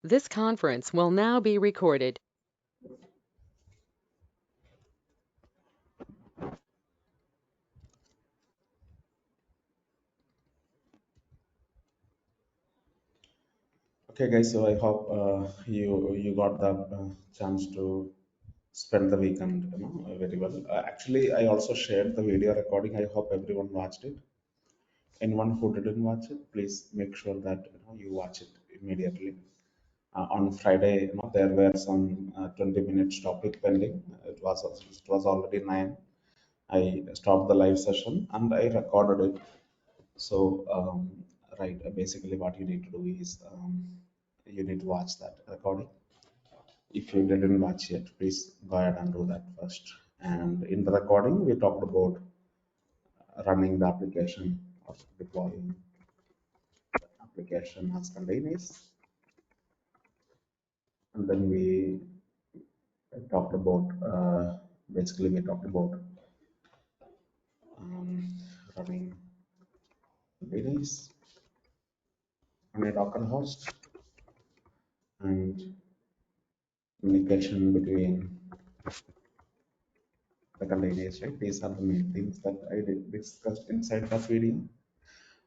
This conference will now be recorded. Okay, guys. So I hope you got the chance to spend the weekend, very well. Actually, I also shared the video recording. I hope everyone watched it. Anyone who didn't watch it, please make sure that you watch it immediately. On Friday, there were some 20 minutes topic pending. It was already 9. I stopped the live session and I recorded it. So, right, basically what you need to do is you need to watch that recording. If you didn't watch yet, please go ahead and do that first. And in the recording, we talked about running the application or deploying application as containers. And then we talked about, basically we talked about um, running containers on a Docker host and communication between the containers, right? These are the main things that I discussed inside the video.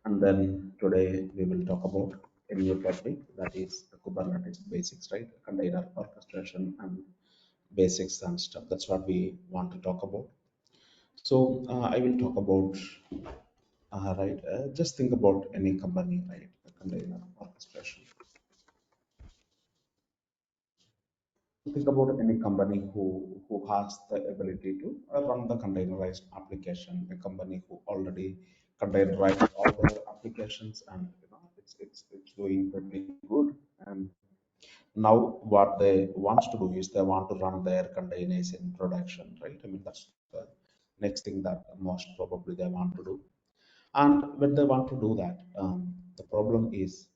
And then today we will talk about a new topic, that is the Kubernetes basics, right? Container orchestration and basics and stuff. That's what we want to talk about. So I will talk about, right, just think about any company, right? The container orchestration. Think about any company who has the ability to run the containerized application, a company who already containerized all their applications, and it's doing pretty good. And now what they want to do is they want to run their containers in production, right? I mean, that's the next thing that most probably they want to do. And when they want to do that, the problem is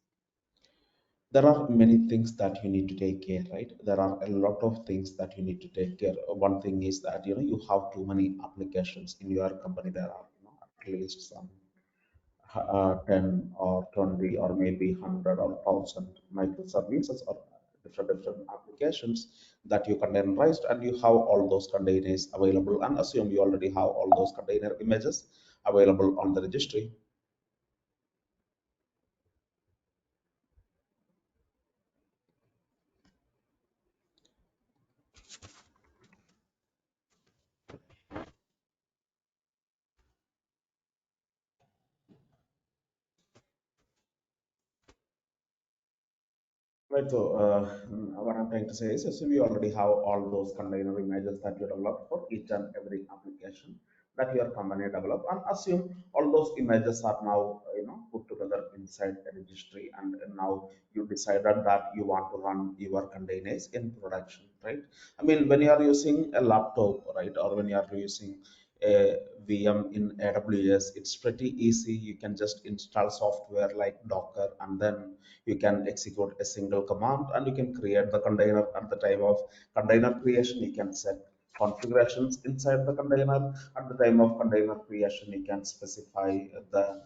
there are many things that you need to take care, right? There are a lot of things that you need to take care. One thing is that you have too many applications in your company. There are at least some 10 or 20 or maybe 100 or 1,000 microservices or different applications that you containerized, and you have all those containers available, and assume you already have all those container images available on the registry. Right, so what I'm trying to say is, assume you already have all those container images that you developed for each and every application that your company developed, and assume all those images are now, put together inside a registry, and now you decided that you want to run your containers in production, right? I mean, when you are using a laptop, right, or when you are using a VM in AWS, it's pretty easy. You can just install software like Docker, and then you can execute a single command and you can create the container. At the time of container creation, you can set configurations inside the container. At the time of container creation, you can specify the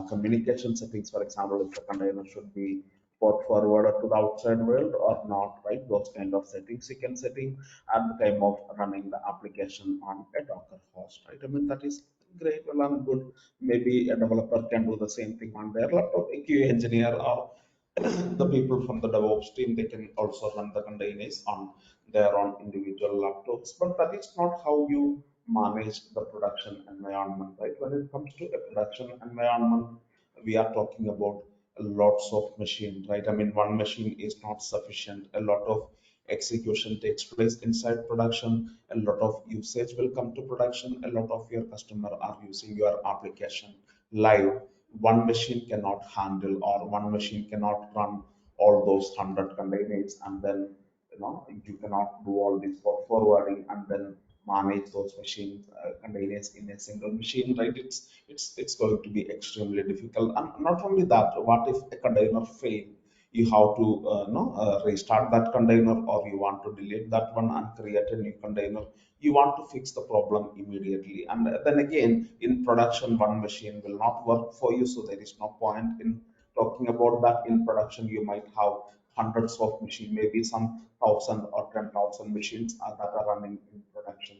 communication settings. For example, if the container should be port forwarded to the outside world or not, right? Those kind of settings you can setting at the time of running the application on a Docker host, right? I mean, that is great, well and good. Maybe a developer can do the same thing on their laptop. A QA engineer or the people from the DevOps team, they can also run the containers on their own individual laptops. But that is not how you manage the production environment, right? When it comes to a production environment, we are talking about lots of machine, right? I mean, one machine is not sufficient. A lot of execution takes place inside production. A lot of usage will come to production. A lot of your customer are using your application live. One machine cannot handle, or one machine cannot run all those 100 containers, and then you cannot do all this for forwarding and then manage those machines containers in a single machine, right? It's going to be extremely difficult. And not only that, what if a container fail? You have to restart that container, or you want to delete that one and create a new container. You want to fix the problem immediately, and then again, in production, one machine will not work for you, so there is no point in talking about that. In production, you might have hundreds of machines, maybe some thousand or 10,000 machines that are running in production.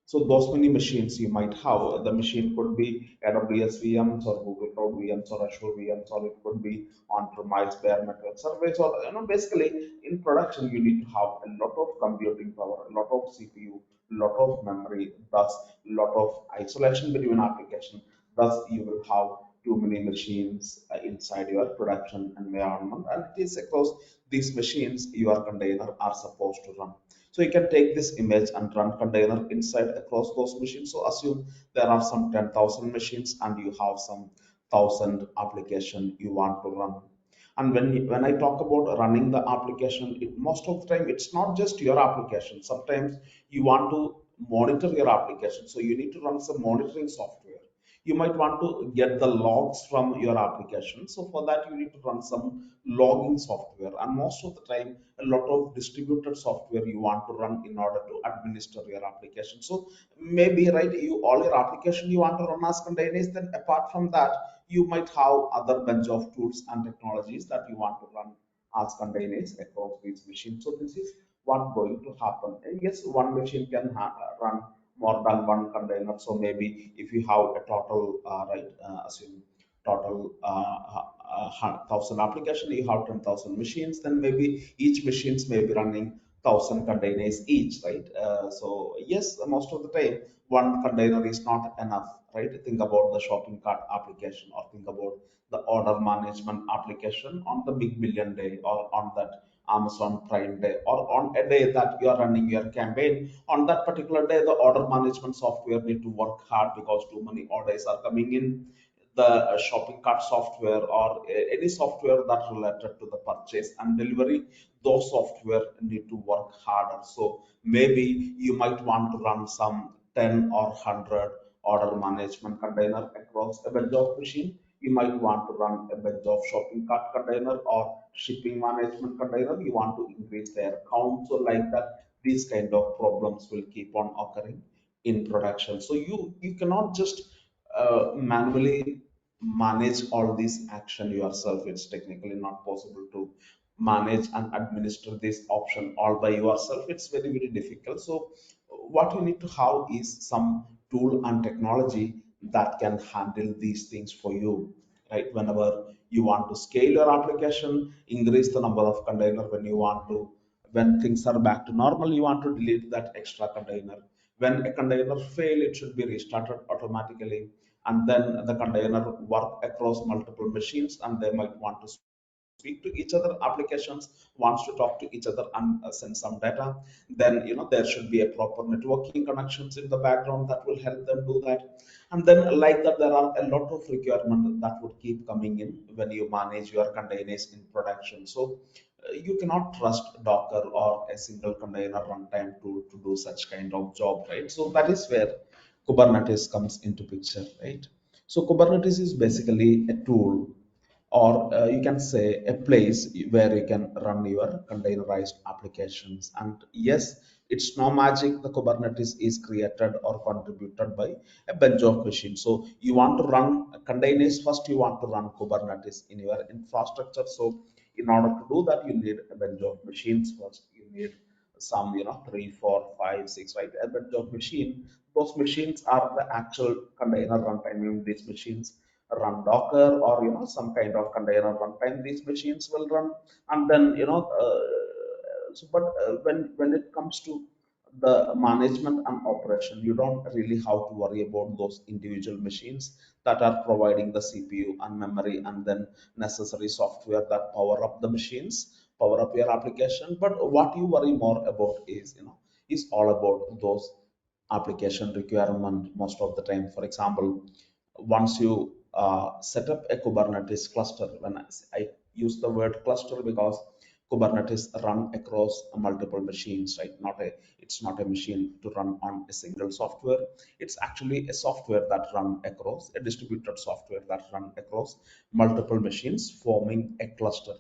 So those many machines you might have. The machine could be AWS VMs or Google Cloud VMs or Azure VMs, or it could be on-premise bare metal servers, or basically in production you need to have a lot of computing power, a lot of CPU, a lot of memory, thus a lot of isolation between applications. Thus you will have too many machines inside your production environment, and it is across these machines your container are supposed to run. So you can take this image and run container inside across those machines. So assume there are some 10,000 machines and you have some 1,000 application you want to run. And when I talk about running the application, most of the time it's not just your application. Sometimes you want to monitor your application. So you need to run some monitoring software. You might want to get the logs from your application. So for that, you need to run some logging software. And most of the time, a lot of distributed software you want to run in order to administer your application. So maybe, right, you all your application you want to run as containers. Then apart from that, you might have other bunch of tools and technologies that you want to run as containers across these machines. So this is what going to happen. And yes, one machine can run more than one container. So maybe if you have a total, assume total 1,000 application, you have 10,000 machines, then maybe each machines may be running 1,000 containers each, right? So yes, most of the time, one container is not enough, right? Think about the shopping cart application, or think about the order management application on the big billion day, or on that Amazon Prime day, or on a day that you are running your campaign. On that particular day, the order management software need to work hard because too many orders are coming in. The shopping cart software, or any software that related to the purchase and delivery, those software need to work harder. So maybe you might want to run some 10 or 100 order management container across a bunch of machine. You might want to run a bunch of shopping cart container or shipping management container. You want to increase their count. So like that, these kind of problems will keep on occurring in production. So you cannot just manually manage all these action yourself. It's technically not possible to manage and administer this option all by yourself. It's very, very difficult. So what you need to have is some tool and technology that can handle these things for you, right? Whenever you want to scale your application, increase the number of container. When things are back to normal, you want to delete that extra container. When a container fail, it should be restarted automatically, and then the container work across multiple machines, and they might want to speak to each other. Applications wants to talk to each other and send some data. Then there should be a proper networking connections in the background that will help them do that. And then like that, there are a lot of requirement that would keep coming in when you manage your containers in production. So you cannot trust Docker or a single container runtime tool to do such kind of job, right? So that is where Kubernetes comes into picture, right? So Kubernetes is basically a tool, or you can say a place where you can run your containerized applications. And yes, it's no magic. The Kubernetes is created or contributed by a bunch of machines. So you want to run containers first, you want to run Kubernetes in your infrastructure. So in order to do that, you need a bunch of machines first. You need some, three, four, five, six, right? A bunch of machine. Those machines are the actual container runtime. These machines run Docker, or some kind of container runtime these machines will run. And then but when it comes to the management and operation, you don't really have to worry about those individual machines that are providing the CPU and memory, and then necessary software that power up the machines, power up your application. But what you worry more about is all about those application requirement most of the time. For example, once you set up a Kubernetes cluster, when I use the word cluster because Kubernetes run across multiple machines, right? It's not a machine to run on a single software. It's actually a software that run across a distributed software that run across multiple machines, forming a cluster.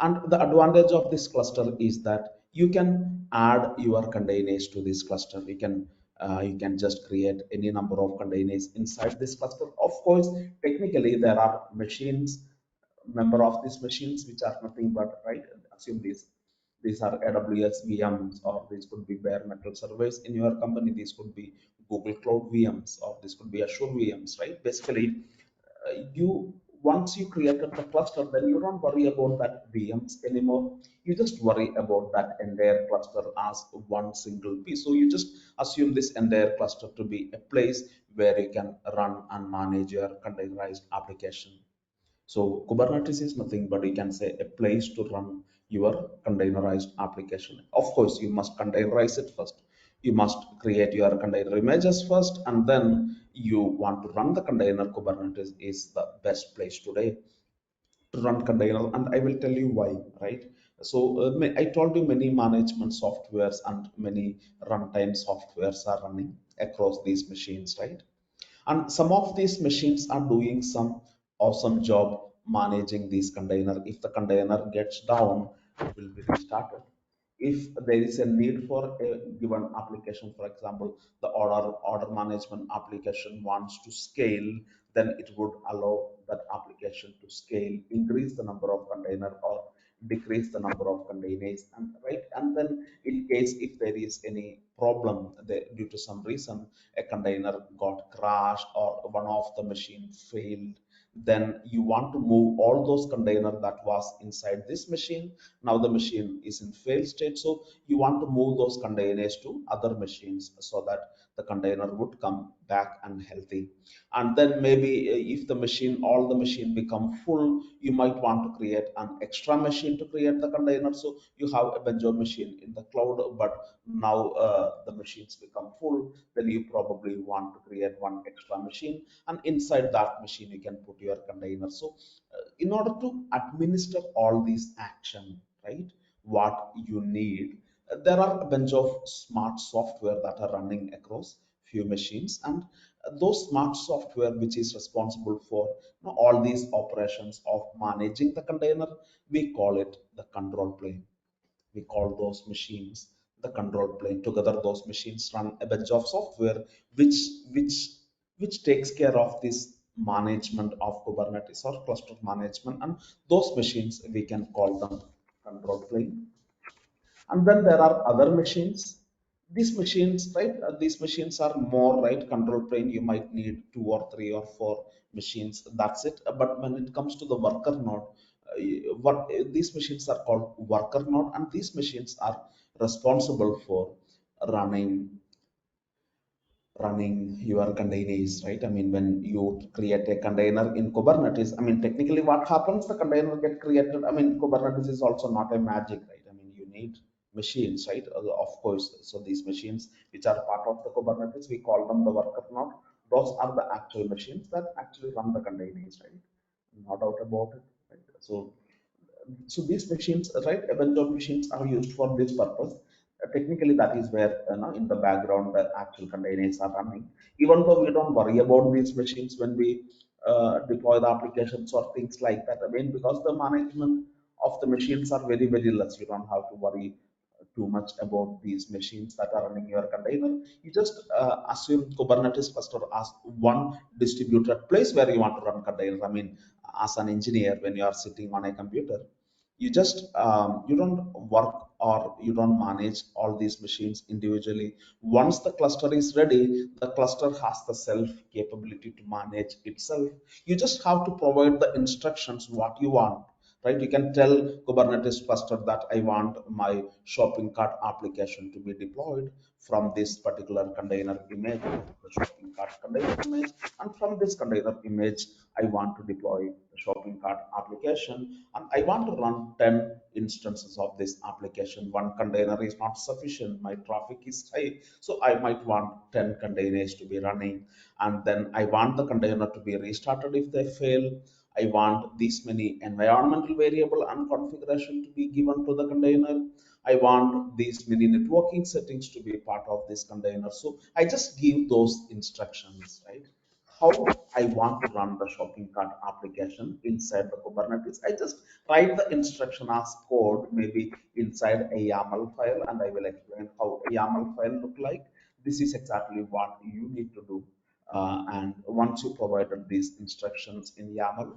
And the advantage of this cluster is that you can add your containers to this cluster. You can just create any number of containers inside this cluster. Of course, technically there are machines, member of these machines, which are nothing but, right, assume these are AWS VMs, or these could be bare metal servers in your company. These could be Google Cloud VMs, or this could be Azure VMs, right? Basically, you once you created the cluster, then you don't worry about that VMs anymore. You just worry about that entire cluster as one single piece. So you just assume this entire cluster to be a place where you can run and manage your containerized application. So Kubernetes is nothing but you can say a place to run your containerized application. Of course, you must containerize it first. You must create your container images first, and then you want to run the container. Kubernetes is the best place today to run container, and I will tell you why, right? So I told you many management softwares and many runtime softwares are running across these machines, right? And some of these machines are doing some awesome job managing these container. If the container gets down, it will be restarted. If there is a need for a given application, for example, the order management application wants to scale, then it would allow that application to scale, increase the number of container or decrease the number of containers, and right. And then in case if there is any problem due to some reason, a container got crashed or one of the machine failed, then you want to move all those container that was inside this machine. Now the machine is in fail state, so you want to move those containers to other machines so that the container would come back and healthy. And then maybe if the machine all the machine become full, you might want to create an extra machine to create the container. So you have a bunch of machine in the cloud, but now the machines become full, then you probably want to create one extra machine, and inside that machine you can put your container. So in order to administer all these action, right, what you need, there are a bunch of smart software that are running across few machines, and those smart software which is responsible for all these operations of managing the container, we call it the control plane. We call those machines the control plane. Together those machines run a bunch of software which which which takes care of this management of Kubernetes or cluster management, and those machines we can call them control plane. And then there are other machines. These machines, right, these machines are more, right, control plane. You might need two or three or four machines, that's it. But when it comes to the worker node, what these machines are called worker node, and these machines are responsible for running your containers, right? I mean, when you create a container in Kubernetes, I mean, technically what happens, the container get created. I mean, Kubernetes is also not a magic, right? I mean, you need machines, right? Of course. So these machines, which are part of the Kubernetes, we call them the worker node. Those are the actual machines that actually run the containers, right? No doubt about it, right? So these machines, right, a bunch of machines are used for this purpose. Technically, that is where in the background the actual containers are running. Even though we don't worry about these machines when we deploy the applications or things like that. I mean, because the management of the machines are very, very less, you don't have to worry too much about these machines that are running your container. You just assume Kubernetes cluster as one distributed place where you want to run containers. I mean, as an engineer, when you are sitting on a computer, you just you don't work or you don't manage all these machines individually. Once the cluster is ready, the cluster has the self capability to manage itself. You just have to provide the instructions what you want, right? You can tell Kubernetes cluster that I want my shopping cart application to be deployed from this particular container image, the shopping cart container image, and from this container image I want to deploy the shopping cart application, and I want to run 10 instances of this application. One container is not sufficient, my traffic is high, so I might want 10 containers to be running. And then I want the container to be restarted if they fail. I want these many environmental variable and configuration to be given to the container. I want these many networking settings to be part of this container. So I just give those instructions, right? How I want to run the shopping cart application inside the Kubernetes. I just write the instruction as code, maybe inside a YAML file, and I will explain how a YAML file look like. This is exactly what you need to do. And once you provided these instructions in YAML,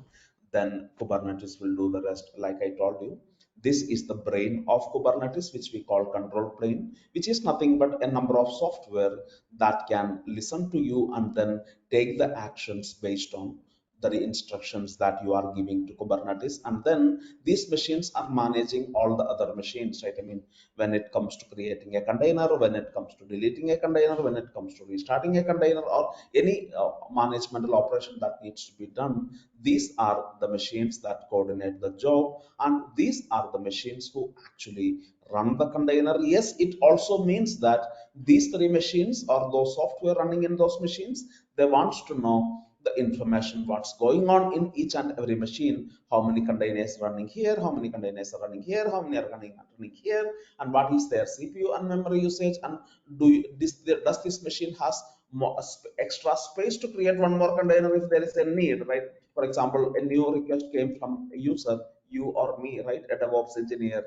then Kubernetes will do the rest, like I told you. This is the brain of Kubernetes, which we call control plane, which is nothing but a number of software that can listen to you and then take the actions based on the instructions that you are giving to Kubernetes. And then these machines are managing all the other machines, right? I mean, when it comes to creating a container, when it comes to deleting a container, when it comes to restarting a container, or any managemental operation that needs to be done, these are the machines that coordinate the job, and these are the machines who actually run the container. Yes, it also means that these three machines or those software running in those machines, they want to know the information what's going on in each and every machine, how many containers running here, how many containers are running here, how many are running here, and what is their CPU and memory usage, and does this machine has more, extra space to create one more container if there is a need, right? For example, a new request came from a user, you or me, right? A DevOps engineer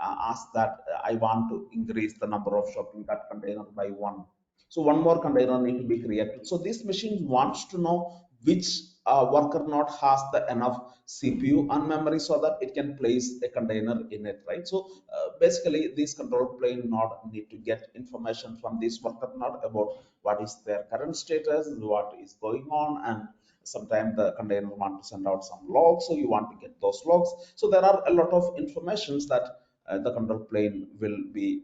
asked that I want to increase the number of shopping cart container by one. So one more container need to be created. So this machine wants to know which worker node has the enough CPU and memory so that it can place a container in it, right? So basically, this control plane node need to get information from this worker node about what is their current status, what is going on, and sometimes the container want to send out some logs, so you want to get those logs. So there are a lot of informations that the control plane will be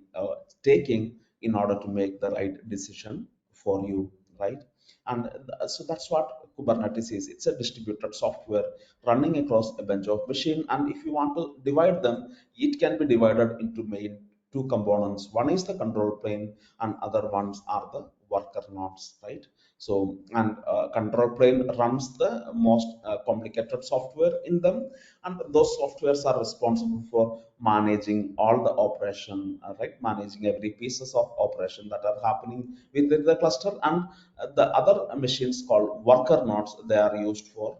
taking in order to make the right decision for you, right? And so that's what Kubernetes is. It's a distributed software running across a bunch of machine, and if you want to divide them, it can be divided into main two components. One is the control plane and other ones are the worker nodes, right? So, and control plane runs the most complicated software in them, and those softwares are responsible for managing all the operation, right? Managing every pieces of operation that are happening within the cluster. And the other machines called worker nodes, they are used for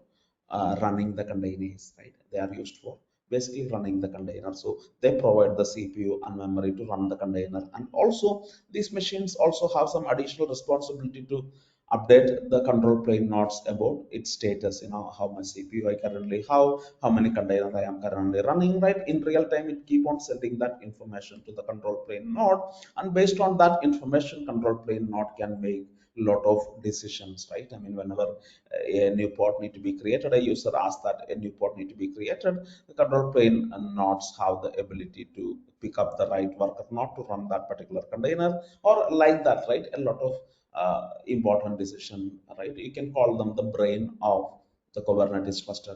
running the containers, right? They are used for basically running the container. So they provide the CPU and memory to run the container. And also these machines also have some additional responsibility to update the control plane nodes about its status, how much CPU I currently have, how many containers I am currently running, right? In real time, it keep on sending that information to the control plane node. And based on that information, control plane node can make lot of decisions, right? I mean, whenever a new port need to be created, a user asks that a new port need to be created, the control plane nodes have the ability to pick up the right worker node to run that particular container, or like that, right? A lot of important decision, right? You can call them the brain of the Kubernetes cluster.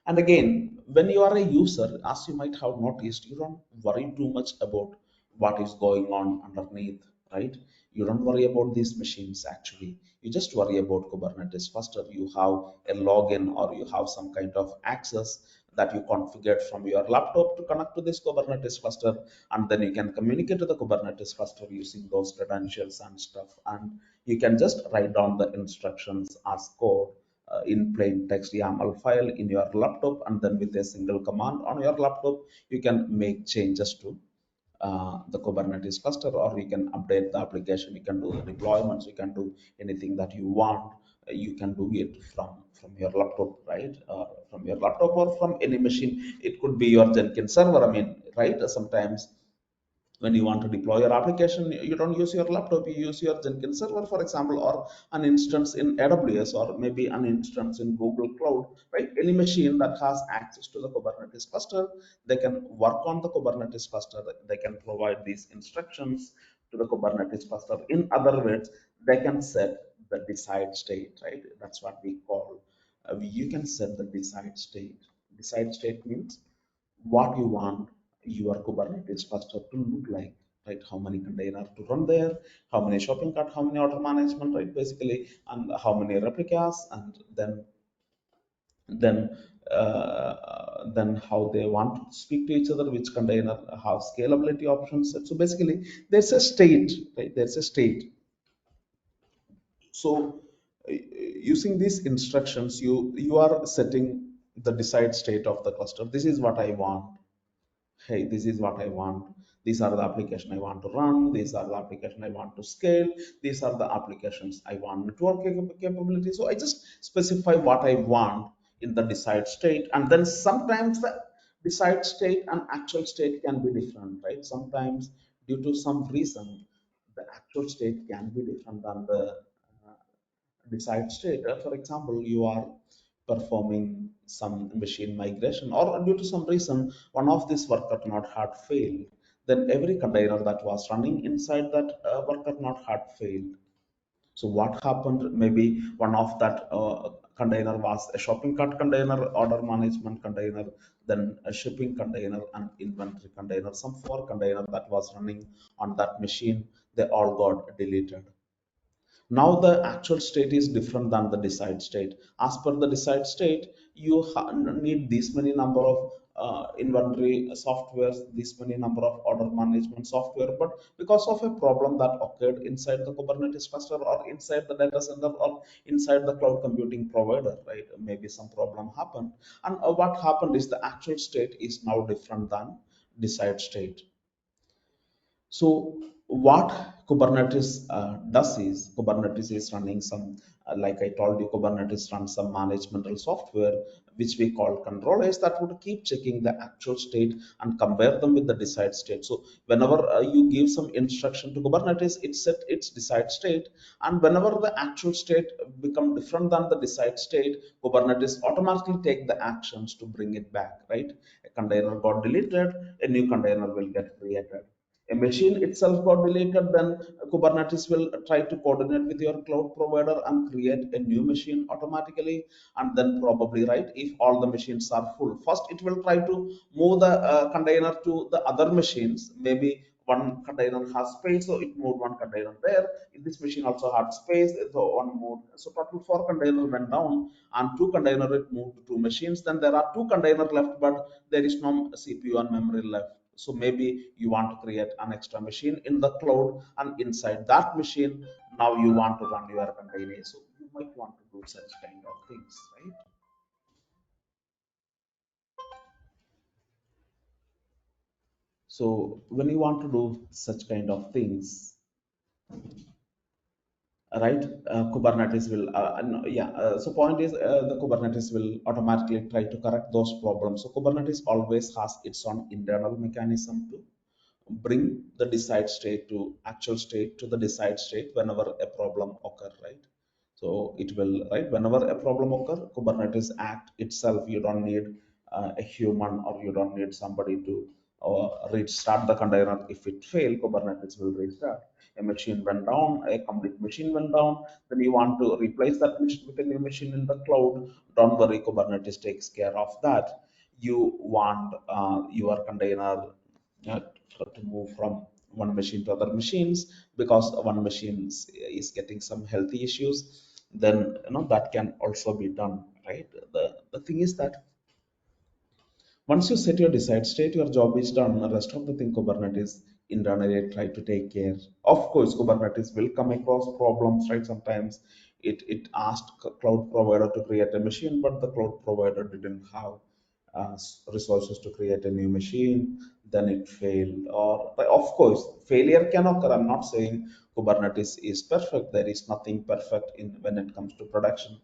And again, when you are a user, as you might have noticed, you don't worry too much about what is going on underneath, right? You don't worry about these machines actually. You just worry about Kubernetes cluster. You have a login or you have some kind of access that you configured from your laptop to connect to this Kubernetes cluster, and then you can communicate to the Kubernetes cluster using those credentials and stuff. And you can just write down the instructions as code in plain text YAML file in your laptop, and then with a single command on your laptop, you can make changes to the Kubernetes cluster, or you can update the application, you can do the deployments, you can do anything that you want. You can do it from your laptop, right? From your laptop or from any machine. It could be your Jenkins server. I mean, right? Sometimes when you want to deploy your application, you don't use your laptop, you use your Jenkins server, for example, or an instance in AWS, or maybe an instance in Google Cloud, right? Any machine that has access to the Kubernetes cluster, they can work on the Kubernetes cluster, they can provide these instructions to the Kubernetes cluster. In other words, they can set the decide state, right? That's what we call, you can set the decide state. Decide state means what you want your Kubernetes cluster to look like, right? How many containers to run there, how many shopping cart, how many order management, right? Basically, and how many replicas, and then then how they want to speak to each other, which container have scalability options. So basically, there's a state, right? There's a state. So using these instructions, you are setting the decide state of the cluster. This is what I want. Hey, this is what I want. These are the application I want to run. These are the application I want to scale. These are the applications I want network capability. So I just specify what I want in the decide state, and then sometimes Decide state and actual state can be different, right? Sometimes, due to some reason, the actual state can be different than the decide state. For example, you are performing some machine migration, or due to some reason, one of these worker node had failed. Then every container that was running inside that worker node had failed. So what happened? Maybe one of that container was a shopping cart container, order management container, then a shipping container, and inventory container. Some four container that was running on that machine, they all got deleted. Now the actual state is different than the decide state. As per the decide state, you need this many number of inventory softwares, this many number of order management software. But because of a problem that occurred inside the Kubernetes cluster, or inside the data center, or inside the cloud computing provider, right? Maybe some problem happened, and what happened is the actual state is now different than decide state. So what Kubernetes does is, Kubernetes is running some, like I told you, Kubernetes runs some managemental software which we call controllers that would keep checking the actual state and compare them with the decide state. So whenever you give some instruction to Kubernetes, it set its decide state, and whenever the actual state become different than the decide state, Kubernetes automatically take the actions to bring it back. Right? A container got deleted, a new container will get created. A machine itself got deleted, then Kubernetes will try to coordinate with your cloud provider and create a new machine automatically. And then probably, right, if all the machines are full, first it will try to move the container to the other machines. Maybe one container has space, so it moved one container there. If this machine also had space, so one moved. So total four containers went down, and two container it moved to two machines. Then there are two containers left, but there is no CPU and memory left. So maybe you want to create an extra machine in the cloud, and inside that machine, now you want to run your container. So you might want to do such kind of things, right? So when you want to do such kind of things, right, Kubernetes will no, yeah so point is, the Kubernetes will automatically try to correct those problems. So Kubernetes always has its own internal mechanism to bring the decide state to actual state to the decide state whenever a problem occur, right? So it will, right, whenever a problem occur, Kubernetes act itself. You don't need a human, or you don't need somebody to restart the container. If it fail, Kubernetes will restart. A machine went down, a complete machine went down, then you want to replace that machine with a new machine in the cloud. Don't worry, Kubernetes takes care of that. You want your container uh, to move from one machine to other machines, because one machine is getting some healthy issues, then that can also be done, right? The thing is that once you set your desired state, your job is done. The rest of the thing, Kubernetes internally try to take care. Of course, Kubernetes will come across problems, right? Sometimes it asked cloud provider to create a machine, but the cloud provider didn't have resources to create a new machine. Then it failed. Or of course, failure can occur. I'm not saying Kubernetes is perfect. There is nothing perfect in when it comes to production.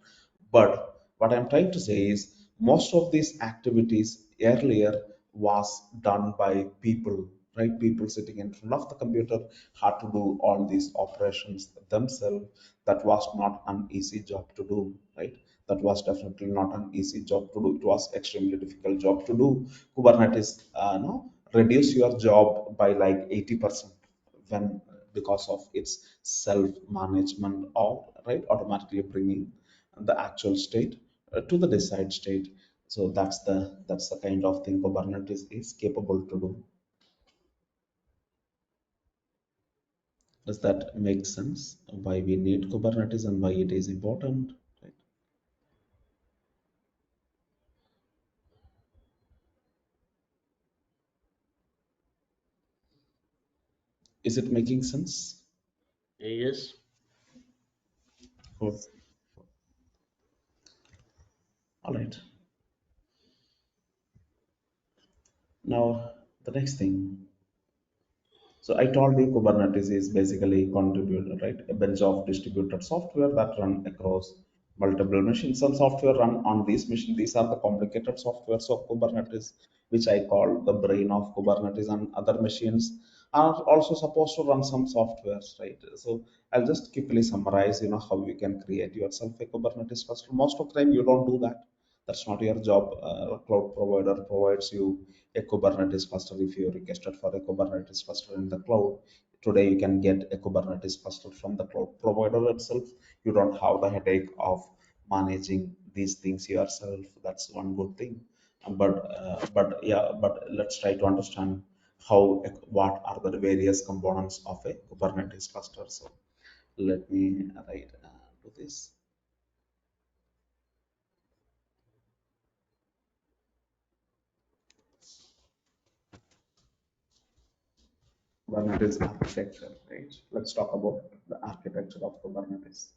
But what I'm trying to say is, most of these activities earlier was done by people, right? People sitting in front of the computer had to do all these operations themselves. That was not an easy job to do, right? That was definitely not an easy job to do. It was extremely difficult job to do. Kubernetes, no, reduce your job by like 80% when, because of its self management, or right, automatically bringing the actual state to the desired state. So that's the kind of thing Kubernetes is capable to do. Does that make sense? Why we need Kubernetes and why it is important? Right? Is it making sense? Yes. Cool. All right. Now the next thing. So I told you Kubernetes is basically contributor, right? A bunch of distributed software that run across multiple machines. Some software run on these machines. These are the complicated softwares of Kubernetes. which I call the brain of Kubernetes, and other machines are also supposed to run some softwares, right? So I'll just quickly summarize, how you can create yourself a Kubernetes cluster. Most of the time, you don't do that. That's not your job. A cloud provider provides you a Kubernetes cluster if you requested for a Kubernetes cluster in the cloud. Today, you can get a Kubernetes cluster from the cloud provider itself. You don't have the headache of managing these things yourself. That's one good thing. But let's try to understand what are the various components of a Kubernetes cluster. So let me write to this Kubernetes architecture, right? Let's talk about the architecture of Kubernetes.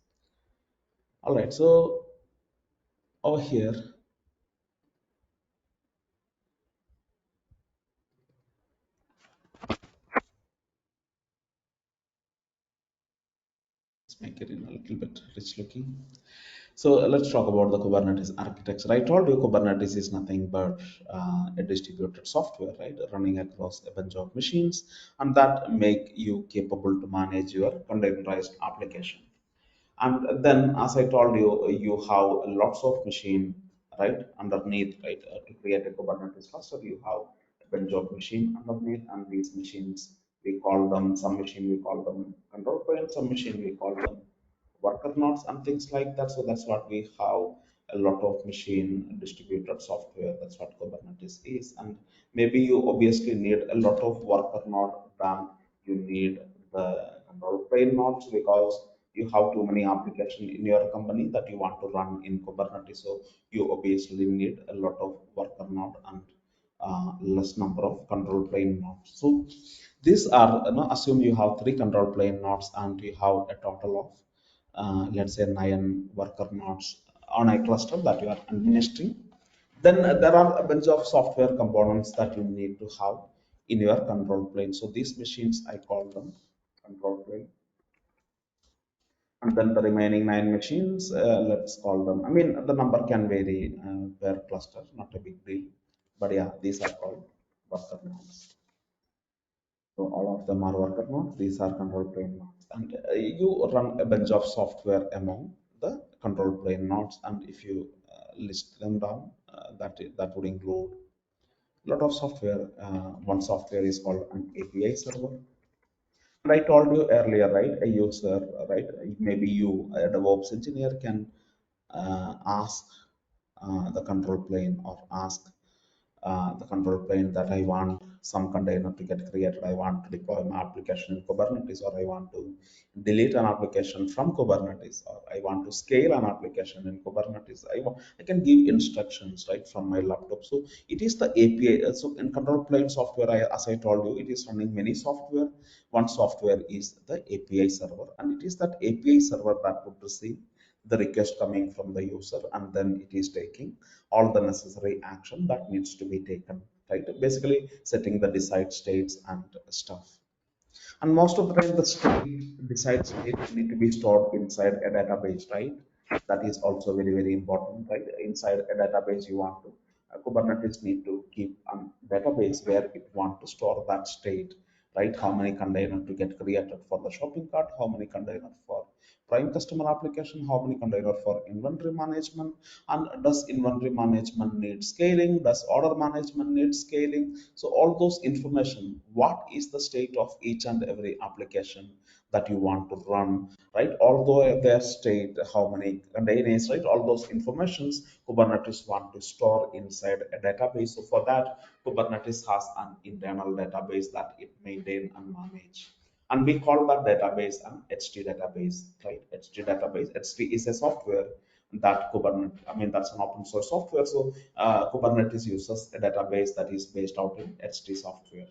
All right, so over here, let's make it in a little bit rich looking. So let's talk about the Kubernetes architecture. I told you Kubernetes is nothing but a distributed software, right, running across a bunch of machines, and that make you capable to manage your containerized application. And then, as I told you, you have lots of machine, right, underneath, right, to create a Kubernetes cluster. You have a bunch of machine underneath, and these machines we call them, some machine we call them control plane, some machine we call them worker nodes and things like that. So that's what we have, a lot of machine distributed software. That's what Kubernetes is. And maybe you obviously need a lot of worker node than you need the control plane nodes, because you have too many applications in your company that you want to run in Kubernetes. So you obviously need a lot of worker node and less number of control plane nodes. So these are, assume you have three control plane nodes and you have a total of let's say 9 worker nodes on a cluster that you are administering. Then there are a bunch of software components that you need to have in your control plane. So these machines, I call them control plane. And then the remaining 9 machines, let's call them, I mean, the number can vary per cluster, not a big deal. But yeah, these are called worker nodes. So all of them are worker nodes. These are control plane nodes, and you run a bunch of software among the control plane nodes. And if you list them down, that would include a lot of software. One software is called an API server. And I told you earlier, right? A user, right? Maybe you, a DevOps engineer, can ask the control plane, or ask the control plane that I want some container to get created. I want to deploy my application in Kubernetes, or I want to delete an application from Kubernetes, or I want to scale an application in Kubernetes. I can give instructions right from my laptop. So it is the API. So in control plane software, as I told you, it is running many software. One software is the API server, and it is that API server that would receive the request coming from the user, and then it is taking all the necessary action that needs to be taken, right? Basically setting the decide states and stuff. And most of the time, the state decides state need to be stored inside a database, right? That is also very, very important, right? Inside a database, you want to Kubernetes need to keep a database where it want to store that state, right? How many containers to get created for the shopping cart, how many containers for prime customer application, how many containers for inventory management, and does inventory management need scaling, does order management need scaling. So all those information, what is the state of each and every application that you want to run, right? Although their state, how many containers, right? All those informations Kubernetes want to store inside a database. So for that, Kubernetes has an internal database that it maintain and manage. And we call that database an HT database, right? HT database. HT is a software that Kubernetes, I mean, that's an open source software. So Kubernetes uses a database that is based out in HT software.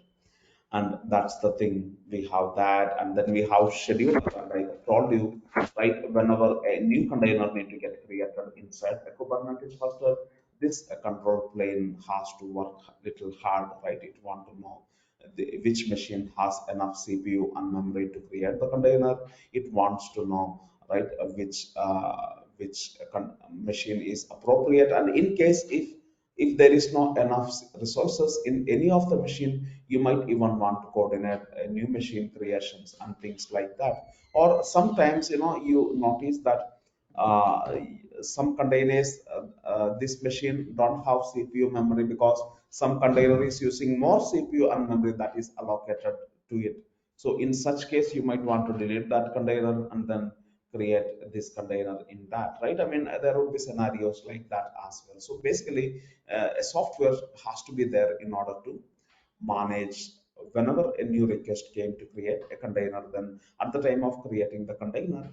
And that's the thing. We have that, and then we have scheduler. And I told you, right, whenever a new container need to get created inside a Kubernetes cluster, this control plane has to work little hard, right? It want to know which machine has enough CPU and memory to create the container. It wants to know, right, which machine is appropriate, and in case if If there is not enough resources in any of the machine, you might even want to coordinate new machine creations and things like that. Or sometimes, you notice that uh, some containers, this machine don't have CPU memory because some container is using more CPU and memory that is allocated to it. So in such case, you might want to delete that container and then create this container in that, right? I mean, there would be scenarios like that as well. So basically, a software has to be there in order to manage whenever a new request came to create a container. Then at the time of creating the container,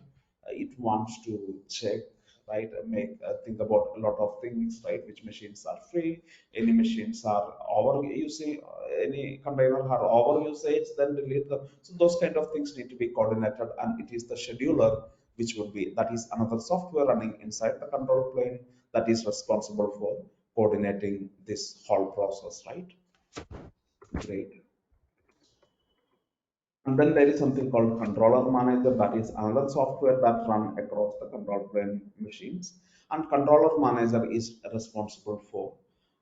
it wants to check, right, make think about a lot of things, right? Which machines are free, any machines are over using, any container are over usage, then delete them. So those kind of things need to be coordinated, and it is the scheduler, which would be, that is another software running inside the control plane, that is responsible for coordinating this whole process, right? Great. And then there is something called controller manager, that is another software that run across the control plane machines. And controller manager is responsible for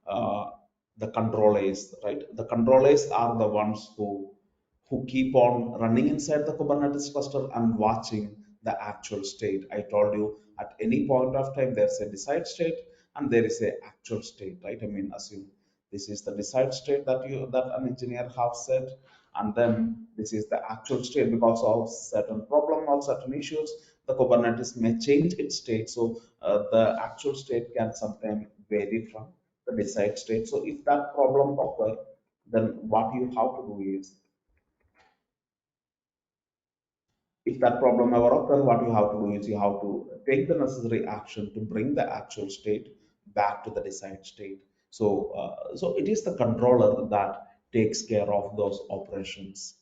uh, the controllers, right? The controllers are the ones who keep on running inside the Kubernetes cluster and watching the actual state. I told you at any point of time there's a decide state and there is a actual state, right? I mean, assume this is the decide state that an engineer have set, and then this is the actual state. Because of certain problem or certain issues, the Kubernetes may change its state. So the actual state can sometimes vary from the decide state. So if that problem occur, then what you have to do is, if that problem ever occurs, what you have to do is you have to take the necessary action to bring the actual state back to the desired state. So it is the controller that takes care of those operations.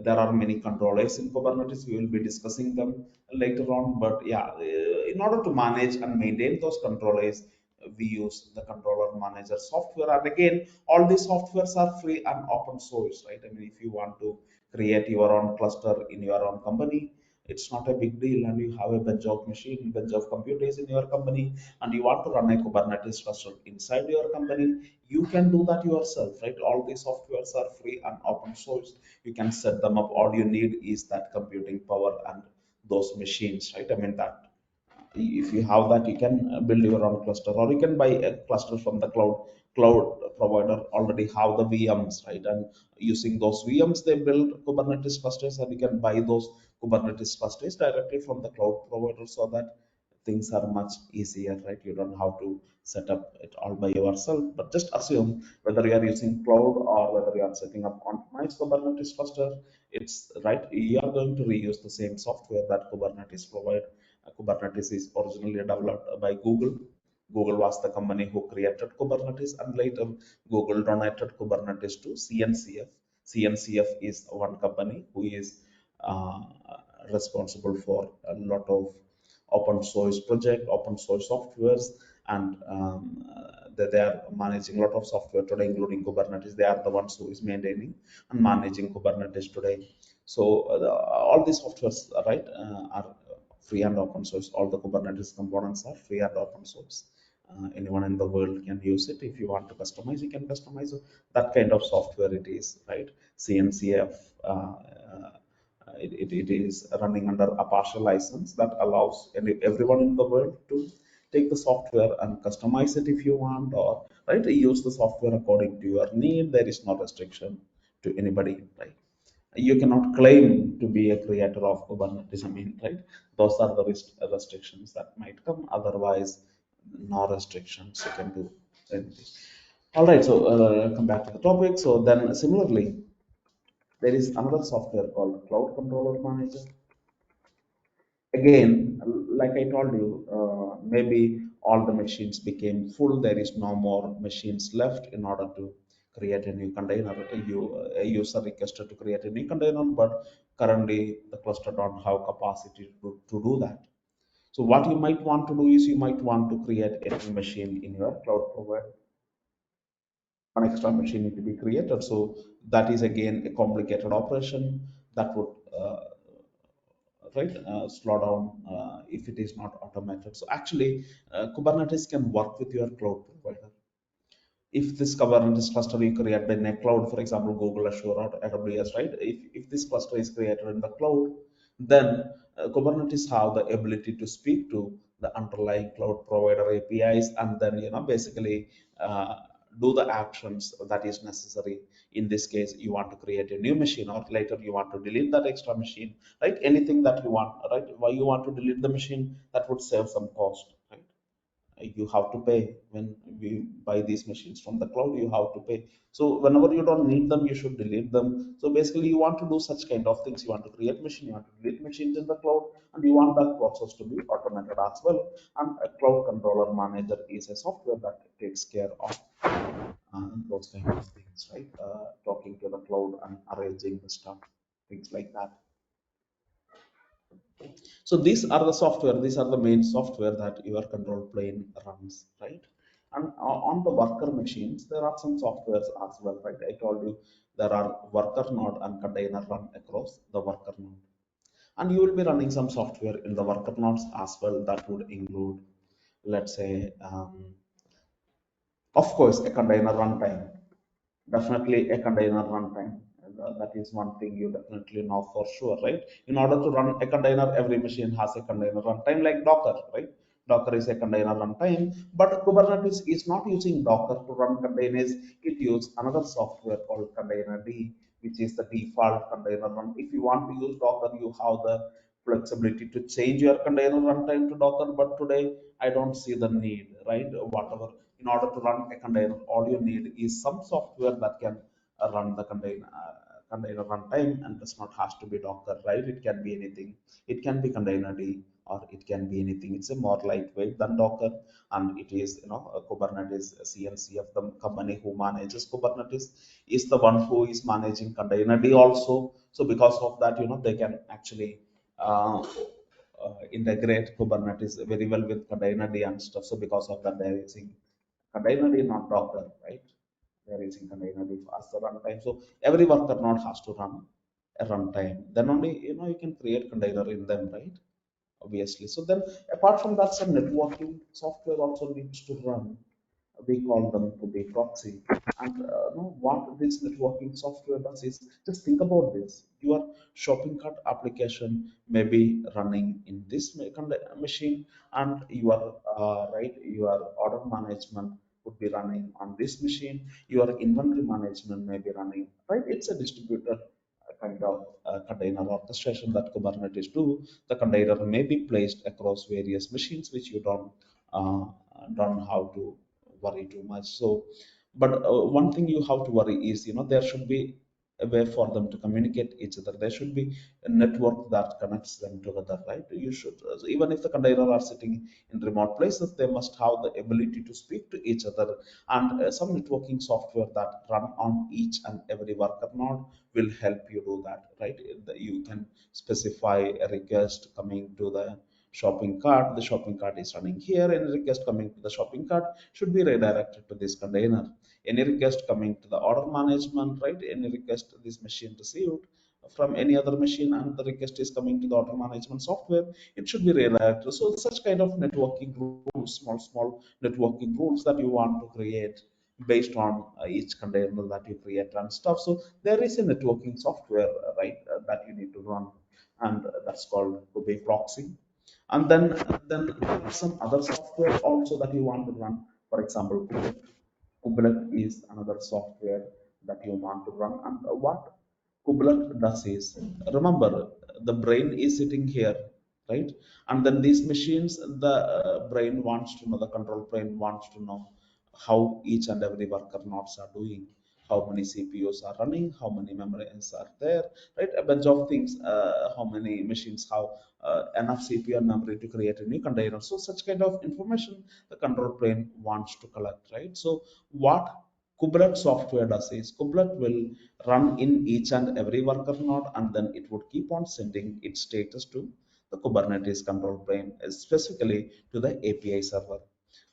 There are many controllers in Kubernetes. We will be discussing them later on. But yeah, in order to manage and maintain those controllers, we use the controller manager software. And again, all these softwares are free and open source, right? I mean, if you want to create your own cluster in your own company, it's not a big deal. And you have a bunch of machine, bunch of computers in your company, and you want to run a Kubernetes cluster inside your company, you can do that yourself, right? All these softwares are free and open source. You can set them up. All you need is that computing power and those machines, right? I mean, that if you have that, you can build your own cluster, or you can buy a cluster from the cloud provider already have the VMs, right? And using those VMs, they build Kubernetes clusters, and you can buy those Kubernetes clusters directly from the cloud provider, so that things are much easier, right? You don't have to set up it all by yourself. But just assume, whether you are using cloud or whether you are setting up on-premise Kubernetes cluster, it's right, you are going to reuse the same software that Kubernetes provide. Kubernetes is originally developed by Google. Google was the company who created Kubernetes, and later Google donated Kubernetes to CNCF. CNCF is one company who is uh, responsible for a lot of open source project, open source softwares, and they are managing a lot of software today, including Kubernetes. They are the ones who is maintaining and managing Kubernetes today. So all these softwares, right, are free and open source. All the Kubernetes components are free and open source. Anyone in the world can use it. If you want to customize, you can customize that kind of software. It is right. CNCF. It is running under a partial license that allows everyone in the world to take the software and customize it if you want, or right, use the software according to your need. There is no restriction to anybody, right? You cannot claim to be a creator of Kubernetes. I mean, right? Those are the restrictions that might come. Otherwise, no restrictions. You can do anything. All right. So come back to the topic. So then, similarly, there is another software called Cloud Controller Manager. Again, like I told you, maybe all the machines became full. There is no more machines left in order to create a new container. A user requested to create a new container, but currently the cluster don't have capacity to do that. So what you might want to do is, you might want to create a new machine in your cloud provider. An extra machine need to be created. So that is again a complicated operation that would right, slow down if it is not automated. So actually, Kubernetes can work with your cloud provider. if this Kubernetes cluster you create in a cloud, for example, Google Azure or AWS, right? If this cluster is created in the cloud, then Kubernetes have the ability to speak to the underlying cloud provider APIs, and then basically do the actions that is necessary. In this case, you want to create a new machine, or later you want to delete that extra machine, right? Anything that you want, right? Why you want to delete the machine, that would save some cost, right? You have to pay when we buy these machines from the cloud. You have to pay, so whenever you don't need them, you should delete them. So basically, you want to do such kind of things. You want to create machine, you want to delete machines in the cloud, and you want that process to be automated as well. And a cloud controller manager is a software that takes care of those kind of things, right? Talking to the cloud and arranging the stuff, things like that. So these are the software, these are the main software that your control plane runs, right? And on the worker machines, there are some softwares as well, right? I told you there are worker node and container run across the worker node. And you will be running some software in the worker nodes as well that would include, let's say, of course, a container runtime. Definitely a container runtime. That is one thing you definitely know for sure, right? In order to run a container, every machine has a container runtime, like Docker, right? Docker is a container runtime, but Kubernetes is not using Docker to run containers. It uses another software called Containerd, which is the default container run. If you want to use Docker, you have the flexibility to change your container runtime to Docker, but today I don't see the need, right? Whatever, in order to run a container, all you need is some software that can run the container runtime, and does not has to be Docker, right? It can be anything. It can be Containerd, or it can be anything. It's a more lightweight than Docker, and it is, a Kubernetes CNC of the company who manages Kubernetes is the one who is managing Containerd also. So because of that, they can actually uh, integrate Kubernetes very well with Containerd and stuff. So because of that, they're using Containerd, not Docker, right? They're using Containerd as the runtime. So every worker node has to run a runtime. Then only you can create container in them, right? Obviously. So then, apart from that, some networking software also needs to run. We call them to be proxy. And what this networking software does is, just think about this. Your shopping cart application may be running in this machine, and your your order management would be running on this machine. Your inventory management may be running, right? It's a distributed kind of container orchestration that Kubernetes do. The container may be placed across various machines, which you uh, don't have to worry too much. So, but one thing you have to worry is, there should be a way for them to communicate each other. There should be a network that connects them together, right? You should, so even if the container are sitting in remote places, they must have the ability to speak to each other. And some networking software that run on each and every worker node will help you do that, right? You can specify a request coming to the shopping cart. The shopping cart is running here. Any request coming to the shopping cart should be redirected to this container. Any request coming to the order management, right? Any request this machine received from any other machine, and the request is coming to the order management software, it should be redirected. So such kind of networking rules, small networking rules that you want to create based on each container that you create and stuff. So there is a networking software, right, that you need to run, and that's called to be proxy. And then there are some other software also that you want to run. For example, Kubelet is another software that you want to run. And what Kubelet does is, remember, the brain is sitting here, right? And then these machines, the brain wants to know, the control plane wants to know how each and every worker nodes are doing, how many CPUs are running, how many memories are there, right? A bunch of things, how many machines have enough CPU and memory to create a new container. So such kind of information the control plane wants to collect, right? So what Kubelet software does is, Kubelet will run in each and every worker node, and then it would keep on sending its status to the Kubernetes control plane, specifically to the API server.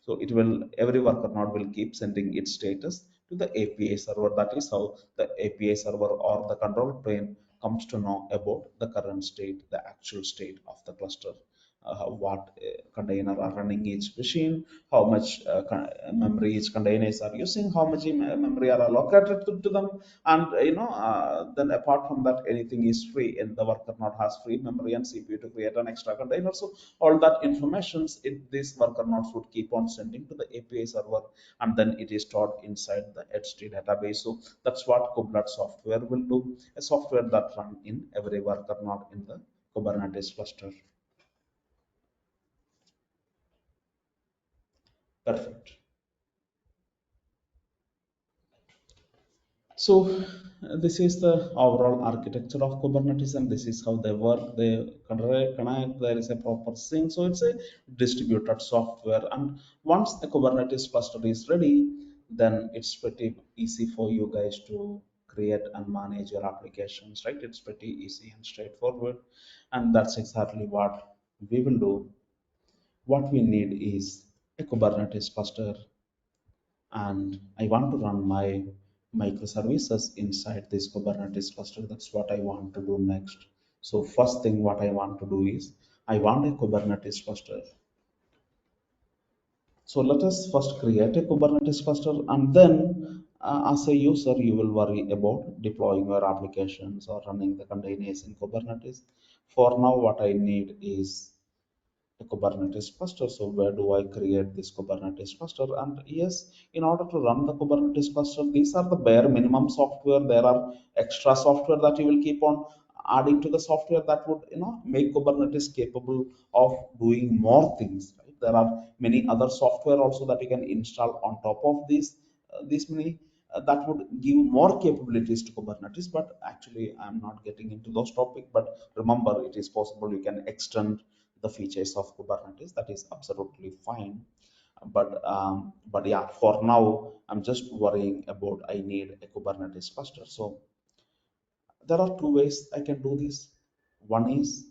So it will, every worker node will keep sending its status to the API server. That is how the API server or the control plane comes to know about the current state, the actual state of the cluster. what container are running each machine, how much memory each containers are using, how much memory are allocated to them, and then apart from that, anything is free, and the worker node has free memory and CPU to create an extra container. So all that informations this worker nodes would keep on sending to the API server, and then it is stored inside the HT database. So that's what Kubernetes software will do, a software that run in every worker node in the Kubernetes cluster. Perfect. So this is the overall architecture of Kubernetes, and this is how they work. They connect. There is a proper sync. So it's a distributed software. And once the Kubernetes cluster is ready, then it's pretty easy for you guys to create and manage your applications. Right? It's pretty easy and straightforward. And that's exactly what we will do. What we need is a Kubernetes cluster, and I want to run my microservices inside this Kubernetes cluster. That's what I want to do next. So first thing what I want to do is I want a Kubernetes cluster. So let us first create a Kubernetes cluster, and then as a user, you will worry about deploying your applications or running the containers in Kubernetes. For now, what I need is a Kubernetes cluster. So where do I create this Kubernetes cluster? And yes, in order to run the Kubernetes cluster, these are the bare minimum software. There are extra software that you will keep on adding to the software that would make Kubernetes capable of doing more things. Right? There are many other software also that you can install on top of these many that would give more capabilities to Kubernetes. But actually, I'm not getting into those topics. But remember, it is possible you can extend the features of Kubernetes. That is absolutely fine. But yeah, for now, I'm just worrying about I need a Kubernetes cluster. So there are two ways I can do this. One is,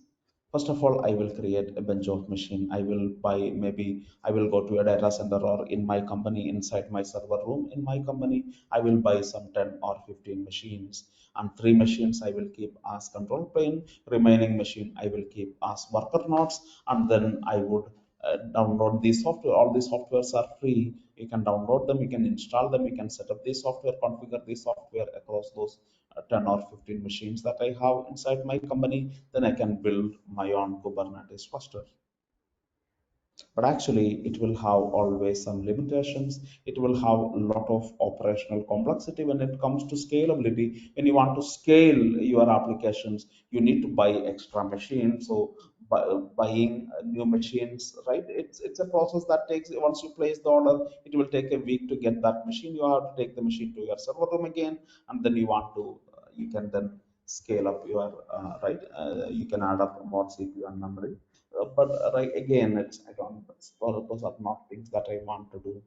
first of all, I will create a bunch of machine. I will buy, maybe I will go to a data center, or in my company, inside my server room in my company, I will buy some 10 or 15 machines, and three machines I will keep as control plane. Remaining machine I will keep as worker nodes, and then I would download these software. All these softwares are free. You can download them, you can install them, you can set up this software, configure this software across those 10 or 15 machines that I have inside my company. Then I can build my own Kubernetes cluster. But actually, it will have always some limitations. It will have a lot of operational complexity when it comes to scalability. When you want to scale your applications, you need to buy extra machines. So buying new machines, right, it's a process that takes, once you place the order, it will take a week to get that machine. You have to take the machine to your server room again, and then you want to you can then scale up your right, you can add up more CPU and memory. But right, again, it's I don't. Those are not things that I want to do.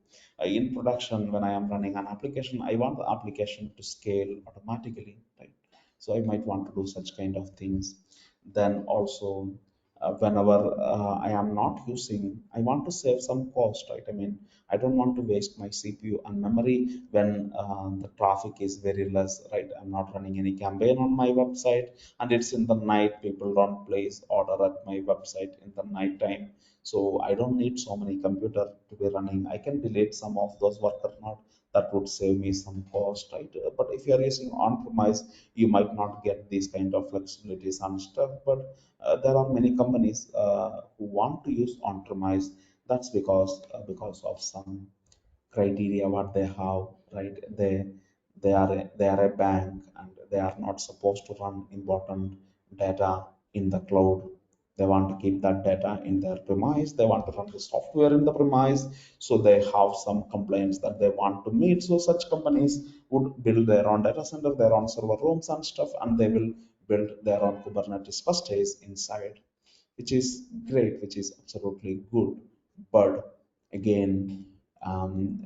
In production, when I am running an application, I want the application to scale automatically, right? So I might want to do such kind of things. Then also, whenever I am not using, I want to save some cost, right? I mean, I don't want to waste my CPU and memory when the traffic is very less, right? I'm not running any campaign on my website, and it's in the night. People don't place order at my website in the night time. So I don't need so many computer to be running. I can delete some of those worker node. That would save me some cost, right? But if you are using on-premise, you might not get these kind of flexibilities and stuff. But there are many companies who want to use on-premise. That's because of some criteria what they have, right? They are a bank, and they are not supposed to run important data in the cloud. They want to keep that data in their premise. They want to run the software in the premise. So they have some complaints that they want to meet. So such companies would build their own data center, their own server rooms and stuff, and they will build their own Kubernetes clusters inside, which is great, which is absolutely good. But again,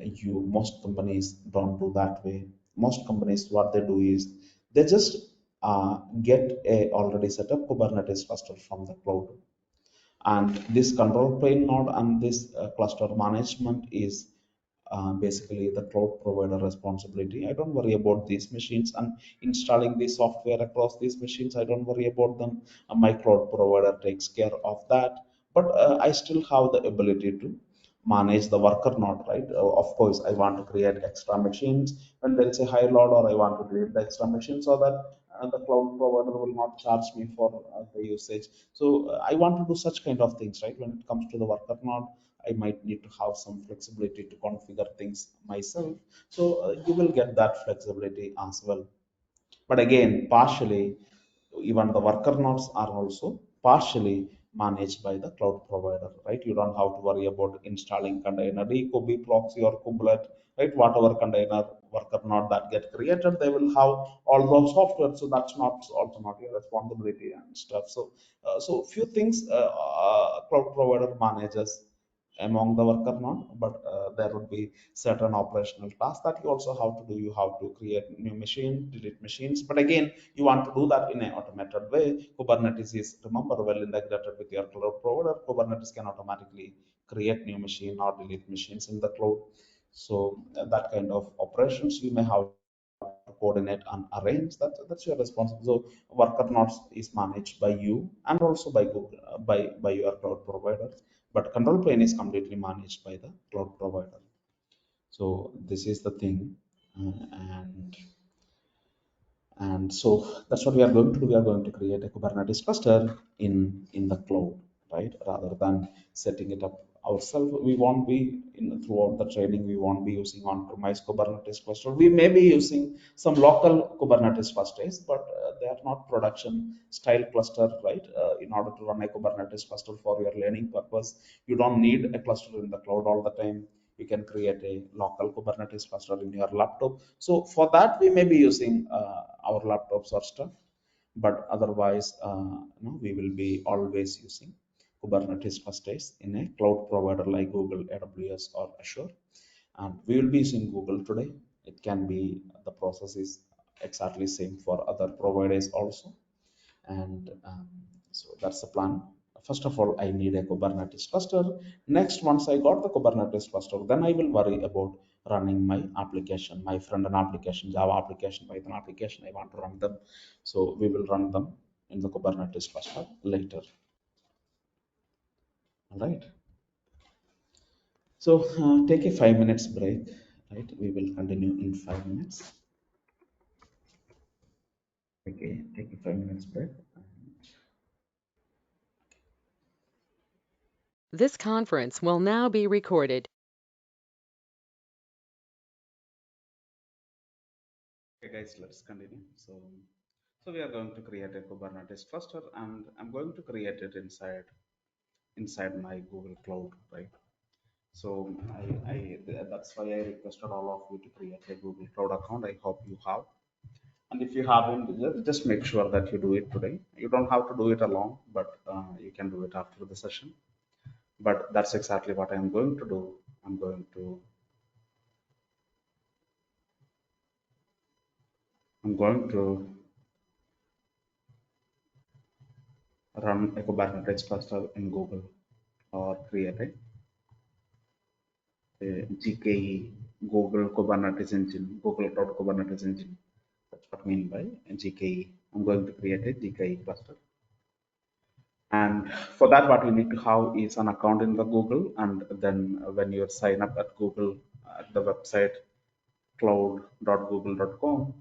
you most companies don't do that way. Most companies, what they do is they just get a already set up Kubernetes cluster from the cloud, and this control plane node and this cluster management is basically the cloud provider responsibility. I don't worry about these machines and installing the software across these machines. I don't worry about them. My cloud provider takes care of that. but I still have the ability to manage the worker node, right? Of course, I want to create extra machines when there is a high load, or I want to delete the extra machine so that the cloud provider will not charge me for the usage. So I want to do such kind of things, right? When it comes to the worker node, I might need to have some flexibility to configure things myself. So you will get that flexibility as well. But again, partially, even the worker nodes are also partially managed by the cloud provider, right? You don't have to worry about installing container, Kubi proxy or Kubelet, right? Whatever container worker node that get created, they will have all those software. So that's not also not your responsibility and stuff. So few things cloud provider manages among the worker node, but there would be certain operational tasks that you also have to do. You have to create new machine, delete machines, but again, you want to do that in an automated way. Kubernetes is, remember, well integrated with your cloud provider. Kubernetes can automatically create new machine or delete machines in the cloud. So that kind of operations you may have to coordinate and arrange. That's your responsibility. So worker nodes is managed by you and also by Google, by your cloud provider, but control plane is completely managed by the cloud provider. So this is the thing, and so that's what we are going to do. We are going to create a Kubernetes cluster in the cloud, right? Rather than setting it up ourselves, we won't be throughout the training. We won't be using on-premise Kubernetes cluster. We may be using some local Kubernetes clusters, but they are not production style cluster, right? In order to run a Kubernetes cluster for your learning purpose, you don't need a cluster in the cloud all the time. You can create a local Kubernetes cluster in your laptop. So for that, we may be using our laptops or stuff, but otherwise, we will be always using Kubernetes clusters in a cloud provider like Google, AWS, or Azure. And we will be using Google today. It can be the process is exactly same for other providers also, and so that's the plan. First of all, I need a Kubernetes cluster. Next, once I got the Kubernetes cluster, then I will worry about running my application, my front-end application, Java application, Python application. I want to run them, so we will run them in the Kubernetes cluster later. All right. So take a 5 minutes break. Right, we will continue in 5 minutes. Okay, take a 5 minutes break. This conference will now be recorded. Okay, guys, let's continue. So we are going to create a Kubernetes cluster, and I'm going to create it inside my Google Cloud, right? So that's why I requested all of you to create a Google Cloud account. I hope you have, and if you haven't, just make sure that you do it today. You don't have to do it alone, but you can do it after the session. But that's exactly what I'm going to do. I'm going to I'm going to run a Kubernetes cluster in Google, or create GKE, Google Kubernetes Engine, Google Cloud Kubernetes Engine. That's what I mean by GKE. I'm going to create a GKE cluster. And for that, what you need to have is an account in the Google. And then when you sign up at Google, at the website cloud.google.com,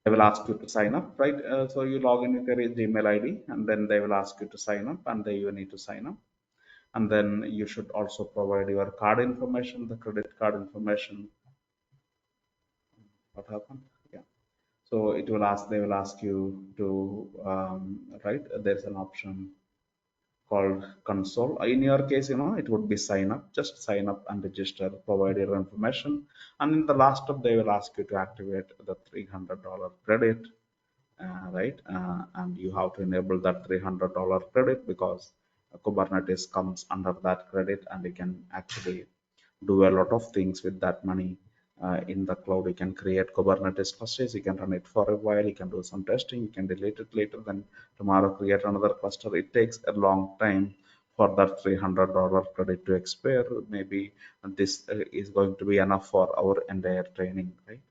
they will ask you to sign up, right? So you log in with your Gmail ID, and then they will ask you to sign up, and then you need to sign up. And then you should also provide your card information, the credit card information. What happened? Yeah. So it will ask, they will ask you to, right? There's an option called console. In your case, it would be sign up. Just sign up and register, provide your information. And in the last step, they will ask you to activate the $300 credit, right? And you have to enable that $300 credit, because Kubernetes comes under that credit, and you can actually do a lot of things with that money. In the cloud, you can create Kubernetes clusters, you can run it for a while, you can do some testing, you can delete it later, then tomorrow create another cluster. It takes a long time for that $300 credit to expire. Maybe this is going to be enough for our entire training, right?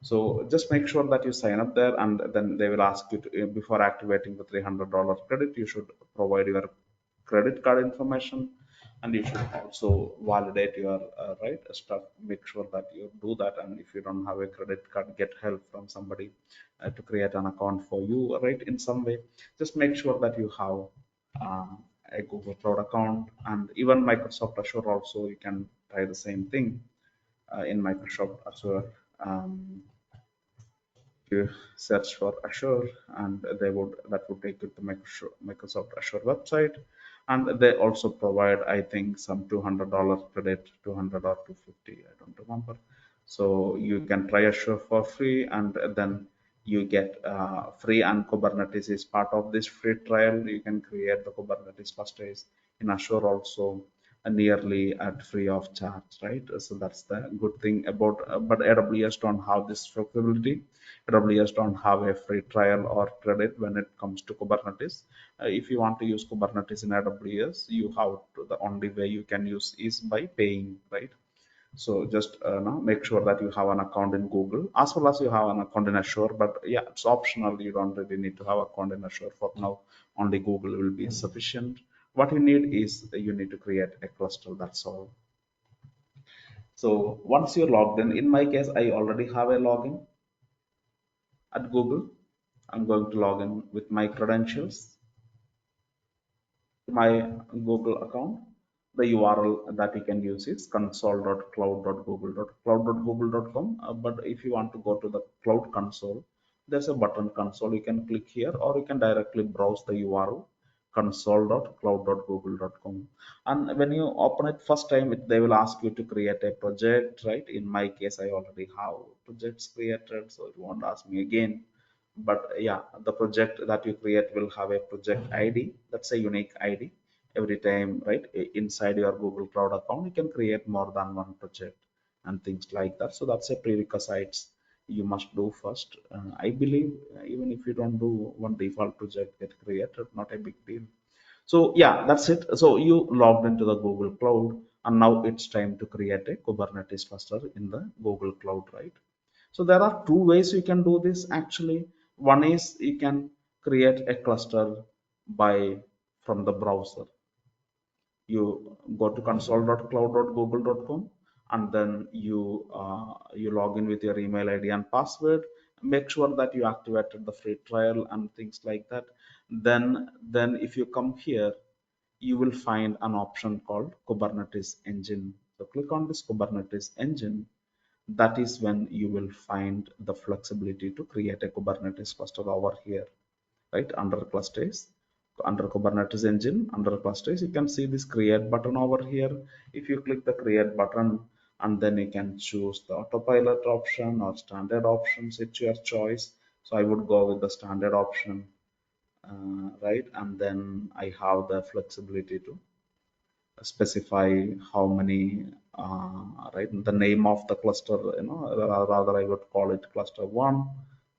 So just make sure that you sign up there, and then they will ask you to, before activating the $300 credit, you should provide your credit card information, and you should also validate your right stuff. Make sure that you do that, and if you don't have a credit card, get help from somebody to create an account for you, right? In some way, just make sure that you have a Google Cloud account, and even Microsoft Azure also. You can try the same thing in Microsoft Azure. Um, you search for Azure, and they would that would take you to Microsoft Azure website, and they also provide, I think, some $200 credit, 200 or 250, I don't remember. So you can try Azure for free, and then you get free, and Kubernetes is part of this free trial. You can create the Kubernetes clusters in Azure also, nearly at free of charge, right? So that's the good thing about, but AWS don't have this flexibility. AWS don't have a free trial or credit when it comes to Kubernetes. If you want to use Kubernetes in AWS, you have to, the only way you can use is by paying, right? So just now make sure that you have an account in Google as well as you have an account in Azure. But yeah, it's optional. You don't really need to have account in Azure for now. Only Google will be sufficient. What you need is you need to create a cluster. That's all. So once you're logged in my case, I already have a login at Google. I'm going to log in with my credentials to my Google account. The URL that you can use is console.cloud.google.cloud.google.com. But if you want to go to the Cloud Console, there's a button console. You can click here, or you can directly browse the URL console.cloud.google.com. And when you open it first time, they will ask you to create a project, right? In my case, I already have projects created, so it won't ask me again. But yeah, the project that you create will have a project ID. That's a unique ID. Every time, right, inside your Google Cloud account, you can create more than one project and things like that. So that's a prerequisites you must do first. I believe even if you don't do one default project get created, not a big deal. So yeah, that's it. So you logged into the Google Cloud, and now it's time to create a Kubernetes cluster in the Google Cloud, right? So there are two ways you can do this actually. One is you can create a cluster by from the browser. You go to console.cloud.google.com, and then you log in with your email ID and password. Make sure that you activated the free trial and things like that. Then if you come here, you will find an option called Kubernetes engine. So click on this Kubernetes engine. That is when you will find the flexibility to create a Kubernetes cluster over here, right? Under clusters, under Kubernetes engine, under clusters, you can see this create button over here. If you click the create button, and then you can choose the autopilot option or standard options, it's your choice. So I would go with the standard option, right? And then I have the flexibility to specify how many, right, the name of the cluster, rather I would call it cluster one.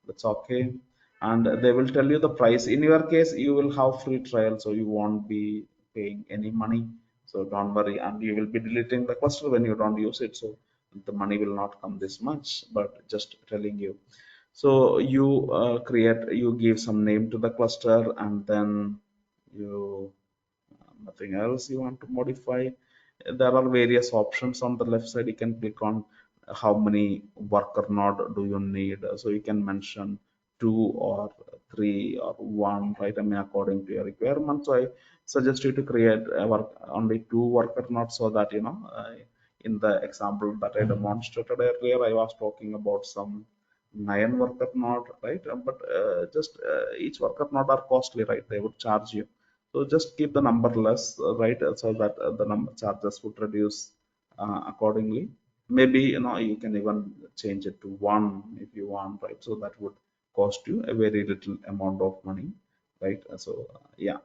That's okay. And they will tell you the price. In your case, you will have free trial, so you won't be paying any money, so don't worry. And you will be deleting the cluster when you don't use it, so the money will not come this much, but just telling you. So you you give some name to the cluster, and then you nothing else you want to modify. There are various options on the left side. You can click on how many worker node do you need. So you can mention two or three or one, right? I mean, according to your requirement. So I suggest you to create only two worker nodes, so that in the example that I demonstrated earlier, I was talking about some nine worker node, right? But just each worker node are costly, right? They would charge you. So just keep the number less, right? So that the number charges would reduce accordingly. Maybe you can even change it to one if you want, right? So that would cost you a very little amount of money, right? So yeah,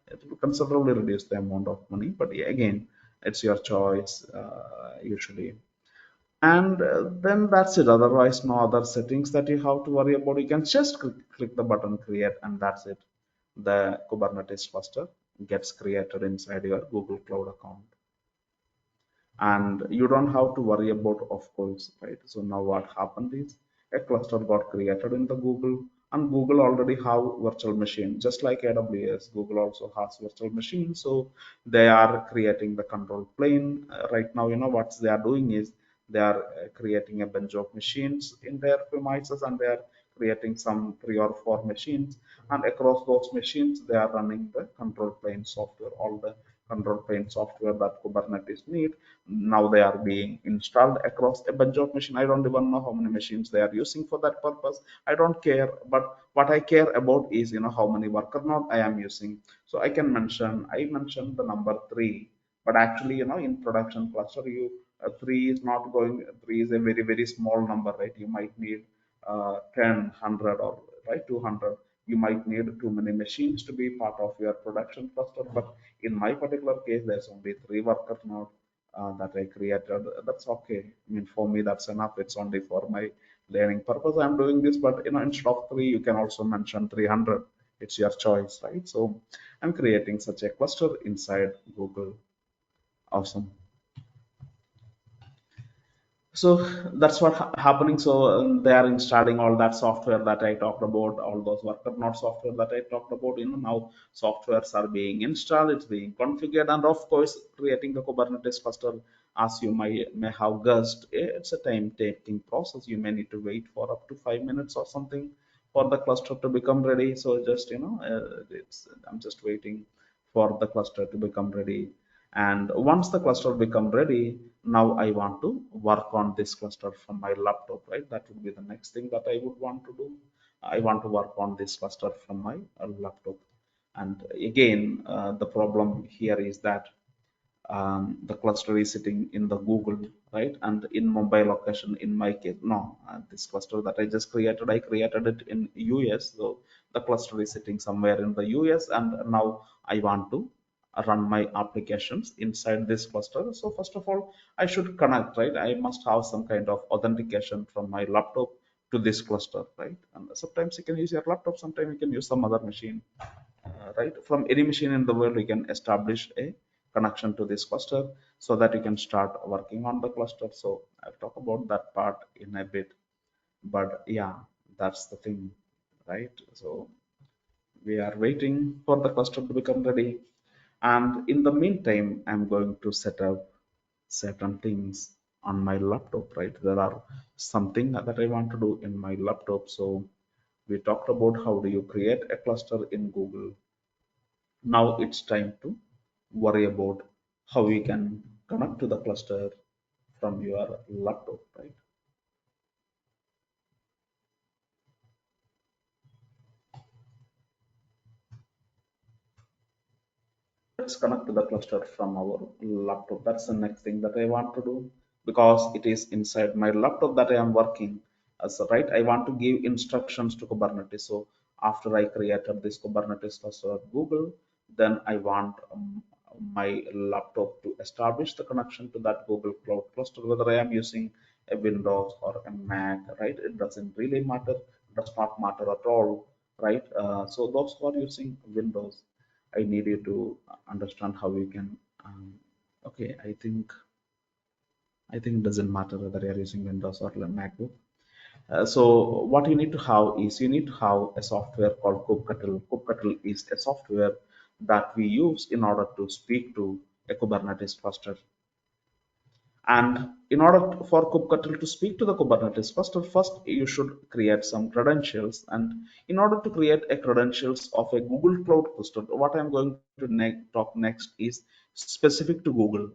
it will considerably reduce the amount of money. But yeah, again, it's your choice usually. And then that's it. Otherwise, no other settings that you have to worry about. You can just click the button create, and that's it. The Kubernetes cluster gets created inside your Google Cloud account, and you don't have to worry about, of course, right? So now what happened is, a cluster got created in the Google, and Google already have virtual machine, just like AWS. Google also has virtual machine, so they are creating the control plane. Right now, what they are doing is they are creating a bunch of machines in their premises, and they are creating some 3 or 4 machines, and across those machines they are running the control plane software, all the control plane software that Kubernetes need. Now they are being installed across a bunch of machines. I don't even know how many machines they are using for that purpose. I don't care, but what I care about is how many worker node I am using. So I mentioned the number 3, but actually in production cluster, 3 is not going. 3 is a very very small number, right? You might need 10, 100, or right, 200. You might need too many machines to be part of your production cluster, but in my particular case there's only 3 worker node that I created. That's okay. I mean, for me that's enough. It's only for my learning purpose I'm doing this, but instead of 3 you can also mention 300. It's your choice, right? So I'm creating such a cluster inside Google. Awesome. So that's what happening. So they are installing all that software that I talked about, all those worker node software that I talked about. Now softwares are being installed, it's being configured, and of course creating the Kubernetes cluster, as you may have guessed, it's a time taking process. You may need to wait for up to 5 minutes or something for the cluster to become ready. So just I'm just waiting for the cluster to become ready. And once the cluster become ready, now I want to work on this cluster from my laptop, right? That would be the next thing that I would want to do. I want to work on this cluster from my laptop. And again, the problem here is that the cluster is sitting in the Google, right? And in mobile location, in my case, no, this cluster that I just created, I created it in US. So the cluster is sitting somewhere in the US, and now I want to run my applications inside this cluster. So first of all, I should connect, right? I must have some kind of authentication from my laptop to this cluster, right? And sometimes you can use your laptop, sometimes you can use some other machine, right? From any machine in the world, you can establish a connection to this cluster so that you can start working on the cluster. So I'll talk about that part in a bit, but yeah, that's the thing, right? So we are waiting for the cluster to become ready. And in the meantime, I'm going to set up certain things on my laptop, right? There are something that I want to do in my laptop. So we talked about how do you create a cluster in Google. Now it's time to worry about how we can connect to the cluster from your laptop, right? Let's connect to the cluster from our laptop. That's the next thing that I want to do, because it is inside my laptop that I am working as, right? I want to give instructions to Kubernetes. So after I created this Kubernetes cluster at Google, then I want my laptop to establish the connection to that Google Cloud cluster, whether I am using a Windows or a Mac, right? It doesn't really matter, does not matter at all, right? So those who are using Windows, I need you to understand how you can. Okay, I think it doesn't matter whether you're using Windows or MacBook. So what you need to have is you need to have a software called kubectl. Kubectl is a software that we use in order to speak to a Kubernetes cluster. And in order for kubectl to speak to the Kubernetes cluster, first you should create some credentials. And in order to create a credentials of a Google Cloud cluster, what I'm going to talk next is specific to Google.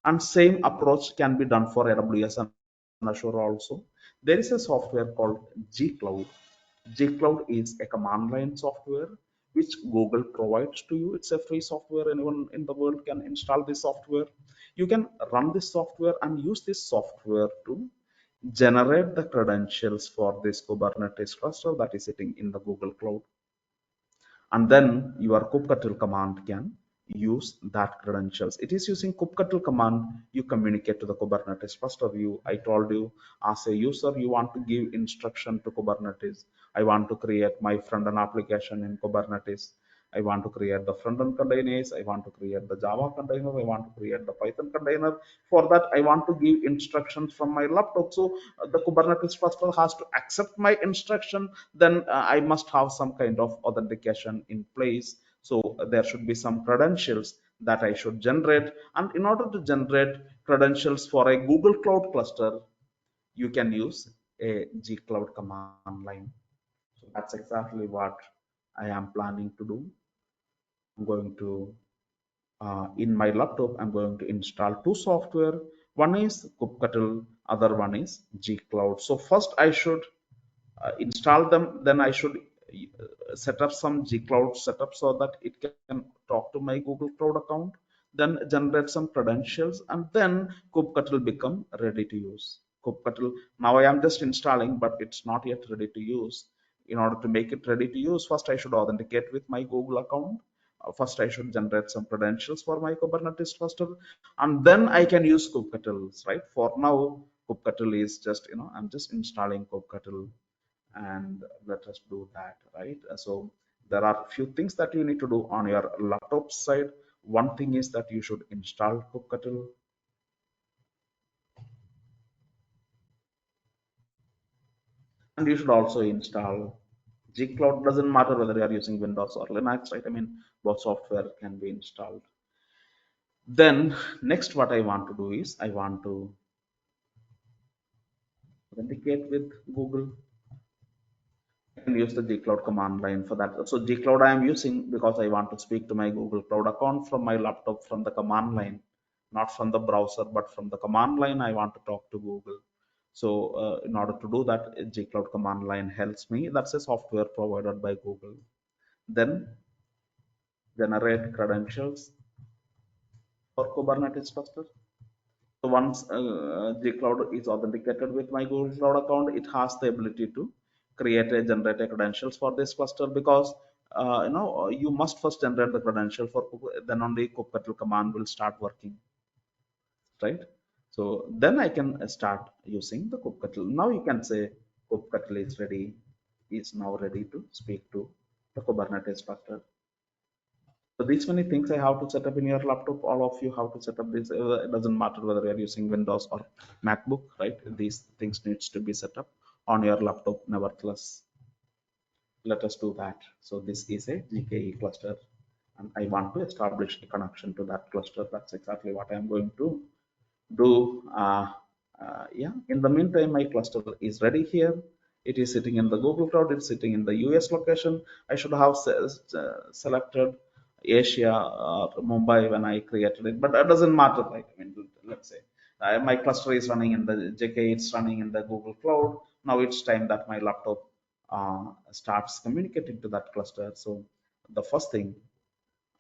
And same approach can be done for AWS and Azure also. There is a software called gcloud. Gcloud is a command line software which Google provides to you. It's a free software. Anyone in the world can install this software. You can run this software and use this software to generate the credentials for this Kubernetes cluster that is sitting in the Google Cloud. And then your kubectl command can use that credentials. It is using kubectl command you communicate to the Kubernetes cluster. I told you, as a user you want to give instruction to Kubernetes. I want to create my front end application in Kubernetes. I want to create the front-end containers, I want to create the Java container, I want to create the Python container. For that, I want to give instructions from my laptop. So the Kubernetes cluster has to accept my instruction. Then I must have some kind of authentication in place. So there should be some credentials that I should generate. And in order to generate credentials for a Google Cloud cluster, you can use a gcloud command line. So that's exactly what I am planning to do. I'm going to, in my laptop, I'm going to install two software. One is kubectl, other one is gcloud. So first I should install them, then I should set up some gcloud setup so that it can talk to my Google Cloud account, then generate some credentials, and then kubectl will become ready to use. Kubectl, now I am just installing, but it's not yet ready to use. In order to make it ready to use, first I should authenticate with my Google account. First I should generate some credentials for my Kubernetes cluster, and then I can use kubectl, right? For now, kubectl is just, I'm just installing kubectl, and let us do that, right? So there are a few things that you need to do on your laptop side. One thing is that you should install kubectl, and you should also install gcloud. Doesn't matter whether you are using Windows or Linux, right? I mean, both software can be installed. Then next, what I want to do is I want to authenticate with Google. I can use the gcloud command line for that. So gcloud I am using because I want to speak to my Google Cloud account from my laptop from the command line, not from the browser, but from the command line. I want to talk to Google. So in order to do that, gcloud command line helps me. That's a software provided by Google. Then generate credentials for Kubernetes cluster. So once gcloud is authenticated with my Google Cloud account, it has the ability to create a generate a credentials for this cluster, because you must first generate the credential for then only kubectl command will start working, right? So then I can start using the kubectl. Now you can say kubectl is ready, is now ready to speak to the Kubernetes cluster. So these many things I have to set up in your laptop. All of you have to set up this. It doesn't matter whether you're using Windows or MacBook, right? These things needs to be set up on your laptop. Nevertheless, let us do that. So this is a GKE cluster, and I want to establish a connection to that cluster. That's exactly what I'm going to do. Yeah, in the meantime, my cluster is ready here. It is sitting in the Google Cloud. It's sitting in the US location. I should have selected Asia or Mumbai when I created it, but that doesn't matter. Like, I mean, let's say my cluster is running in the JK, it's running in the Google Cloud. Now it's time that my laptop starts communicating to that cluster. So the first thing,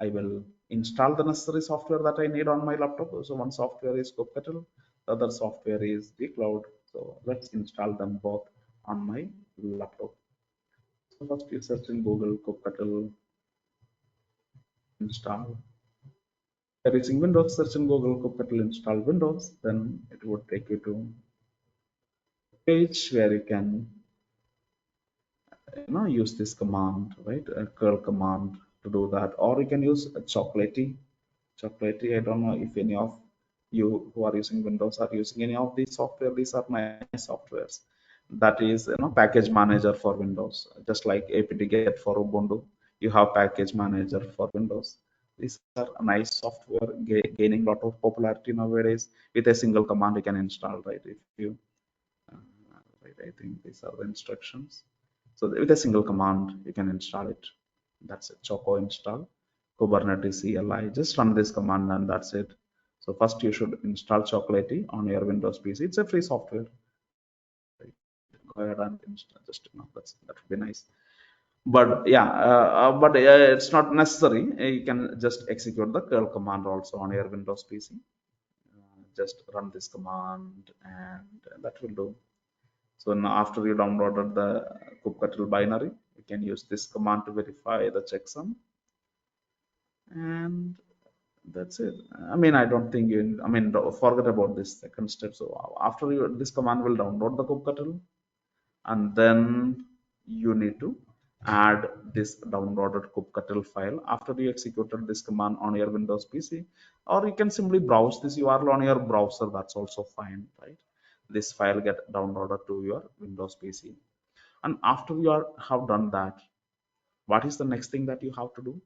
I will install the necessary software that I need on my laptop. So one software is kubectl, the other software is gcloud. So let's install them both on my laptop. So first you search in Google kubectl install. If you're using Windows, search in Google kubectl install Windows. Then it would take you to a page where you can use this command, right? A curl command to do that, or you can use a chocolatey. I don't know if any of you who are using Windows are using any of these software. These are nice softwares. That is, package manager for Windows, just like apt-get for Ubuntu. You have package manager for Windows. These are a nice software, gaining a lot of popularity nowadays. With a single command you can install, right? If you right, I think these are the instructions. So with a single command, you can install it. That's it. Choco install Kubernetes CLI. Just run this command and that's it. So first you should install Chocolatey on your Windows PC. It's a free software. Go ahead and install. Just that would be nice. But yeah, it's not necessary. You can just execute the curl command also on your Windows PC. Just run this command and that will do. So now after you downloaded the kubectl binary, you can use this command to verify the checksum, and that's it. I mean, I don't think you. I mean, forget about this second step. So after this command will download the kubectl, and then you need to add this downloaded kubectl file after you executed this command on your Windows PC, or you can simply browse this URL on your browser. That's also fine, right? This file get downloaded to your Windows PC. And after you have done that, what is the next thing that you have to do?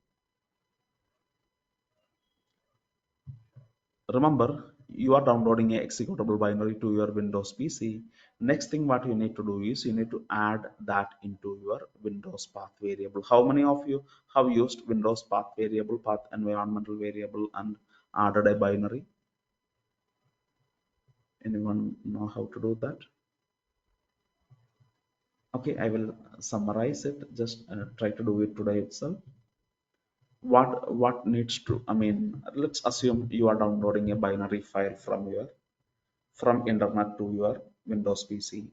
Remember, you are downloading a executable binary to your Windows PC. Next thing what you need to do is you need to add that into your Windows path variable. How many of you have used Windows path variable, path environmental variable, and added a binary? Anyone know how to do that? Okay, I will summarize it. Just try to do it today itself. What needs to, I mean, let's assume you are downloading a binary file from internet to your Windows PC,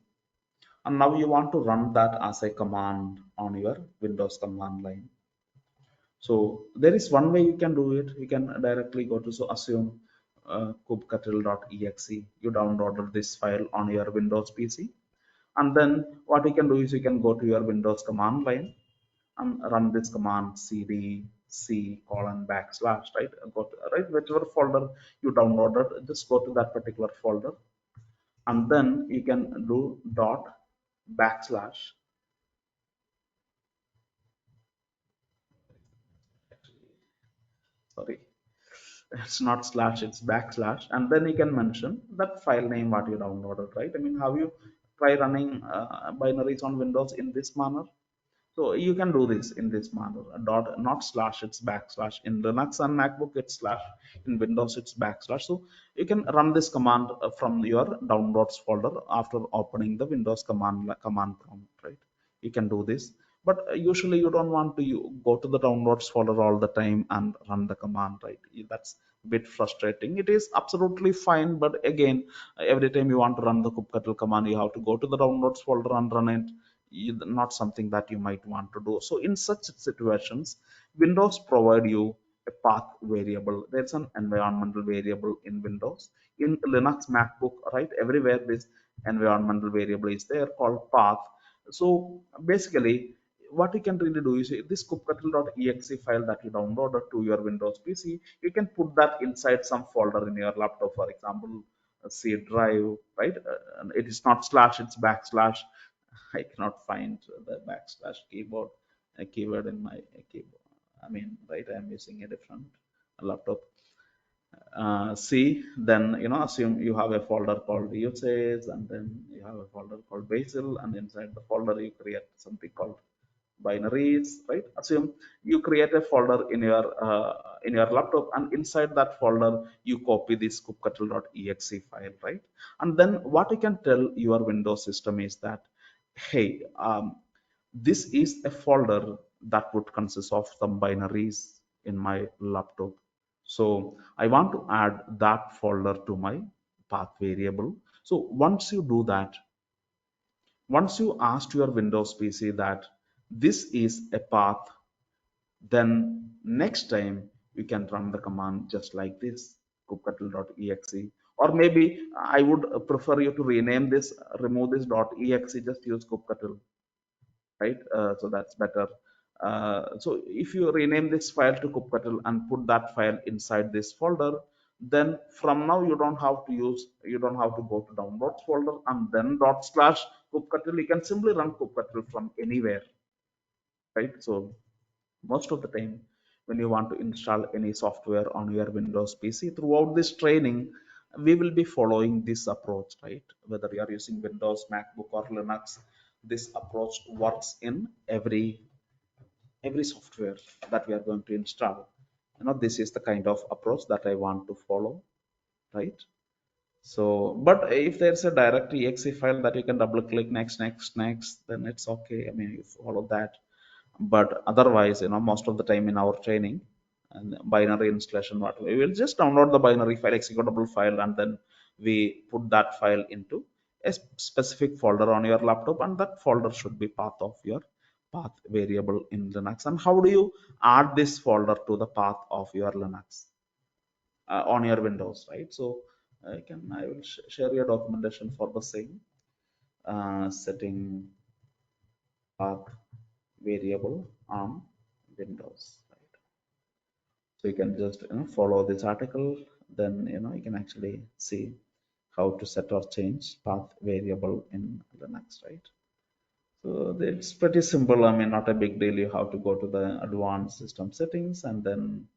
and now you want to run that as a command on your Windows command line. So there is one way you can do it. You can directly go to, so assume kubectl.exe. You downloaded this file on your Windows PC, and then what you can do is you can go to your Windows command line and run this command cd c colon backslash, right? Go to, right, whichever folder you downloaded, just go to that particular folder, and then you can do dot backslash, sorry, it's not slash, it's backslash, and then you can mention that file name what you downloaded, right? I mean, have you try running binaries on Windows in this manner? So you can do this in this manner. Dot, not slash, it's backslash. In Linux and MacBook, it's slash. In Windows, it's backslash. So you can run this command from your downloads folder after opening the Windows command prompt, right? You can do this. But usually you don't want to go to the downloads folder all the time and run the command, right? That's a bit frustrating. It is absolutely fine, but again, every time you want to run the kubectl command, you have to go to the downloads folder and run it. Not something that you might want to do. So in such situations, Windows provide you a path variable. There's an environmental variable in Windows. In Linux, MacBook, right, everywhere this environmental variable is there called path. So basically, what you can really do is this kubectl.exe file that you downloaded to your Windows PC, you can put that inside some folder in your laptop, for example, a C drive, right? And it is not slash, it's backslash. I cannot find the backslash keyboard keyword in my keyboard. I mean, right? I'm using a different laptop. C, then assume you have a folder called usage, and then you have a folder called basil, and inside the folder you create something called binaries, right? Assume you create a folder in your laptop, and inside that folder you copy this kubectl.exe file, right? And then what you can tell your Windows system is that, hey, this is a folder that would consist of some binaries in my laptop. So I want to add that folder to my path variable. So once you do that, once you ask your Windows PC that this is a path, then next time you can run the command just like this, kubectl.exe. Or maybe I would prefer you to rename this, remove this .exe, just use kubectl, right? So that's better. So if you rename this file to kubectl and put that file inside this folder, then from now you don't have to go to downloads folder and then dot slash kubectl. You can simply run kubectl from anywhere, right? So most of the time when you want to install any software on your Windows PC, throughout this training we will be following this approach, right? Whether you are using Windows, MacBook, or Linux, this approach works in every software that we are going to install. This is the kind of approach that I want to follow, right? So but if there's a direct exe file that you can double click next next next, then it's okay. I mean, you follow that. But otherwise, most of the time in our training and binary installation, what we will just download the binary file, executable file, and then we put that file into a specific folder on your laptop, and that folder should be path of your path variable in Linux. And how do you add this folder to the path of your Linux on your Windows, right? So I will share your documentation for the same, setting path variable on Windows. Right? So you can just follow this article, then you can actually see how to set or change path variable in Linux, right? So it's pretty simple. I mean, not a big deal. You have to go to the advanced system settings, and then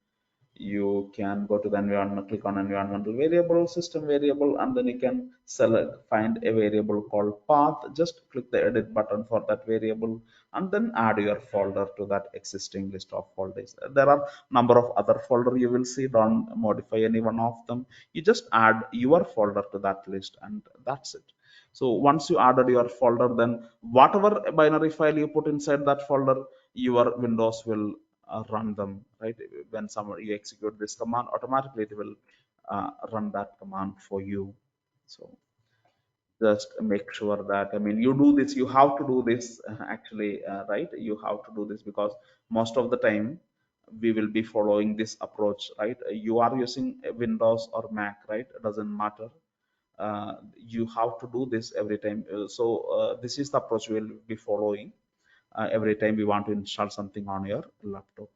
you can go to the environment, click on environmental variable, system variable, and then you can select, find a variable called path. Just click the edit button for that variable, and then add your folder to that existing list of folders. There are number of other folder you will see. Don't modify any one of them. You just add your folder to that list, and that's it. So once you added your folder, then whatever binary file you put inside that folder, your Windows will run them, right? When someone you execute this command, automatically it will run that command for you. So just make sure that, I mean, you do this, you have to do this actually, right? You have to do this because most of the time we will be following this approach, right? You are using Windows or Mac, right? It doesn't matter. You have to do this every time. So this is the approach we will be following every time we want to install something on your laptop.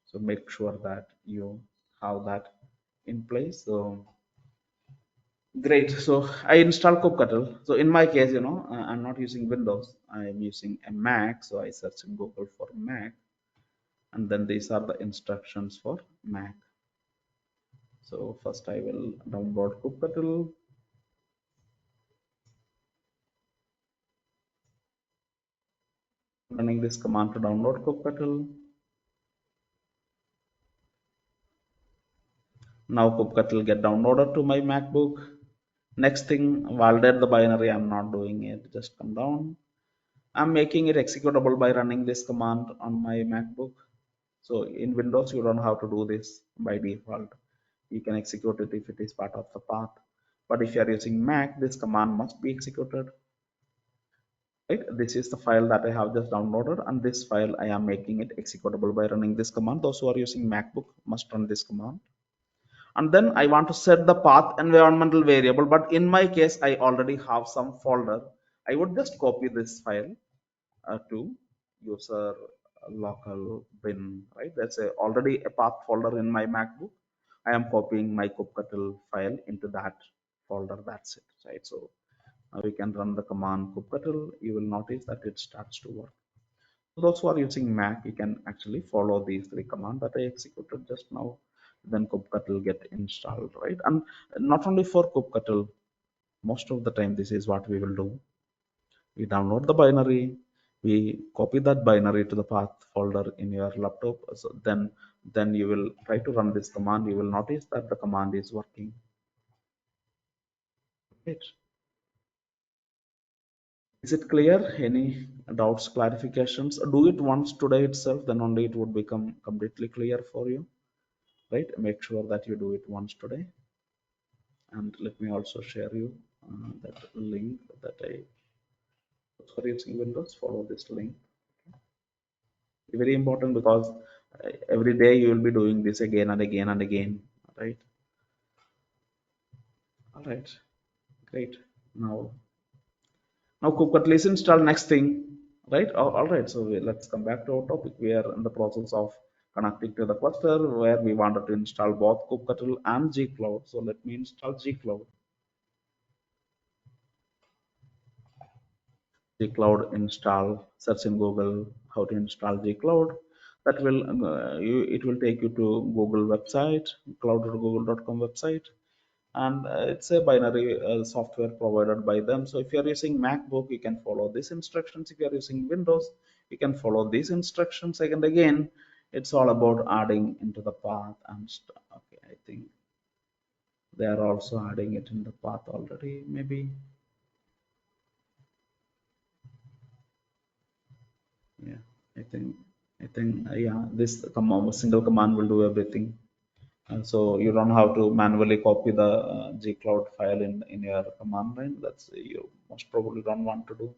So make sure that you have that in place. So great. So I install kubectl. So in my case, I'm not using Windows, I'm using a Mac. So I search in Google for Mac, and then these are the instructions for Mac. So first I will download kubectl. Running this command to download kubectl. Now kubectl get downloaded to my MacBook. Next thing, validate the binary. I'm not doing it. Just come down. I'm making it executable by running this command on my MacBook. So in Windows, you don't have to do this by default. You can execute it if it is part of the path. But if you are using Mac, this command must be executed. Right? This is the file that I have just downloaded, and this file I am making it executable by running this command. Those who are using MacBook must run this command. And then I want to set the path environmental variable, but in my case I already have some folder. I would just copy this file to user local bin, right? That's already a path folder in my MacBook. I am copying my kubectl file into that folder. That's it, right? So now we can run the command kubectl. You will notice that it starts to work. For those who are using Mac, you can actually follow these three commands that I executed just now. Then kubectl get installed, right? And not only for kubectl, most of the time this is what we will do. We download the binary, we copy that binary to the path folder in your laptop. So then you will try to run this command. You will notice that the command is working. Right. Is it clear? Any doubts, clarifications? Do it once today itself, then only it would become completely clear for you. Right? Make sure that you do it once today. And let me also share you that link that I, for using Windows, follow this link. Very important because every day you will be doing this again and again and again, right? All right, great. Now kubectl is installed. Next thing, right? All right, so let's come back to our topic. We are in the process of connecting to the cluster where we wanted to install both kubectl and gcloud. So let me install gcloud. Gcloud install. Search in Google how to install gcloud. That will it will take you to Google website, cloud.google.com website, and it's a binary software provided by them. So if you are using MacBook, you can follow these instructions. If you are using Windows, you can follow these instructions. And again, it's all about adding into the path and stuff. Okay, I think they are also adding it in the path already. Maybe, yeah. I think yeah. This command, single command will do everything. So you don't have to manually copy the gcloud file in your command line. That's you most probably don't want to do.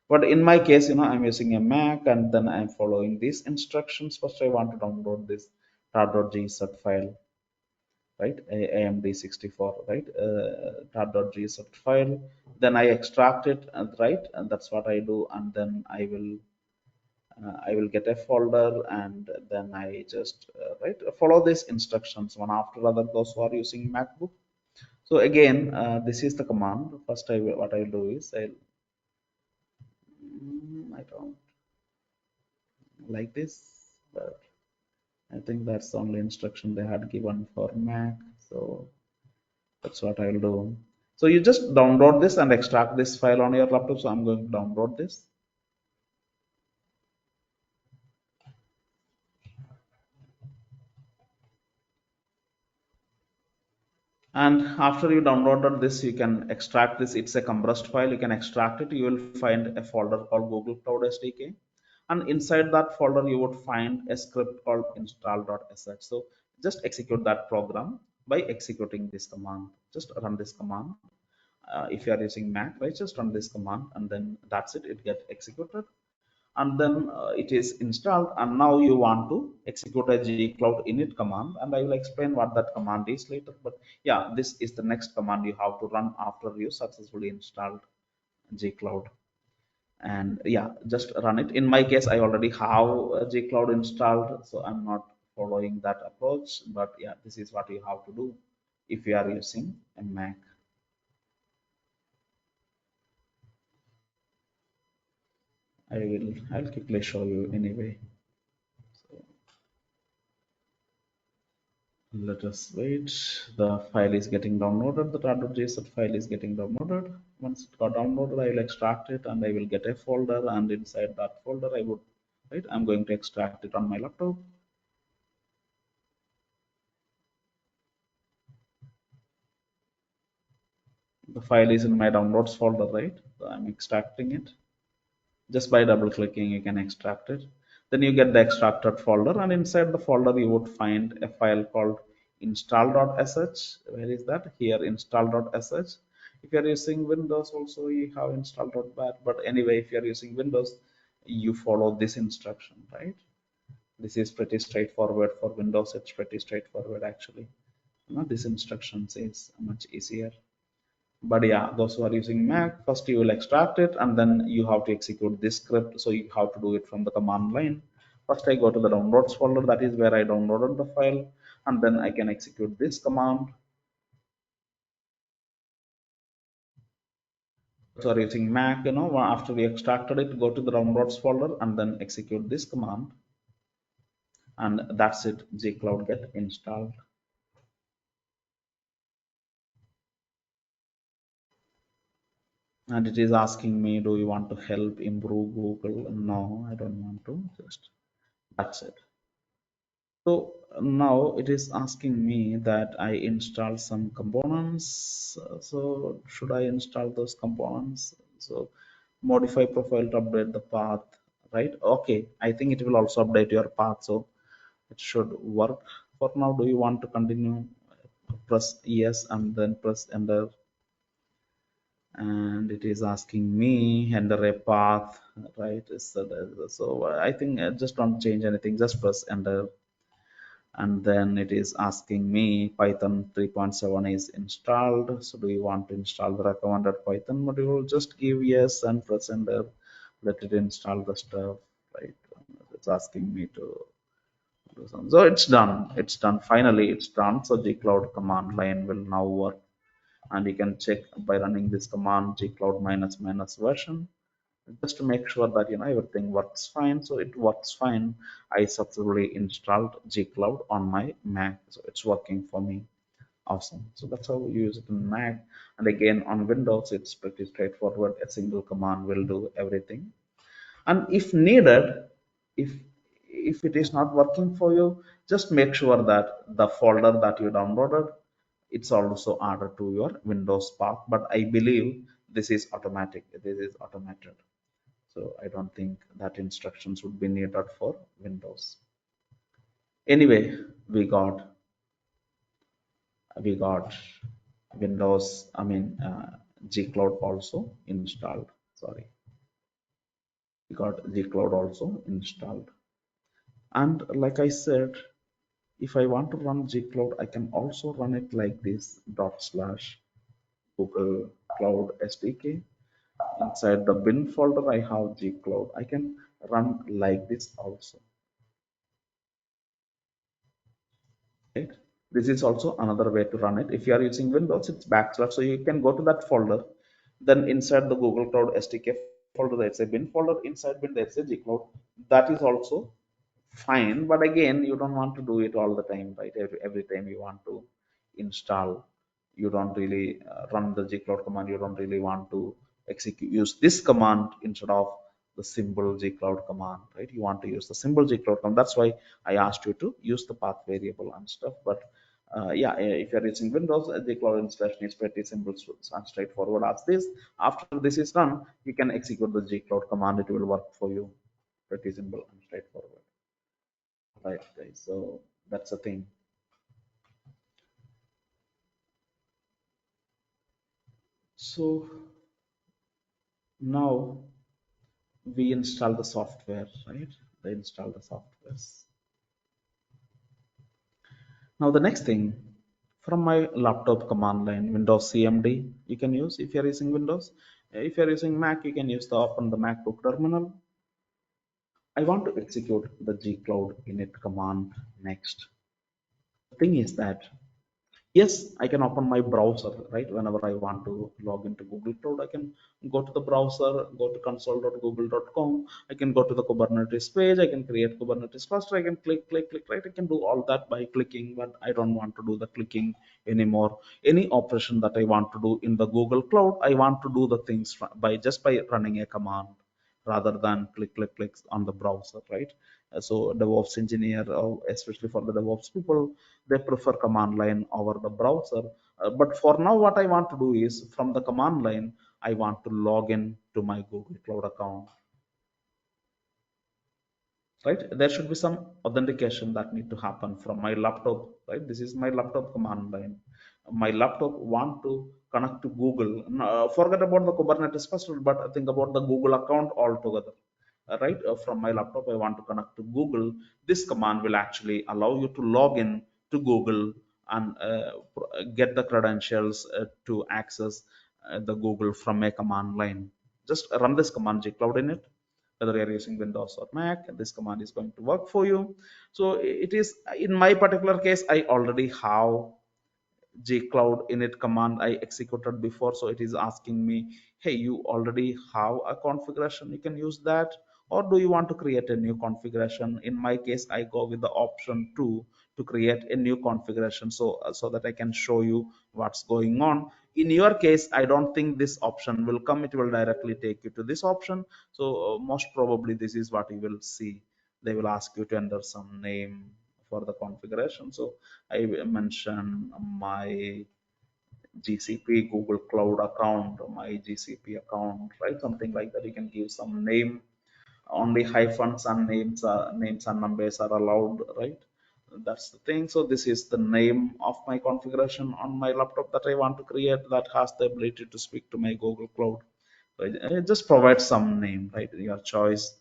But in my case, I'm using a Mac, and then I'm following these instructions. First, I want to download this tar.gz file, right? AMD64, right? Tar.gz file. Then I extract it, right? And that's what I do. And then I will I will get a folder, and then I just follow these instructions one after other, those who are using MacBook. So again, this is the command. First, what I will do is I don't like this, but I think that's the only instruction they had given for Mac. So that's what I will do. So you just download this and extract this file on your laptop. So I'm going to download this. And after you downloaded this, you can extract this. It's a compressed file. You can extract it. You will find a folder called Google Cloud SDK. And inside that folder, you would find a script called install.sh. So just execute that program by executing this command. Just run this command. If you are using Mac, right, just run this command, and then that's it. It gets executed, and then it is installed. And now you want to execute a gcloud init command, and I will explain what that command is later. But yeah, this is the next command you have to run after you successfully installed gcloud. And yeah, just run it. In my case, I already have gcloud installed, so I'm not following that approach. But yeah, this is what you have to do if you are using a Mac. I'll quickly show you anyway. So let us wait. The file is getting downloaded. The tar.json file is getting downloaded. Once it got downloaded, I will extract it, and I will get a folder. And inside that folder, I'm going to extract it on my laptop. The file is in my downloads folder, right? So I'm extracting it. Just by double clicking, you can extract it. Then you get the extracted folder, and inside the folder you would find a file called install.sh. Where is that? Here, install.sh. If you are using Windows, also you have install.bat. But anyway, if you are using Windows, you follow this instruction, right? This is pretty straightforward. For Windows, it's pretty straightforward actually. This instruction is much easier. But yeah, those who are using Mac, first you will extract it, and then you have to execute this script. So you have to do it from the command line. First, I go to the downloads folder. That is where I downloaded the file, and then I can execute this command. So are using Mac, after we extracted it, go to the downloads folder and then execute this command, and that's it. gcloud get installed. And it is asking me, do you want to help improve Google? No, I don't want to. Just that's it. So now it is asking me that I install some components. So should I install those components? So modify profile to update the path, right? Okay, I think it will also update your path, so it should work. For now, do you want to continue? Press yes and then press enter, and it is asking me enter a path, right? So I think just don't change anything, just press enter. And then it is asking me Python 3.7 is installed. So do you want to install the recommended Python module? Just give yes and press enter. Let it install the stuff, right? It's asking me to do something. So it's done. It's done. Finally, it's done. So gcloud command line will now work. And you can check by running this command gcloud minus minus version, just to make sure that everything works fine. So it works fine. I successfully installed gcloud on my Mac, so it's working for me. Awesome. So that's how we use it in Mac. And again, on Windows, it's pretty straightforward. A single command will do everything. And if needed, if if it is not working for you, just make sure that the folder that you downloaded, it's also added to your Windows path. But I believe this is automatic, this is automated, so I don't think that instructions would be needed for Windows. Anyway, we got we got Windows, gcloud also installed. Sorry, we got gcloud also installed. And like I said, if I want to run gcloud, I can also run it like this: dot slash Google Cloud SDK. Inside the bin folder, I have gcloud. I can run like this also, right? This is also another way to run it. If you are using Windows, it's backslash. So you can go to that folder. Then inside the Google Cloud SDK folder, there's a bin folder. Inside bin, there's a Gcloud. That is also fine. But again, you don't want to do it all the time, right? Every time you want to install, you don't really run the Gcloud command. You don't really want to execute use this command instead of the symbol Gcloud command, right? You want to use the symbol Gcloud command. That's why I asked you to use the path variable and stuff. But yeah, if you're using Windows, Gcloud installation is pretty simple and straightforward as this. After this is done, you can execute the Gcloud command. It will work for you. Pretty simple and straightforward. Right, guys. So that's the thing. So now we install the software, right? They install the softwares. Now the next thing, from my laptop command line, Windows CMD, you can use if you're using Windows. If you're using Mac, you can use the open the MacBook terminal. I want to execute the gcloud init command next. The thing is that yes, I can open my browser, right? Whenever I want to log into Google Cloud, I can go to the browser, go to console.google.com. I can go to the Kubernetes page. I can create Kubernetes cluster. I can click, right? I can do all that by clicking, but I don't want to do the clicking anymore. Any operation that I want to do in the Google Cloud, I want to do the things by just by running a command rather than clicks on the browser, right? So DevOps engineer, especially for the DevOps people, they prefer command line over the browser. But for now, what I want to do is from the command line, I want to log in to my Google Cloud account, right? There should be some authentication that need to happen from my laptop, right? This is my laptop command line. My laptop want to connect to Google. Forget about the Kubernetes first, but think about the Google account altogether. Right, from my laptop I want to connect to Google. This command will actually allow you to log in to Google and get the credentials to access the Google from a command line. Just run this command gcloud in it. Whether you're using Windows or Mac, this command is going to work for you. So it is, in my particular case, I already have gcloud init command I executed before. So it is asking me, hey, you already have a configuration, you can use that, or do you want to create a new configuration? In my case, I go with the option 2 to create a new configuration, so that I can show you what's going on. In your case, I don't think this option will come. It will directly take you to this option. So most probably this is what you will see. They will ask you to enter some name for the configuration. So I mention my GCP Google Cloud account, my GCP account, right? Something like that. You can give some name. Only hyphens and names and numbers are allowed, right? That's the thing. So this is the name of my configuration on my laptop that I want to create that has the ability to speak to my Google Cloud. So just provide some name, right? Your choice.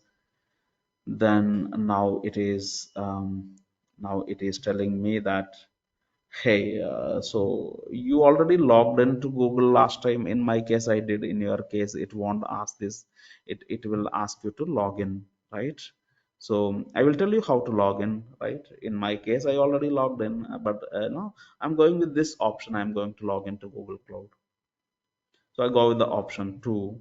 Then now it is telling me that, hey, so you already logged into Google last time. In my case, I did. In your case, it won't ask this. It will ask you to log in, right? So I will tell you how to log in, right? In my case, I already logged in, but no, I'm going with this option. I'm going to log into Google Cloud. So I go with the option 2.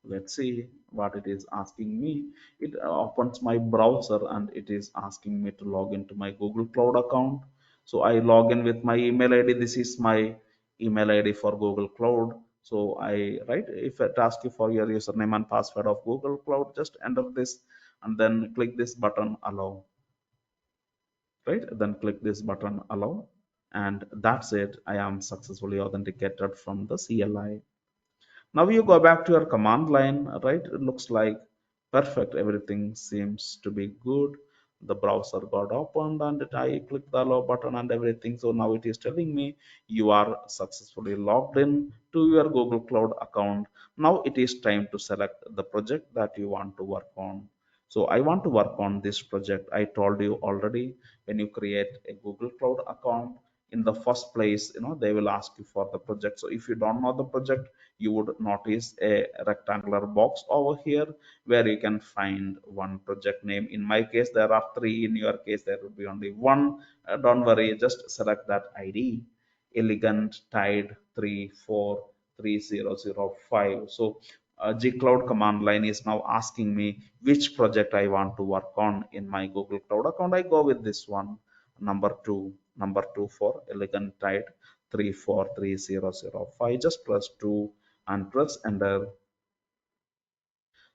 Let's see what it is asking me. It opens my browser and it is asking me to log into my Google Cloud account. So I log in with my email ID. This is my email ID for Google Cloud. So I, right, if it asks you for your username and password of Google Cloud, just enter this and then click this button allow, right? Then click this button allow, and that's it. I am successfully authenticated from the CLI. Now you go back to your command line, right? It looks like perfect. Everything seems to be good. The browser got opened and I clicked the allow button and everything. So now it is telling me you are successfully logged in to your Google Cloud account. Now it is time to select the project that you want to work on. So I want to work on this project. I told you already, when you create a Google Cloud account, in the first place, they will ask you for the project. So if you don't know the project, you would notice a rectangular box over here where you can find one project name. In my case there are three, in your case there will be only one. Don't worry, just select that ID, elegant tide 343005. So gcloud command line is now asking me which project I want to work on in my Google Cloud account. I go with this one, number two for elegant tide 343005. Just press 2 and press enter.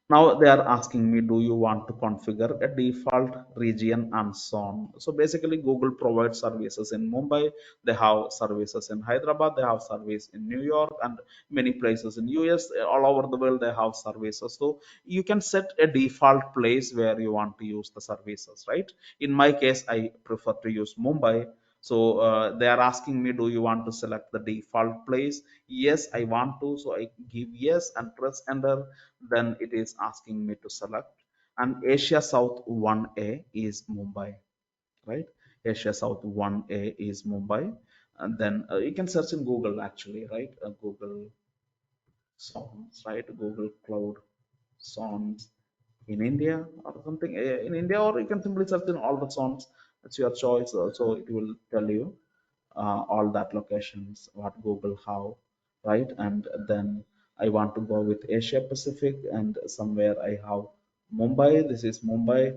Now they are asking me, do you want to configure a default region and so on? So basically Google provides services in Mumbai, they have services in Hyderabad, they have service in New York and many places in US. All over the world they have services. So you can set a default place where you want to use the services, right? In my case I prefer to use Mumbai. So they are asking me, do you want to select the default place? Yes, I want to. So I give yes and press enter. Then it is asking me to select. And Asia South 1A is Mumbai, right? Asia South 1A is Mumbai. And then you can search in Google actually, right? Google songs, right? Google Cloud songs in India or something in India, or you can simply search in all the songs. It's your choice. So it will tell you all that locations what Google have, right? And then I want to go with Asia Pacific, and somewhere I have Mumbai. This is Mumbai.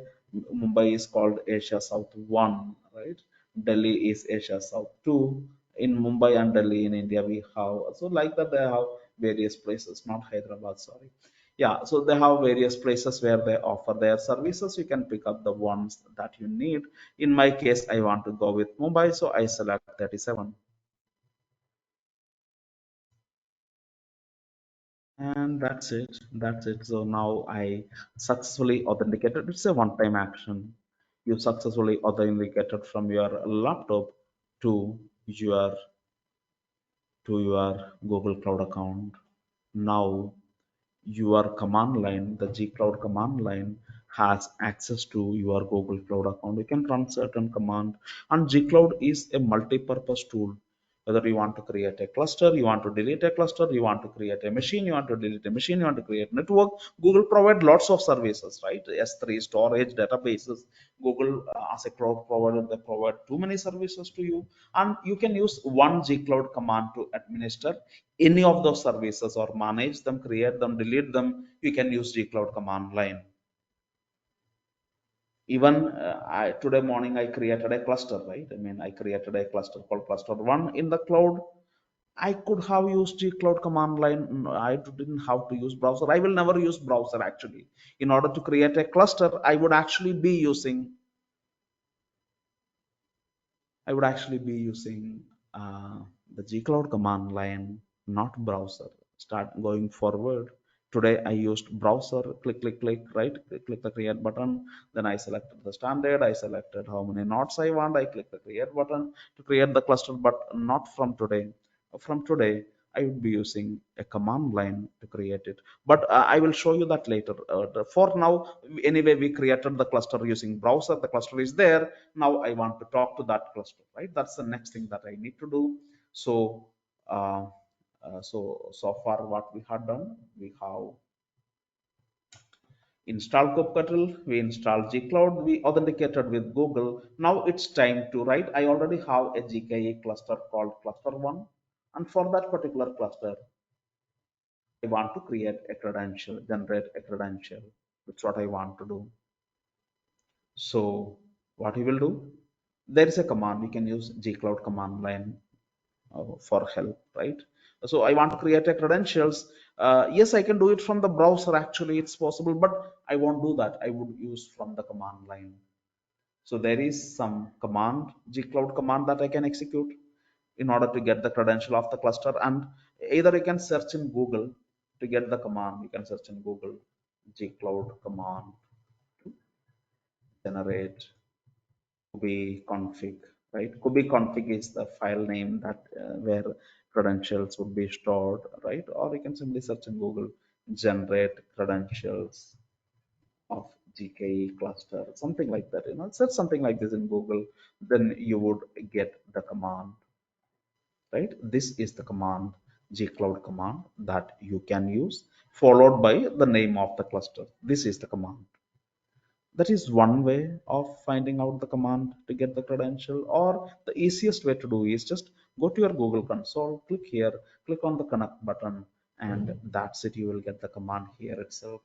Mumbai is called Asia South 1, right? Delhi is Asia South 2. In Mumbai and Delhi in India we have, so like that they have various places, not Hyderabad, sorry. Yeah, so they have various places where they offer their services. You can pick up the ones that you need. In my case, I want to go with Mumbai, so I select 37. And that's it. That's it. So now I successfully authenticated. It's a one-time action. You successfully authenticated from your laptop to your your Google Cloud account. Now your command line, the gcloud command line, has access to your Google Cloud account. You can run certain command, and gcloud is a multi-purpose tool. Whether you want to create a cluster, you want to delete a cluster, you want to create a machine, you want to delete a machine, you want to create network, Google provide lots of services, right? S3 storage, databases. Google as a cloud provider, they provide too many services to you, and you can use one gcloud command to administer any of those services or manage them, create them, delete them. You can use gcloud command line. Even today morning I created a cluster, right? I mean, I created a cluster called cluster one in the cloud. I could have used gcloud command line. I didn't have to use browser. I will never use browser actually. In order to create a cluster, I would actually be using the gcloud command line, not browser. Start going forward. Today I used browser. Click, click, click. Right? Click the create button. Then I selected the standard. I selected how many nodes I want. I click the create button to create the cluster. But not from today. From today, I would be using a command line to create it. But I will show you that later. For now, anyway, we created the cluster using browser. The cluster is there. Now I want to talk to that cluster, right? That's the next thing that I need to do. So uh, so far what we have done, we have installed kubectl, we installed gcloud, we authenticated with Google. Now it's time to write. I already have a gke cluster called cluster one, and for that particular cluster I want to create a credential, generate a credential. That's what I want to do. So what you will do, there is a command. You can use gcloud command line for help, right? So I want to create a credentials. Yes, I can do it from the browser. Actually, it's possible, but I won't do that. I would use from the command line. So there is some command, gcloud command, that I can execute in order to get the credential of the cluster. And either you can search in Google to get the command. You can search in Google gcloud command to generate kubeconfig, right? Kubeconfig is the file name that where credentials would be stored, right? Or you can simply search in Google generate credentials of GKE cluster, something like that. Search something like this in Google, then you would get the command. right? This is the command, gcloud command, that you can use, followed by the name of the cluster. This is the command. That is one way of finding out the command to get the credential, or the easiest way to do is just go to your Google console, click here, click on the connect button, and that's it. You will get the command here itself.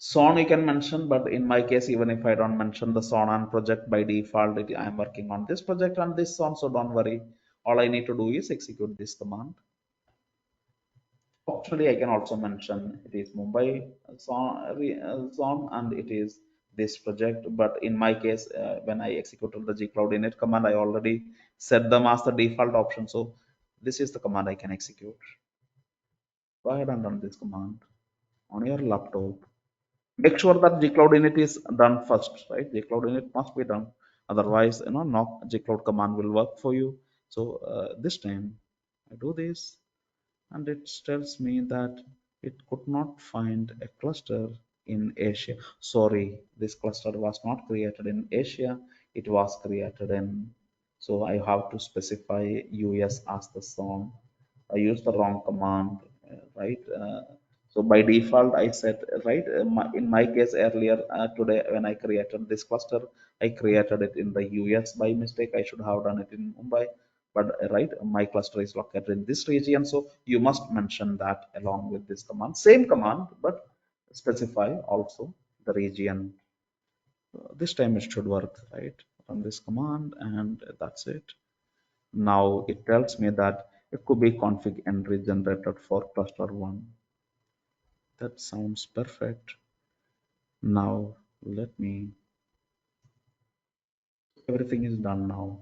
Son you can mention, but in my case, even if I don't mention the son and project, by default, I'm working on this project and this son, so don't worry. All I need to do is execute this command. Optionally, I can also mention it is Mumbai zone and it is this project. But in my case, when I executed the gcloud init command, I already set them as the default option. So this is the command I can execute. Go ahead and run this command on your laptop. Make sure that gcloud init is done first, right? Gcloud init must be done, otherwise no gcloud command will work for you. So this time I do this, and it tells me that it could not find a cluster in Asia. Sorry, this cluster was not created in Asia, it was created in, so I have to specify US as the zone. I used the wrong command, right? So by default, I set, right? In my case earlier today, when I created this cluster, I created it in the US by mistake. I should have done it in Mumbai, but right, my cluster is located in this region. So you must mention that along with this command, same command, but specify also the region. This time it should work, right? Run this command, and that's it. Now it tells me that it could be config entry generated for cluster 1. That sounds perfect. Now let me, everything is done now.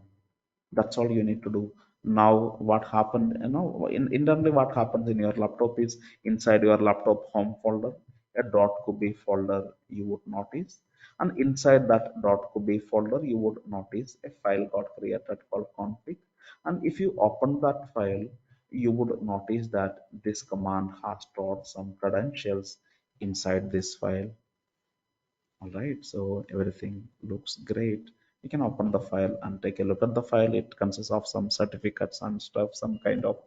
That's all you need to do. Now what happened, internally what happens in your laptop is, inside your laptop home folder, a .kube folder you would notice. And inside that .kube folder, you would notice a file got created called config. And if you open that file, you would notice that this command has stored some credentials inside this file. All right, so everything looks great. You can open the file and take a look at the file. It consists of some certificates and stuff, some kind of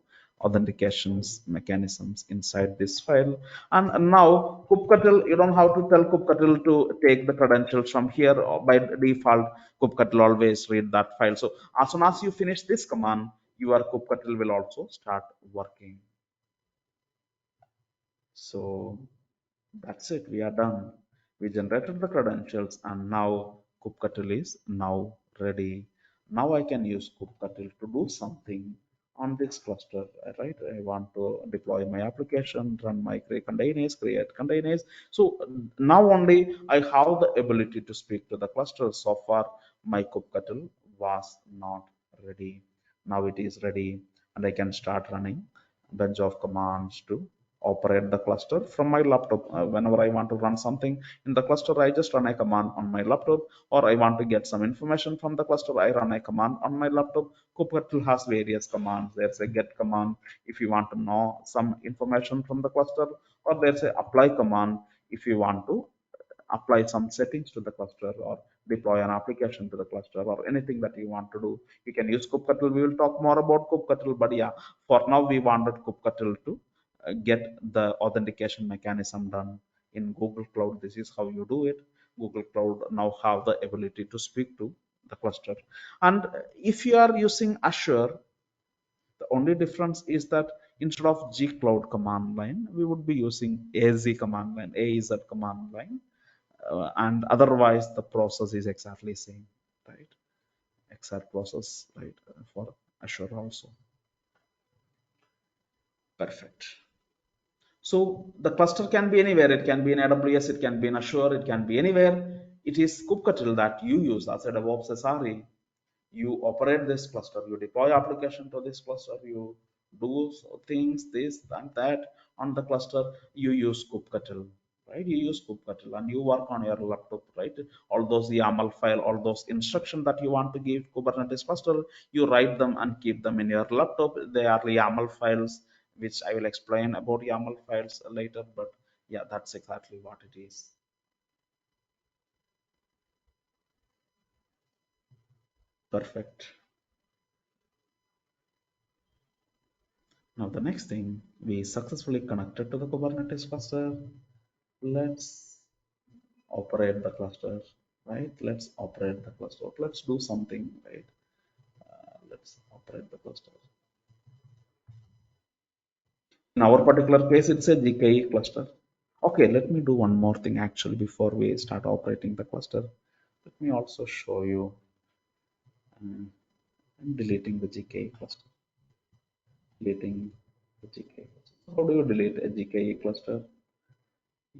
authentications mechanisms inside this file. And now kubectl, you don't have to tell kubectl to take the credentials from here. Or by default, kubectl always read that file. So as soon as you finish this command, your kubectl will also start working. So that's it. We are done. We generated the credentials, and now kubectl is now ready. Now I can use kubectl to do something on this cluster, right? I want to deploy my application, run my create containers. So now only I have the ability to speak to the cluster. So far, my kubectl was not ready. Now it is ready, and I can start running a bunch of commands to operate the cluster from my laptop. Whenever I want to run something in the cluster, I just run a command on my laptop, or I want to get some information from the cluster, I run a command on my laptop. Kubectl has various commands. There's a get command if you want to know some information from the cluster, or there's a apply command if you want to apply some settings to the cluster, or deploy an application to the cluster, or anything that you want to do. You can use kubectl. We will talk more about kubectl, but yeah, for now we wanted kubectl to get the authentication mechanism done in Google Cloud. This is how you do it. Google Cloud now have the ability to speak to the cluster. And if you are using Azure, the only difference is that instead of gcloud command line, we would be using az command line, AZ command line, and otherwise the process is exactly same, right? Exact process, right, for Azure also. Perfect. So the cluster can be anywhere. It can be in AWS, it can be in Azure, it can be anywhere. It is kubectl that you use as a DevOps SRE. You operate this cluster, you deploy application to this cluster, you do things, this and that on the cluster. You use kubectl, right? You use kubectl and you work on your laptop, right? All those YAML file, all those instructions that you want to give Kubernetes cluster, you write them and keep them in your laptop. They are YAML files, which I will explain about YAML files later, but yeah, that's exactly what it is. Perfect. Now the next thing, we successfully connected to the Kubernetes cluster. Let's operate the cluster, right? Let's operate the cluster. Let's do something, right? Let's operate the cluster. In our particular case, it's a GKE cluster. Okay, let me do one more thing actually before we start operating the cluster. Let me also show you. I'm deleting the GKE cluster. Deleting the GKE cluster. How do you delete a GKE cluster?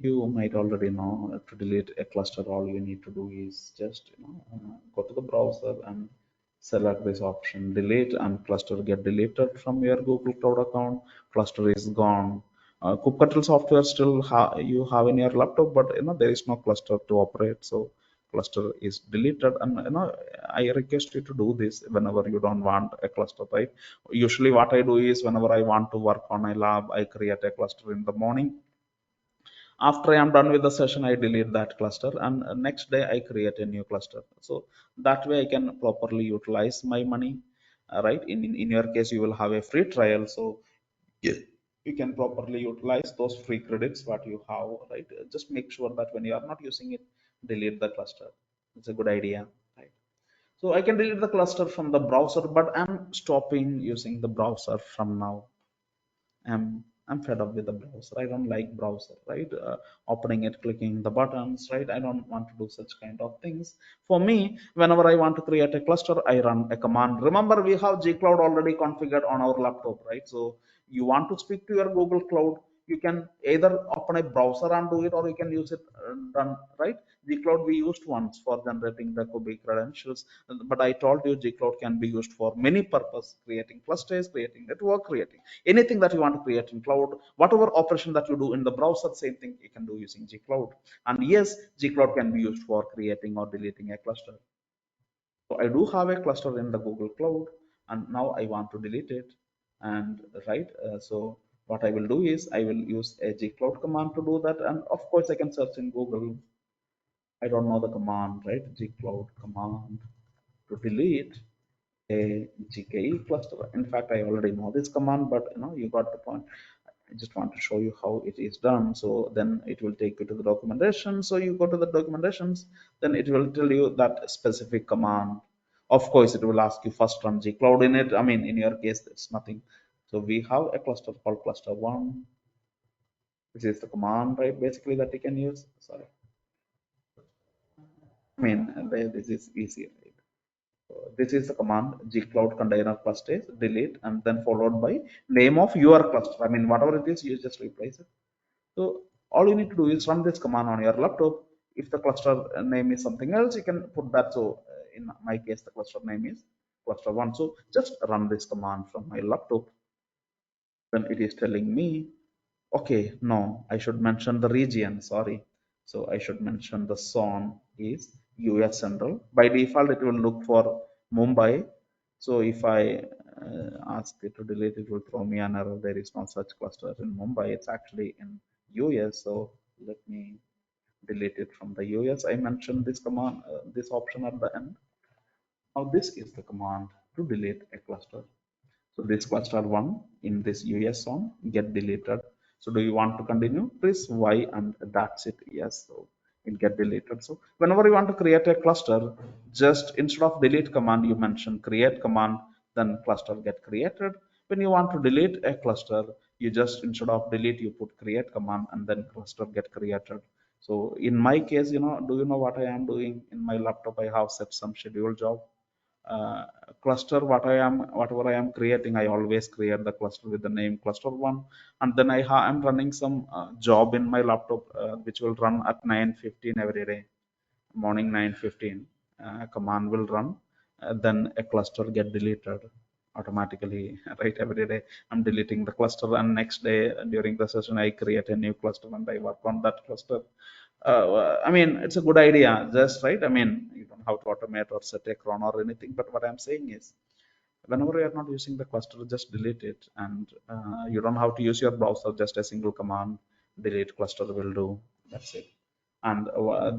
You might already know to delete a cluster, all you need to do is just go to the browser and select this option, delete, and cluster get deleted from your Google Cloud account. Cluster is gone. Kubectl software still you have in your laptop, but there is no cluster to operate. So cluster is deleted, and I request you to do this whenever you don't want a cluster, right? Usually, what I do is whenever I want to work on a lab, I create a cluster in the morning. After I am done with the session, I delete that cluster, and next day I create a new cluster. So that way I can properly utilize my money, right? In your case, you will have a free trial, so yeah, you can properly utilize those free credits what you have, right? Just make sure that when you are not using it, delete the cluster. It's a good idea, right? So I can delete the cluster from the browser, but I'm stopping using the browser from now. I'm fed up with the browser. I don't like browser, right? Opening it, clicking the buttons, right? I don't want to do such kind of things. For me, whenever I want to create a cluster, I run a command. Remember, we have Gcloud already configured on our laptop, right? So you want to speak to your Google Cloud, you can either open a browser and do it, or you can use it done, right? Gcloud we used once for generating the Kube credentials, but I told you Gcloud can be used for many purpose, creating clusters, creating network, creating anything that you want to create in cloud, whatever operation that you do in the browser, same thing you can do using Gcloud. And yes, Gcloud can be used for creating or deleting a cluster. So I do have a cluster in the Google Cloud, and now I want to delete it. And right, so what I will do is I will use a Gcloud command to do that, and of course I can search in Google. I don't know the command, right? Gcloud command to delete a GKE cluster. In fact, I already know this command, but you got the point. I just want to show you how it is done. So then it will take you to the documentation. So you go to the documentations, then it will tell you that specific command. Of course, it will ask you first run Gcloud in it. I mean, in your case, it's nothing. So we have a cluster called cluster one. This is the command, right? Basically, that you can use. Sorry. I mean, this is easy, right? This is the command gcloud container clusters delete and then followed by name of your cluster. I mean, whatever it is, you just replace it. So all you need to do is run this command on your laptop. If the cluster name is something else, you can put that. So in my case, the cluster name is cluster one. So just run this command from my laptop. Then it is telling me, okay, no, I should mention the region, sorry. So I should mention the zone is US Central. By default, it will look for Mumbai. So if I ask it to delete, it will throw me an error. There is no such cluster in Mumbai. It's actually in US. So let me delete it from the US. I mentioned this command, this option at the end. Now this is the command to delete a cluster. So this cluster one in this US zone get deleted. So do you want to continue? Press Y and that's it. Yes, so it get deleted. So whenever you want to create a cluster, just instead of delete command, you mention create command, then cluster get created. When you want to delete a cluster, you just instead of delete, you put create command and then cluster get created. So in my case, do you know what I am doing in my laptop? I have set some scheduled job uh, cluster whatever I am creating. I always create the cluster with the name cluster one, and then I'm running some job in my laptop which will run at 9:15 every day. Morning 9:15 command will run, then a cluster get deleted automatically. Right, every day I'm deleting the cluster, and next day during the session I create a new cluster and I work on that cluster. I mean, it's a good idea, just right. I mean, you don't have to automate or set a cron or anything, but what I'm saying is whenever you are not using the cluster, just delete it, and you don't have to use your browser. Just a single command, delete cluster will do. That's it. And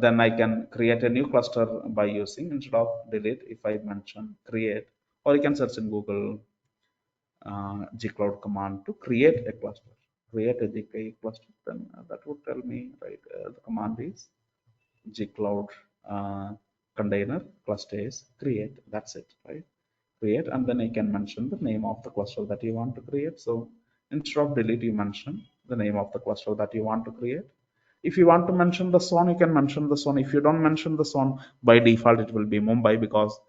then I can create a new cluster by using, instead of delete, if I mention create, or you can search in Google gcloud command to create a cluster, create a GKE cluster. Then that would tell me, right, the command is gcloud uh, container cluster is create. That's it, right? Create, and then I can mention the name of the cluster that you want to create. So instead of delete, you mention the name of the cluster that you want to create. If you want to mention the zone, you can mention the zone. If you don't mention the zone, by default it will be Mumbai, because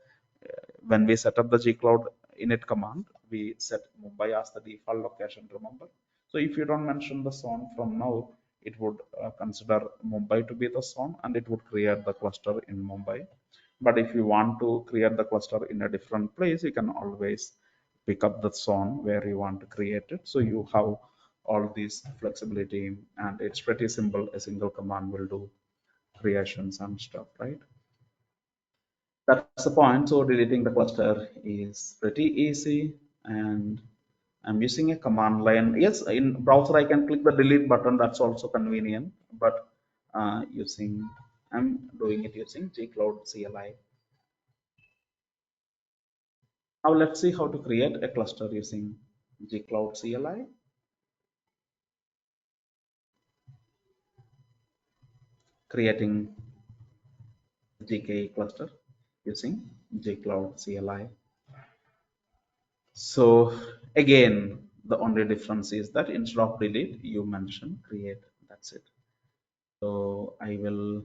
when we set up the gcloud init command, we set Mumbai as the default location, remember? So if you don't mention the zone, from now it would consider Mumbai to be the zone, and it would create the cluster in Mumbai. But if you want to create the cluster in a different place, you can always pick up the zone where you want to create it. So you have all these flexibility, and it's pretty simple. A single command will do creations and stuff, right? That's the point. So deleting the cluster is pretty easy, and I'm using a command line. Yes, in browser I can click the delete button. That's also convenient, but using I'm doing it using gcloud CLI. Now let's see how to create a cluster using gcloud CLI. Creating GKE cluster using gcloud CLI. So again, the only difference is that instead of delete, you mention create. That's it. So I will,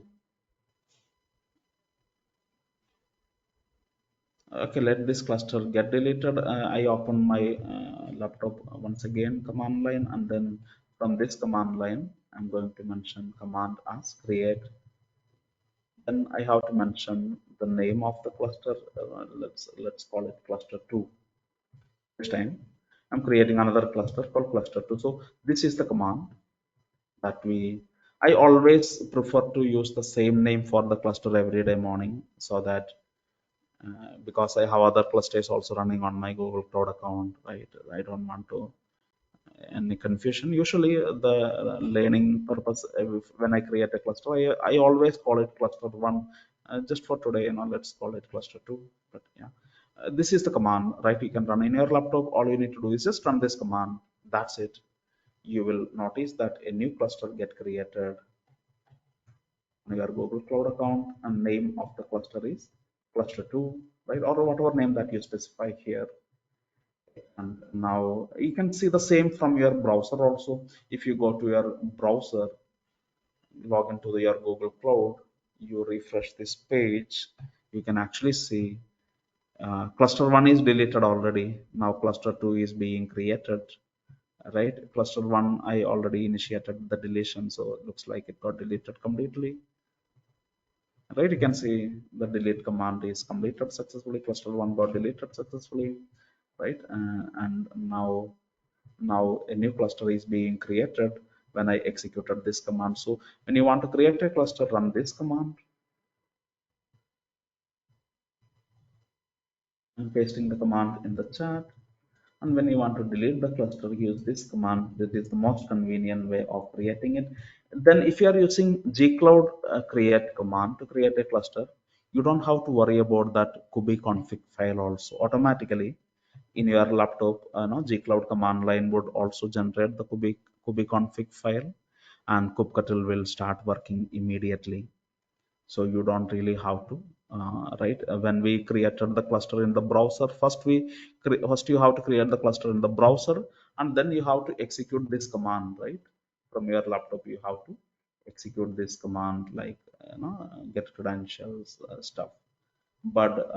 okay, let this cluster get deleted. I open my laptop once again, command line, and then from this command line, I'm going to mention command as create. Then I have to mention the name of the cluster. Let's call it cluster 2. This time I'm creating another cluster called cluster 2. So this is the command that I always prefer to use the same name for the cluster every day morning, so that because I have other clusters also running on my Google Cloud account, right? I don't want to any confusion. Usually, the learning purpose, when I create a cluster, I always call it cluster one. Just for today, let's call it cluster two. But yeah, this is the command, right? You can run in your laptop. All you need to do is just run this command. That's it. You will notice that a new cluster get created on your Google Cloud account, and name of the cluster is cluster 2, right? Or whatever name that you specify here. And now you can see the same from your browser also. If you go to your browser, log into your Google Cloud, you refresh this page, you can actually see cluster 1 is deleted already. Now cluster 2 is being created, right? Cluster 1, I already initiated the deletion, so it looks like it got deleted completely. Right, you can see the delete command is completed successfully. Cluster 1 got deleted successfully, right? And now a new cluster is being created when I executed this command. So when you want to create a cluster, run this command. I'm pasting the command in the chat. And when you want to delete the cluster, use this command. This is the most convenient way of creating it. Then if you are using gcloud create command to create a cluster, you don't have to worry about that kubeconfig file also. Automatically in your laptop, gcloud command line would also generate the kubeconfig file, and kubectl will start working immediately. So you don't really have to, right? When we created the cluster in the browser, first you have to create the cluster in the browser, and then you have to execute this command, right? From your laptop you have to execute this command, like get credentials stuff. But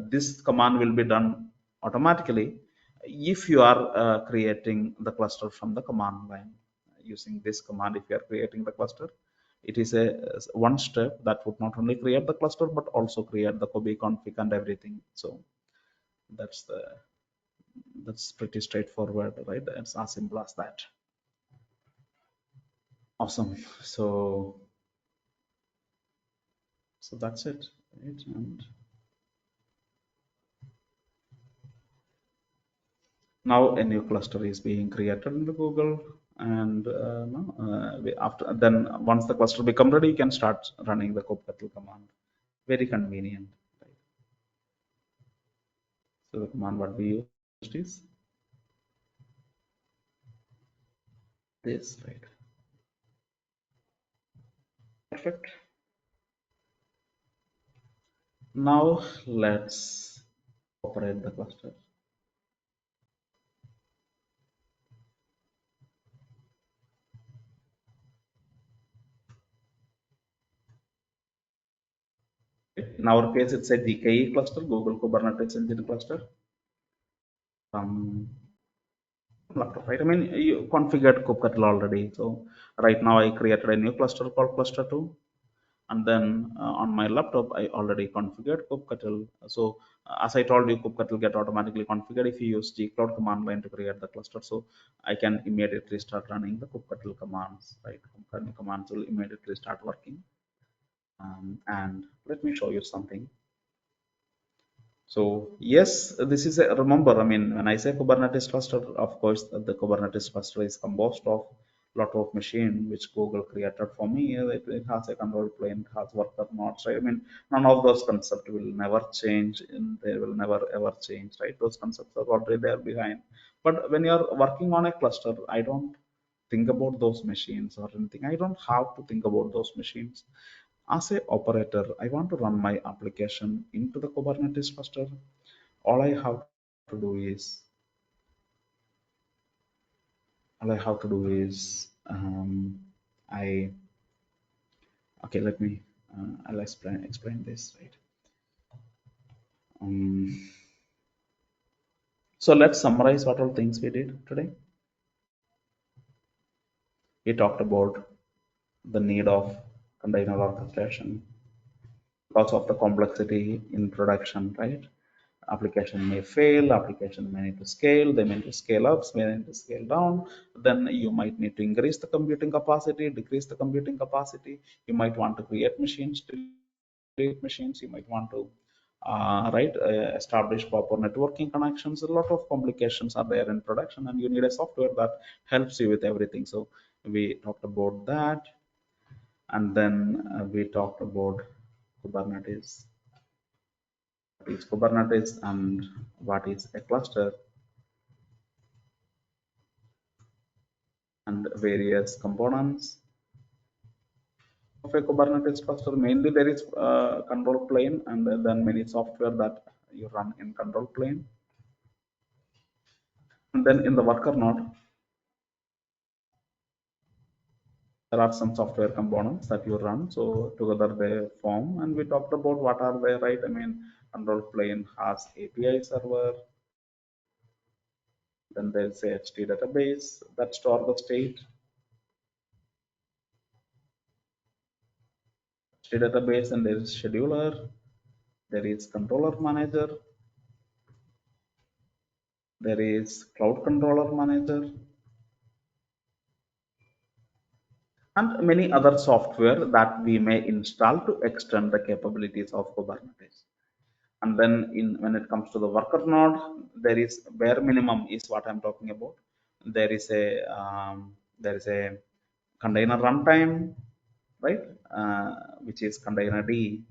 this command will be done automatically if you are creating the cluster from the command line using this command. If you are creating the cluster, it is a one step that would not only create the cluster but also create the kubeconfig and everything. So that's the that's pretty straightforward, right? It's as simple as that. Awesome. So that's it, right? And now a new cluster is being created in the Google, and no, after then once the cluster become ready, you can start running the kubectl command. Very convenient, right? So the command what we used is this, right? Perfect. Now let's operate the cluster. In our case, it's a GKE cluster, Google Kubernetes Engine cluster. Laptop, right? I mean, you configured kubectl already. So right now I created a new cluster called cluster 2. And then on my laptop, I already configured kubectl. So as I told you, kubectl get automatically configured if you use gcloud command line to create the cluster. So I can immediately start running the kubectl commands, right? Kubectl commands will immediately start working. And let me show you something. So yes, this is a, remember, I mean, when I say Kubernetes cluster, of course, the Kubernetes cluster is composed of lot of machine which Google created for me. It has a control plane, it has worker nodes, right? I mean, none of those concepts will never change, and they will never ever change, right? Those concepts are already there behind. But when you're working on a cluster, I don't think about those machines or anything. I don't have to think about those machines. As a operator, I want to run my application into the Kubernetes cluster. All I have to do is all I have to do is I okay. Let me I'll explain this, right. Um, so let's summarize what all things we did today. We talked about the need of container orchestration, lots of the complexity in production, right? Application may fail, application may need to scale, they may need to scale up, may need to scale down. Then you might need to increase the computing capacity, decrease the computing capacity. You might want to create machines, delete machines. You might want to establish proper networking connections. A lot of complications are there in production, and you need a software that helps you with everything. So we talked about that, and then we talked about Kubernetes. What is Kubernetes and what is a cluster, and various components of a Kubernetes cluster. Mainly there is control plane, and then many software that you run in control plane. And then in the worker node, there are some software components that you run. So together they form, and we talked about what are they, right? I mean, control plane has API server, then there's a HT database that store the state. HT database, and there is scheduler, there is controller manager, there is cloud controller manager, and many other software that we may install to extend the capabilities of Kubernetes. And then when it comes to the worker node, there is bare minimum is what I'm talking about. There is a container runtime, right? Which is container D,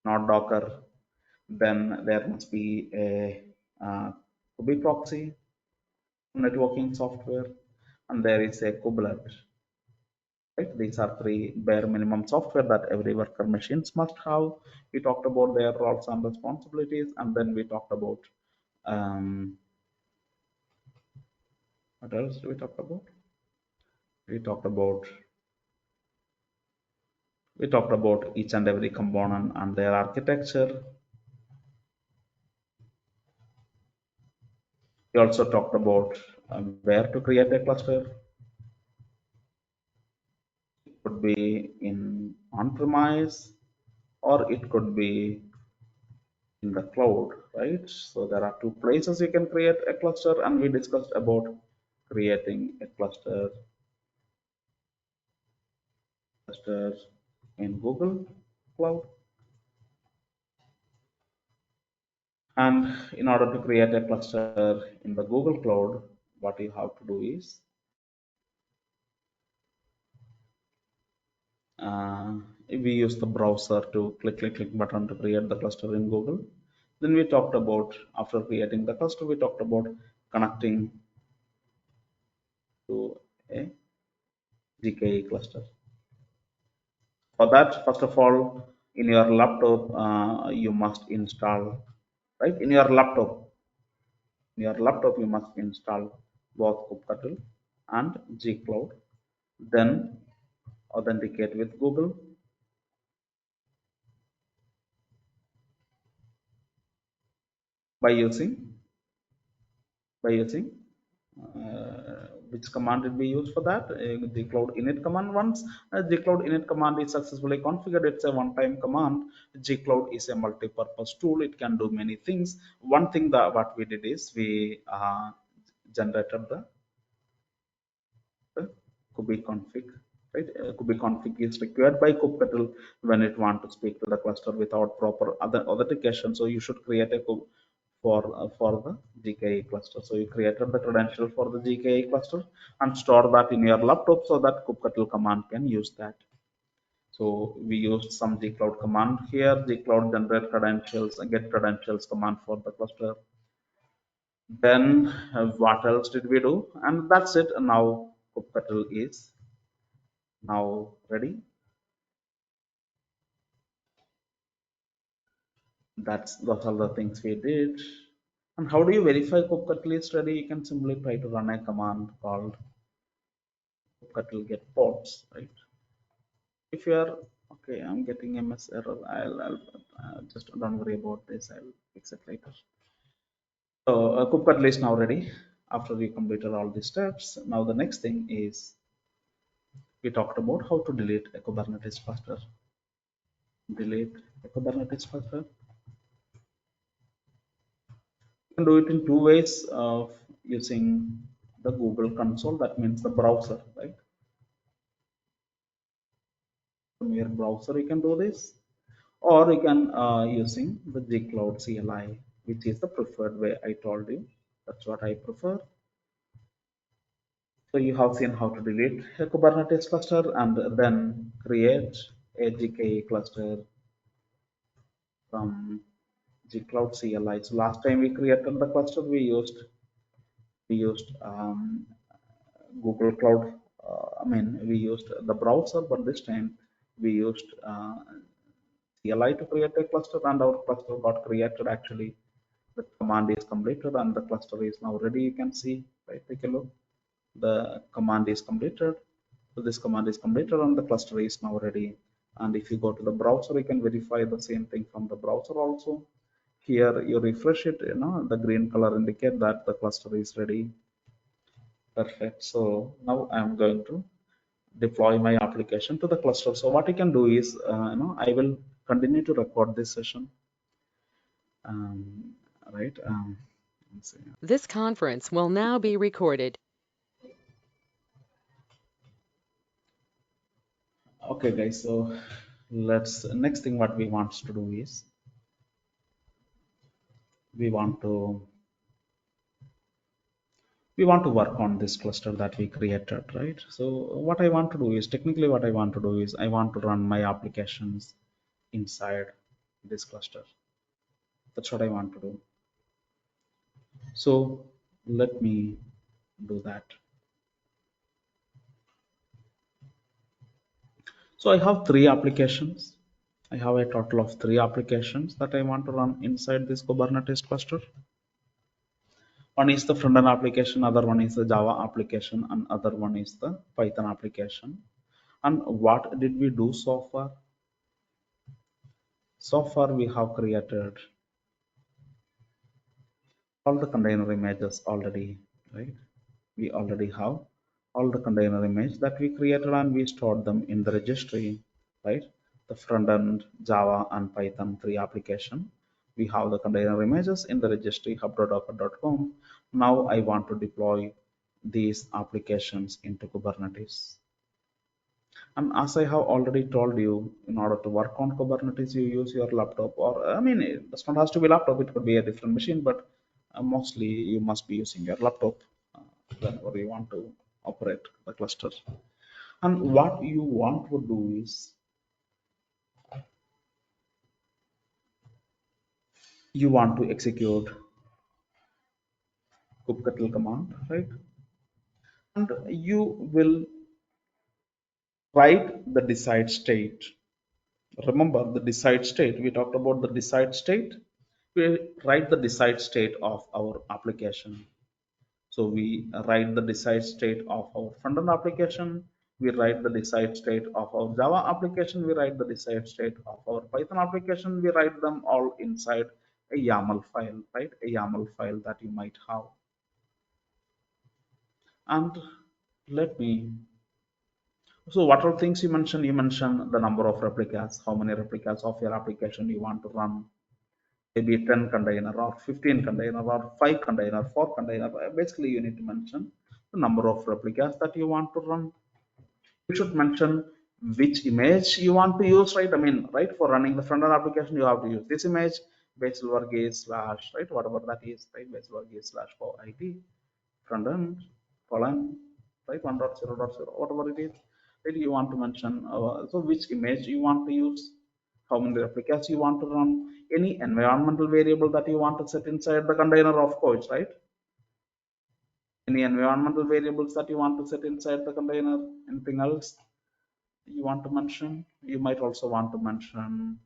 not Docker. Then there must be a Kubi proxy networking software, and there is a kubelet, right? These are three bare minimum software that every worker machines must have. We talked about their roles and responsibilities, and then we talked about um, what else do we talk about? We talked about each and every component and their architecture. We also talked about where to create a cluster. It could be in on-premise, or it could be in the cloud, right? So there are two places you can create a cluster, and we discussed about creating a cluster in Google Cloud. And in order to create a cluster in the Google Cloud, what you have to do is we use the browser to click button to create the cluster in Google. Then we talked about, after creating the cluster, we talked about connecting to a GKE cluster. For that, first of all, in your laptop, you must install, right? In your laptop, you must install both kubectl and gcloud. Then authenticate with Google by using by using which command will be used for that, gcloud init command. Once gcloud init command is successfully configured, it's a one-time command. Gcloud is a multi-purpose tool, it can do many things. One thing that what we did is we generated the kubeconfig, right? Kubeconfig is required by kubectl when it want to speak to the cluster without proper other authentication. So you should create a for the GKE cluster. So you created the credential for the GKE cluster and store that in your laptop so that kubectl command can use that. So we used some gcloud command here, gcloud generate credentials and get credentials command for the cluster. Then what else did we do? And that's it. Now kubectl is now ready. Those are the things we did. And how do you verify kubectl is ready? You can simply try to run a command called kubectl get ports, right? If you are okay, I'm getting a MS error. I'll just don't worry about this. I'll fix it later. So kubectl is now ready after we completed all these steps. Now the next thing is we talked about how to delete a Kubernetes cluster. Delete a Kubernetes cluster. You can do it in two ways of using the Google console. That means the browser, right? From your browser, you can do this, or you can using the gcloud CLI, which is the preferred way. I told you that's what I prefer. So you have seen how to delete a Kubernetes cluster and then create a GKE cluster from gcloud CLI. So last time we created the cluster, we used Google Cloud. We used the browser, but this time we used CLI to create a cluster, and our cluster got created. Actually, the command is completed, and the cluster is now ready. You can see, right? Take a look. The command is completed. So this command is completed, and the cluster is now ready. And if you go to the browser, you can verify the same thing from the browser also. Here, you refresh it. The green color indicate that the cluster is ready. Perfect. So now I'm going to deploy my application to the cluster. So what you can do is, I will continue to record this session, um, right? Let's see. This conference will now be recorded. Okay, guys. So next thing what we want to do is we want to we want to work on this cluster that we created, right? So what I want to do is technically what I want to do is I want to run my applications inside this cluster. That's what I want to do. So let me do that. So I have three applications. I have a total of three applications that I want to run inside this Kubernetes cluster. One is the front-end application, other one is the Java application, and other one is the Python application. And what did we do so far? So far we have created all the container images already, right? We already have all the container image that we created and we stored them in the registry, right? The front end Java and Python 3 application. We have the container images in the registry hub.docker.com. Now I want to deploy these applications into Kubernetes. And as I have already told you, in order to work on Kubernetes, you use your laptop, or it does not have to be laptop, it could be a different machine, but mostly you must be using your laptop whenever you want to operate the cluster. And what you want to do is you want to execute kubectl command, right? and you will write the decide state. Remember the decide state. We talked about the decide state. We write the decide state of our application. So we write the decide state of our front-end application. We write the decide state of our Java application. We write the decide state of our Python application. We write them all inside a YAML file, right? A YAML file that you might have. And let me. So what are things you mentioned? You mentioned the number of replicas, how many replicas of your application you want to run. Maybe 10 container or 15 container or 5 container, 4 container. Basically, you need to mention the number of replicas that you want to run. You should mention which image you want to use, right? I mean, right, for running the front-end application, you have to use this image, Basil Varghese slash, right, whatever that is, right, Basil Varghese slash for IT, front-end, colon, right, 1.0.0, whatever it is, right, you want to mention, so which image you want to use, how many replicas you want to run, any environmental variable that you want to set inside the container, of course, right? Any environmental variables that you want to set inside the container, anything else you want to mention? You might also want to mention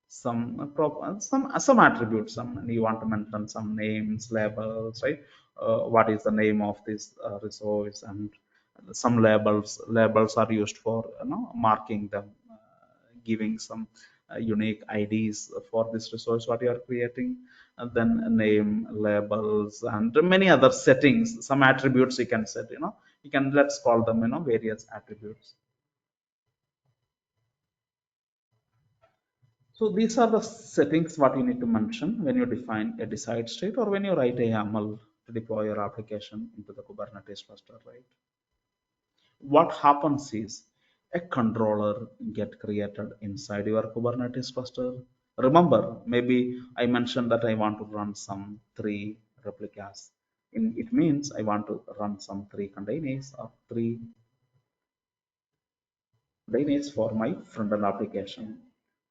some attributes. Some you want to mention some names, labels, right? What is the name of this resource, and some labels are used for marking them, giving some unique IDs for this resource what you are creating, and then name, labels, and many other settings. Some attributes you can set. You can, let's call them various attributes. So these are the settings what you need to mention when you define a decide state or when you write a YAML to deploy your application into the Kubernetes cluster, right? What happens is a controller get created inside your Kubernetes cluster. Remember, maybe I mentioned that I want to run some 3 replicas. It means I want to run some 3 containers or 3 containers for my front-end application.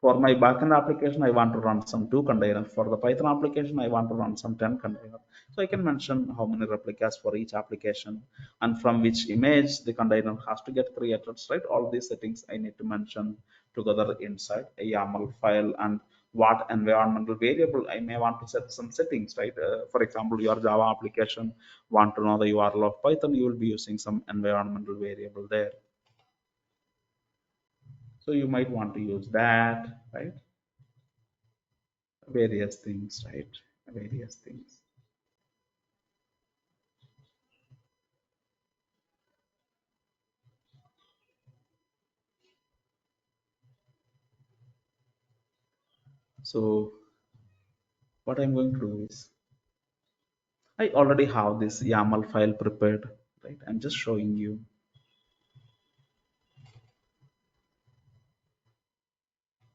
For my backend application, I want to run some 2 containers. For the Python application, I want to run some 10 containers. So I can mention how many replicas for each application and from which image the container has to get created, right? All these settings I need to mention together inside a YAML file, and what environmental variable I may want to set some settings, right? For example, your Java application want to know the URL of Python, you will be using some environmental variable there. So you might want to use that, right? Various things, right? Various things. So what I'm going to do is, I already have this YAML file prepared, right? I'm just showing you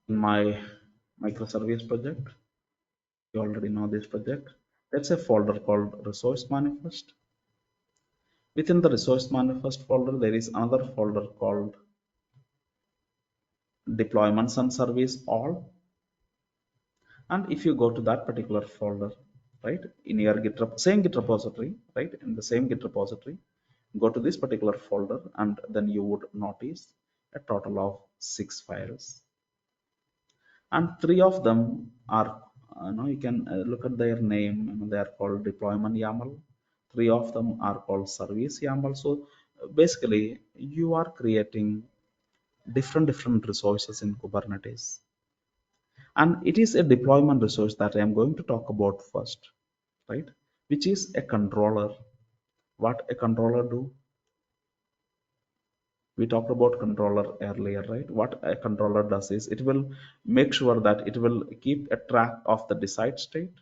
in my microservice project. You already know this project. That's a folder called resource manifest. Within the resource manifest folder, there is another folder called deployments and service all. And if you go to that particular folder, right, in your GitHub, same Git repository, right, in the same Git repository, go to this particular folder, and then you would notice a total of 6 files, and 3 of them are, you can look at their name. They are called deployment YAML. 3 of them are called service YAML. So basically, you are creating different resources in Kubernetes. And it is a deployment resource that I am going to talk about first, right? Which is a controller. What a controller do? We talked about controller earlier, right? What a controller does is it will make sure that it will keep a track of the decide state.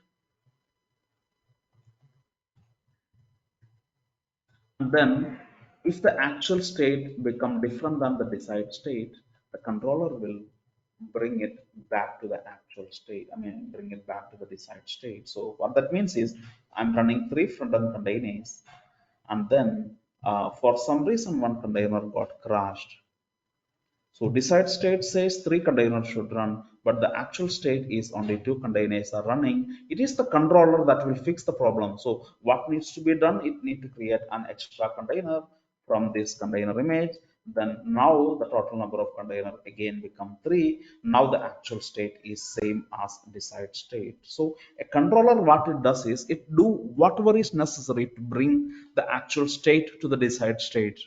And then if the actual state become different than the decide state, the controller will bring it back to the actual state. I mean, bring it back to the decide state. So what that means is I'm running 3 front-end containers, and then for some reason one container got crashed. So decide state says 3 containers should run, but the actual state is only 2 containers are running. It is the controller that will fix the problem. So what needs to be done? It needs to create an extra container from this container image. Then now the total number of containers again become 3. Now the actual state is same as decide state. So a controller, what it does is it do whatever is necessary to bring the actual state to the decide state.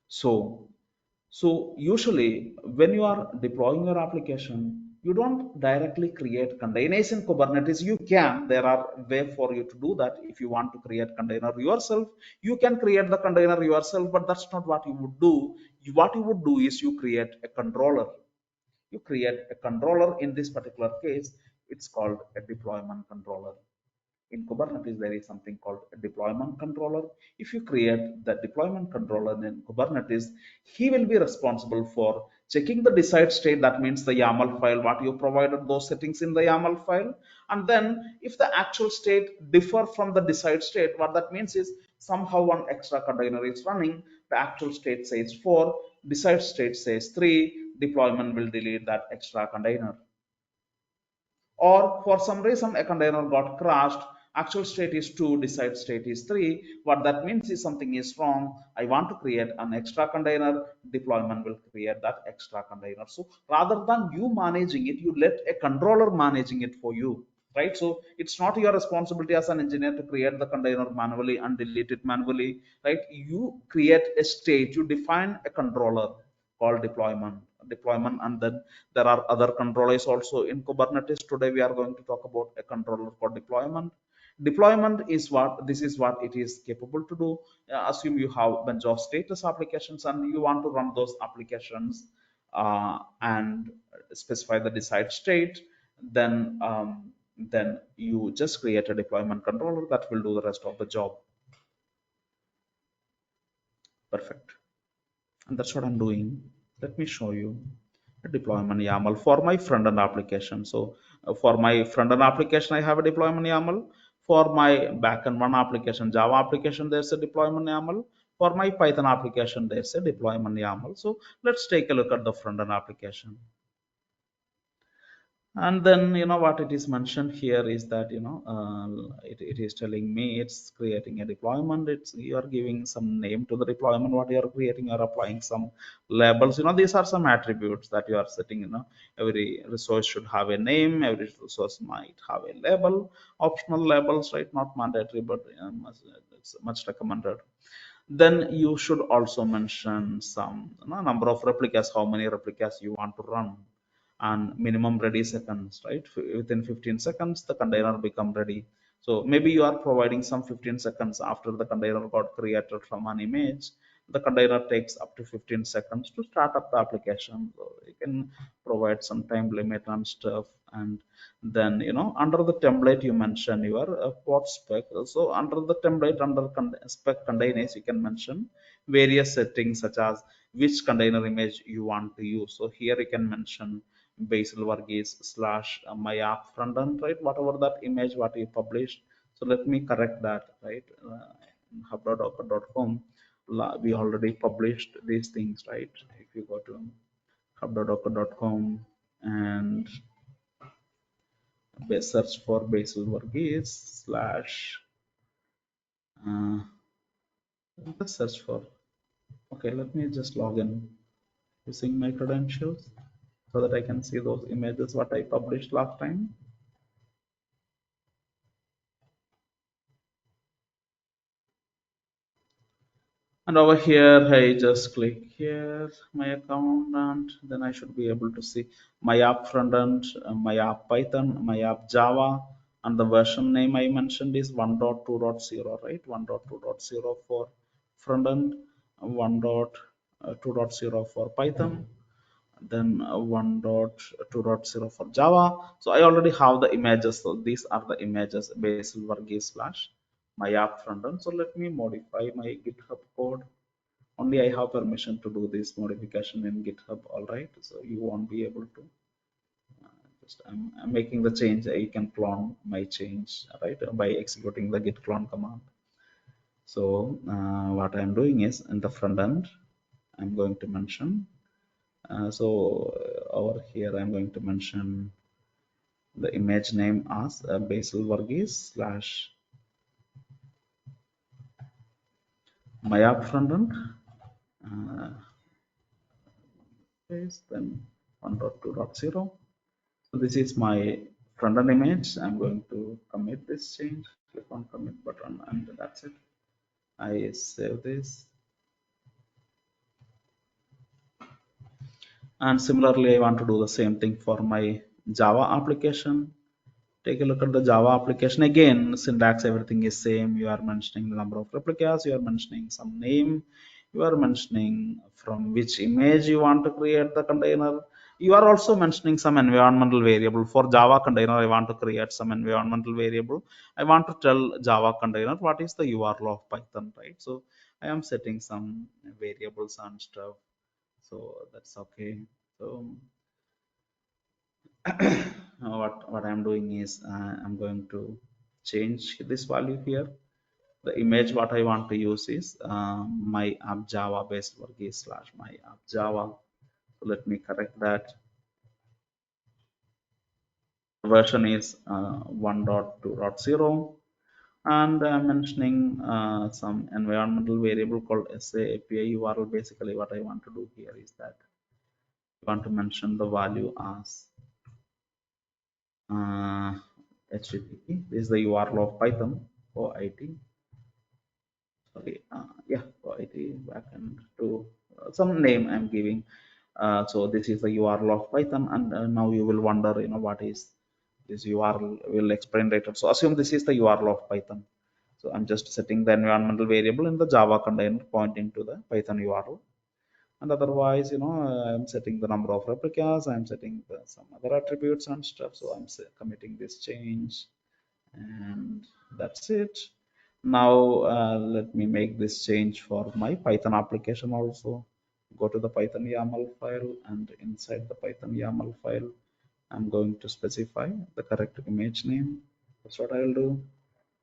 So usually when you are deploying your application, you don't directly create containers in Kubernetes. You can, there are way for you to do that. If you want to create container yourself, you can create the container yourself, but that's not what you would do. What you would do is you create a controller. You create a controller. In this particular case, it's called a deployment controller. In Kubernetes, there is something called a deployment controller. If you create the deployment controller in Kubernetes, he will be responsible for checking the decide state. That means the YAML file, what you provided those settings in the YAML file. And then if the actual state differ from the decide state, what that means is somehow one extra container is running, the actual state says 4, decide state says 3, deployment will delete that extra container. Or for some reason a container got crashed, actual state is 2, decide state is 3. What that means is something is wrong, I want to create an extra container, deployment will create that extra container. So rather than you managing it, you let a controller managing it for you, right? So it's not your responsibility as an engineer to create the container manually and delete it manually, right? You create a state, you define a controller called deployment, and then there are other controllers also in Kubernetes. Today we are going to talk about a controller called deployment is what this is what it is capable to do. Assume you have a bunch of status applications and you want to run those applications and specify the decide state. Then you just create a deployment controller that will do the rest of the job. Perfect. And that's what I'm doing. Let me show you a deployment YAML for my front-end application. So for my front-end application, I have a deployment YAML. For my back-end one application, Java application, there's a deployment YAML. For my Python application, there's a deployment YAML. So let's take a look at the front-end application. And then what it is mentioned here is that it is telling me it's creating a deployment. It's you are giving some name to the deployment, what you are creating, you are applying some labels. These are some attributes that you are setting. Every resource should have a name, every resource might have a label, optional labels, right? Not mandatory, but it's much recommended. Then you should also mention some number of replicas, how many replicas you want to run, and minimum ready seconds, right? Within 15 seconds the container become ready. So maybe you are providing some 15 seconds after the container got created from an image. The container takes up to 15 seconds to start up the application. So you can provide some time limit and stuff. And then under the template you mention your port spec. So under the template, under spec containers, you can mention various settings such as which container image you want to use. So here you can mention Basil Varghese slash my app front end, right? Whatever that image what you published. So let me correct that, right? In hub.docker.com, we already published these things, right? If you go to hub.docker.com and search for Basil Varghese slash just search for, okay, let me just log in using my credentials so that I can see those images what I published last time. And over here I just click here my account, and then I should be able to see my app front end, my app Python, my app Java, and the version name I mentioned is 1.2.0, right? 1.2.0 for front end, 1.2.0 for Python, then 1.2.0 for Java. So I already have the images. So these are the images, Basil Varghese slash my app front end. So let me modify my GitHub code. Only I have permission to do this modification in GitHub. All right. So you won't be able to. Just I'm making the change. I can clone my change, right, by executing the git clone command. So what I'm doing is in the front end, I'm going to mention Over here, I'm going to mention the image name as Basil Varghese slash my app frontend. Uh, then 1.2.0. So this is my frontend image. I'm going to commit this change. Click on commit button, and that's it. I save this. And similarly, I want to do the same thing for my Java application. Take a look at the Java application again. Syntax, everything is same. You are mentioning the number of replicas. You are mentioning some name. You are mentioning from which image you want to create the container. You are also mentioning some environmental variable. For Java container, I want to create some environmental variable. I want to tell Java container what is the URL of Python, right? So I am setting some variables and stuff. So that's okay. So what I'm doing is I'm going to change this value here. The image what I want to use is my app java based work is slash my app java. So let me correct that. Version is 1.2.0, and I'm mentioning some environmental variable called SA API URL. Basically what I want to do here is that I want to mention the value as HTTP. This is the URL of Python for IT. Sorry, yeah, for IT backend to some name I'm giving. So this is the URL of Python, and now you will wonder, what is this URL? We'll explain later. So assume this is the URL of Python. So I'm just setting the environmental variable in the Java container pointing to the Python URL. And otherwise, I'm setting the number of replicas, I'm setting some other attributes and stuff. So I'm committing this change, and that's it. Now let me make this change for my Python application also. Go to the Python YAML file, and inside the Python YAML file, I'm going to specify the correct image name. That's what I'll do.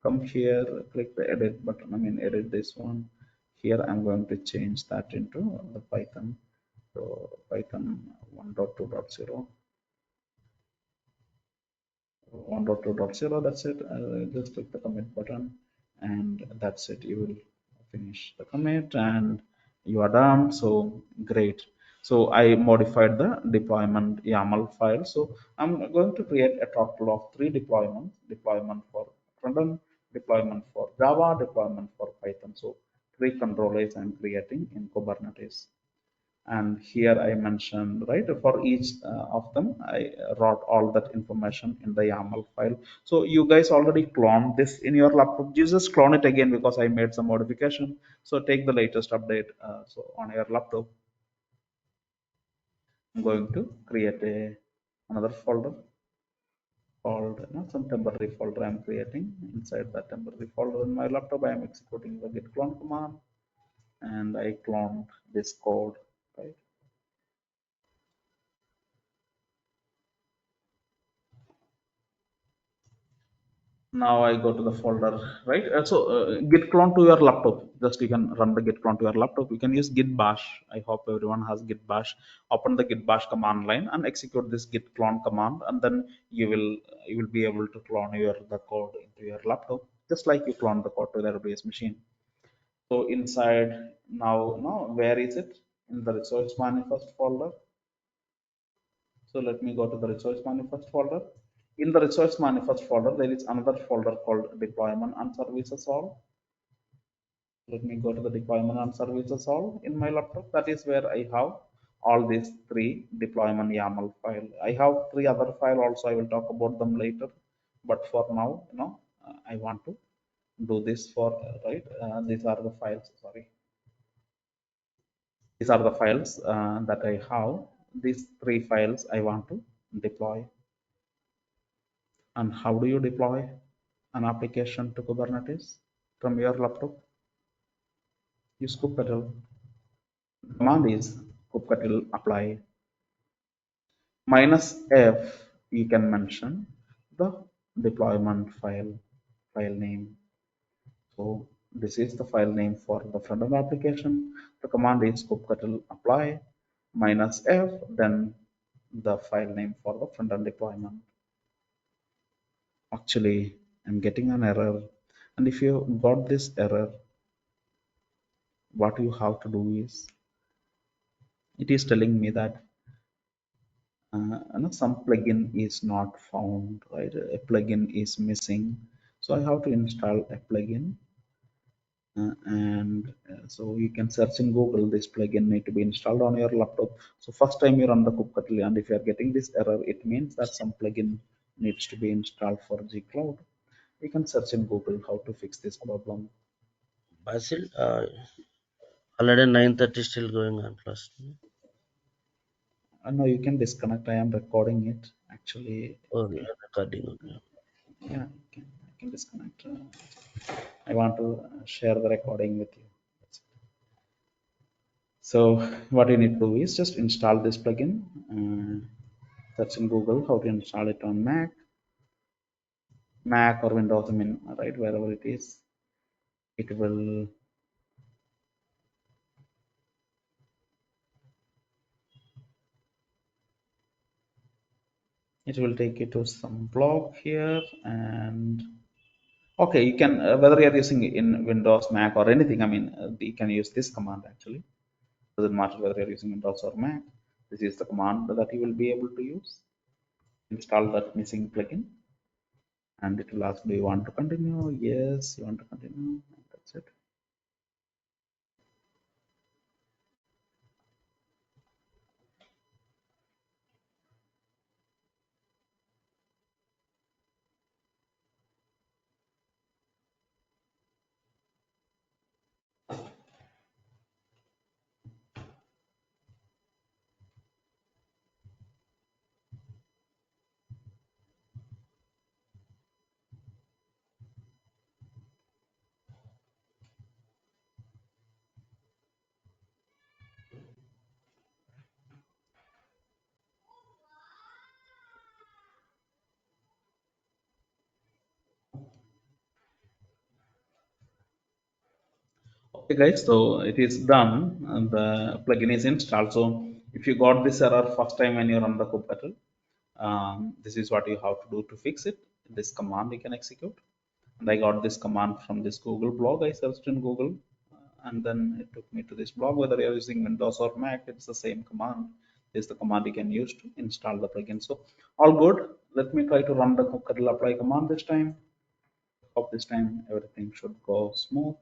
Come here, click the edit button. I mean, edit this one. Here, I'm going to change that into the Python. So Python 1.2.0. 1.2.0, that's it. Just click the commit button, and that's it. You will finish the commit and you are done. So great. So I modified the deployment YAML file. So I'm going to create a total of 3 deployments: deployment for frontend, deployment for Java, deployment for Python. So 3 controllers I'm creating in Kubernetes. And here I mentioned, right, for each of them I wrote all that information in the YAML file. So you guys already cloned this in your laptop. You just clone it again because I made some modification. So take the latest update. So on your laptop, I'm going to create another folder called, some temporary folder I'm creating. Inside that temporary folder in my laptop, I am executing the git clone command, and I cloned this code, right? Now I go to the folder, right? Git clone to your laptop. Just you can run the git clone to your laptop. You can use git bash. I hope everyone has git bash. Open the git bash command line and execute this git clone command, and then you will be able to clone the code into your laptop, just like you clone the code to the AWS machine. So inside, now where is it? In the resource manifest folder. So let me go to the resource manifest folder. In the resource manifest folder, there is another folder called deployment and services all. Let me go to the deployment and services all in my laptop. That is where I have all these 3 deployment YAML file. I have 3 other file also. I will talk about them later. But for now, I want to do this for, right. These are the files. Sorry, these are the files that I have. These 3 files I want to deploy. And how do you deploy an application to Kubernetes from your laptop? Use kubectl. The command is kubectl apply -f. You can mention the deployment file name. So this is the file name for the front-end application. The command is kubectl apply, minus f, then the file name for the front end deployment. Actually, I'm getting an error. And if you got this error, what you have to do is, it is telling me that some plugin is not found, right? A plugin is missing. So I have to install a plugin. So you can search in Google, this plugin need to be installed on your laptop. So first time you run the kubectl, and if you are getting this error, it means that some plugin needs to be installed for G Cloud. You can search in Google how to fix this problem. Basil, already 9:30 still going on plus. No, you can disconnect. I am recording it actually. Oh, you are recording. Okay. Yeah, you can disconnect. I want to share the recording with you. So what you need to do is just install this plugin. Search in Google how to install it on Mac or Windows. I mean, right, wherever it is, it will take you to some blog here. And okay, you can whether you are using in Windows, Mac, or anything. I mean, you can use this command actually. Doesn't matter whether you're using Windows or Mac. This is the command that you will be able to use. Install that missing plugin, and it will ask, do you want to continue? Yes, you want to continue. That's it. Okay, guys, so it is done, and the plugin is installed. So if you got this error first time when you run the kubectl, this is what you have to do to fix it. This command you can execute. And I got this command from this Google blog. I searched in Google, and then it took me to this blog. Whether you're using Windows or Mac, it's the same command. This is the command you can use to install the plugin. So all good. Let me try to run the kubectl apply command this time. Hope this time everything should go smooth.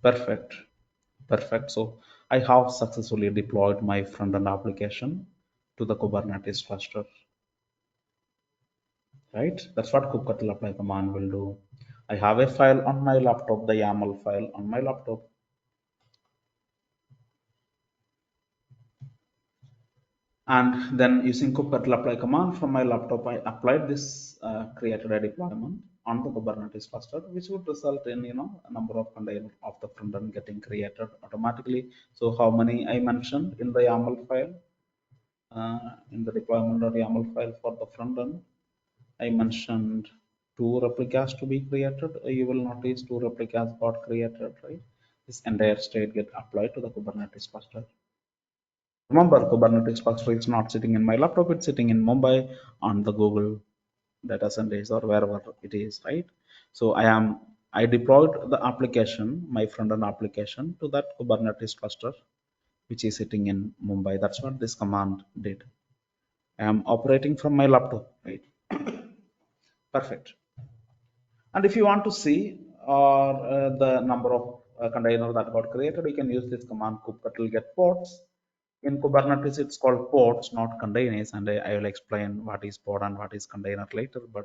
Perfect. Perfect. So I have successfully deployed my front-end application to the Kubernetes cluster, right? That's what kubectl apply command will do. I have a file on my laptop, the YAML file on my laptop. And then using kubectl apply command from my laptop, I applied this created a deployment on the Kubernetes cluster, which would result in a number of containers of the front end getting created automatically. So how many I mentioned in the YAML file, in the deployment.yaml file for the front end, I mentioned two replicas to be created. You will notice two replicas got created, right? This entire state get applied to the Kubernetes cluster. Remember, Kubernetes cluster is not sitting in my laptop, it's sitting in Mumbai on the Google data centers or wherever it is, right? So I deployed the application, my front end application, to that Kubernetes cluster, which is sitting in Mumbai. That's what this command did. I am operating from my laptop, right? Perfect. And if you want to see the number of container that got created, you can use this command kubectl get ports. In Kubernetes, it's called pods, not containers, and I will explain what is pod and what is container later. But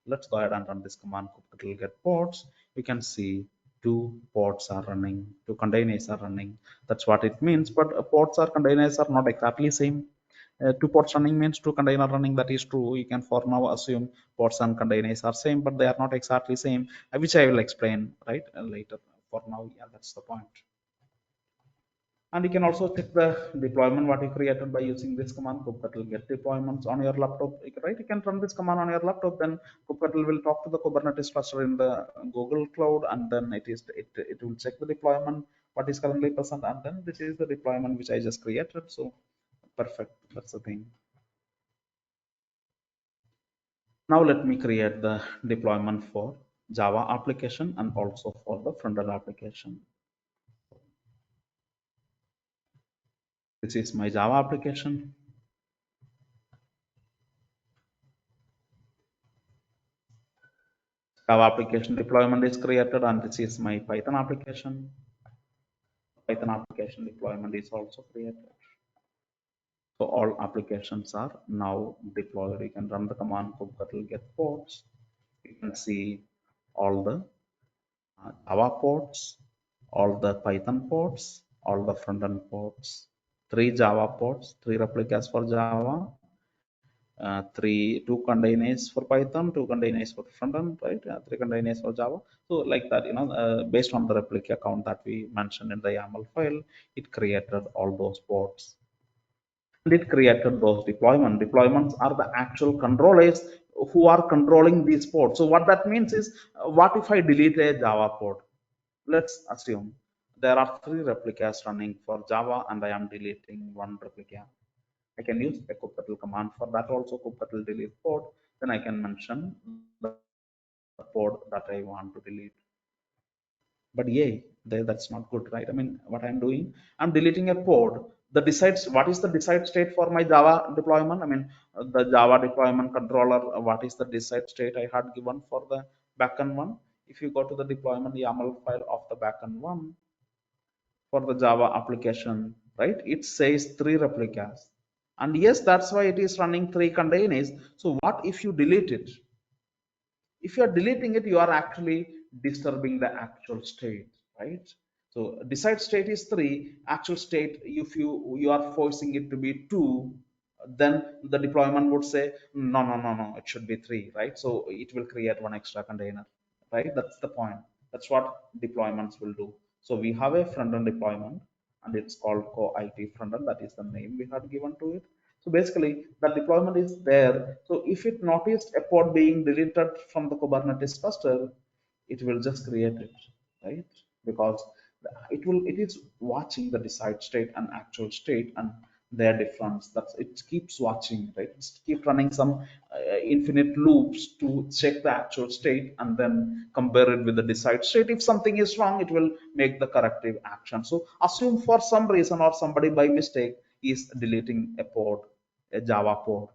let's go ahead and run this command kubectl get pods. You can see two pods are running, two containers are running. That's what it means. But pods or containers are not exactly same. Two pods running means two container running. That is true. You can for now assume pods and containers are same, but they are not exactly same, which I will explain right later. For now, yeah, that's the point. And you can also check the deployment what you created by using this command kubectl get deployments on your laptop, right? You can run this command on your laptop, then kubectl will talk to the Kubernetes cluster in the Google cloud, and then it will check the deployment what is currently present, and then this is the deployment which I just created. So perfect, that's the thing. Now let me create the deployment for Java application and also for the front-end application. This is my Java application. Java application deployment is created, and this is my Python application. Python application deployment is also created. So all applications are now deployed. You can run the command kubectl get ports. You can see all the Java ports, all the Python ports, all the front-end ports, 3 Java ports, 3 replicas for Java, 2 containers for Python, 2 containers for front-end, right? 3 containers for Java. So like that, based on the replica count that we mentioned in the YAML file, it created all those ports. And it created those deployments. Deployments are the actual controllers who are controlling these ports. So what that means is, what if I delete a Java port? Let's assume there are 3 replicas running for Java and I am deleting 1 replica. I can use a kubectl command for that also, kubectl delete port. Then I can mention the port that I want to delete. But yay, that's not good, right? I mean, what I'm doing, I'm deleting a port. The decides what is the decide state for my Java deployment. I mean, the Java deployment controller, what is the decide state I had given for the backend one. If you go to the deployment YAML file of the backend one for the Java application, right, it says 3 replicas, and yes, that's why it is running 3 containers. So what if you delete it? If you are deleting it, you are actually disturbing the actual state, right? So decide state is 3, actual state, if you are forcing it to be 2, then the deployment would say no, no, no, no, it should be 3, right? So it will create 1 extra container, right? That's the point. That's what deployments will do. So we have a front-end deployment, and it's called co-it front-end. That is the name we had given to it. So basically, the deployment is there. So if it noticed a pod being deleted from the Kubernetes cluster, it will just create it, right? Because it is watching the decide state and actual state and their difference. That's it keeps watching, right? It's keep running some infinite loops to check the actual state and then compare it with the decide state. If something is wrong, it will make the corrective action. So assume for some reason or somebody by mistake is deleting a pod, a Java pod,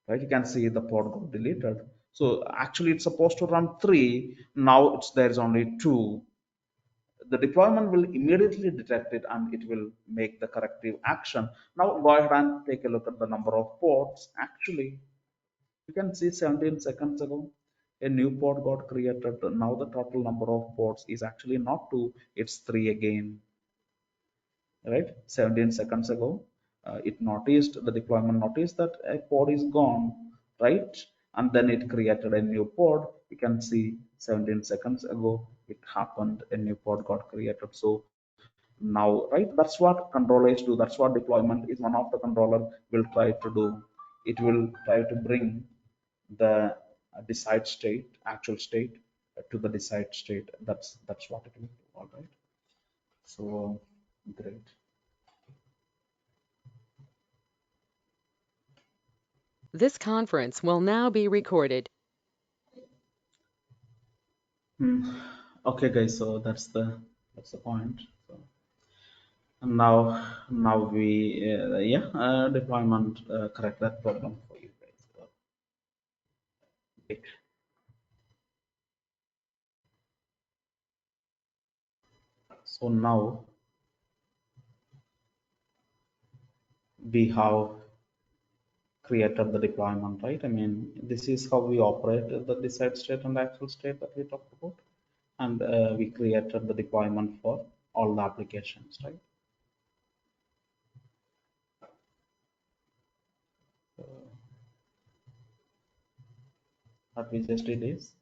right? You can see the pod got deleted. So actually it's supposed to run 3. Now there's only 2. The deployment will immediately detect it and it will make the corrective action. Now go ahead and take a look at the number of ports. Actually, you can see 17 seconds ago, a new port got created. Now the total number of ports is actually not 2, it's 3 again, right? 17 seconds ago, the deployment noticed that a pod is gone, right? And then it created a new pod. You can see 17 seconds ago it happened, a new pod got created. So now, right, that's what controllers do. That's what deployment is one of the controller will try to do. It will try to bring the decide state, actual state, to the decide state. That's what it will do. All right, so great. This conference will now be recorded. Okay, guys. So that's the point. So and now we deployment correct that problem for you guys. Great. So now we have created the deployment, right? I mean, this is how we operate the decide state and actual state that we talked about, and we created the deployment for all the applications, right? What we just did is,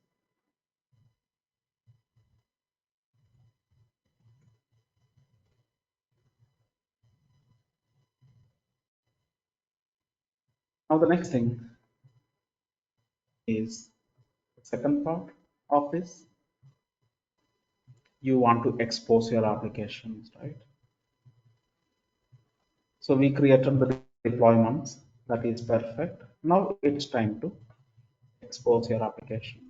now the next thing is the second part of this. you want to expose your applications, right? So we created the deployments. That is perfect. Now it's time to expose your applications.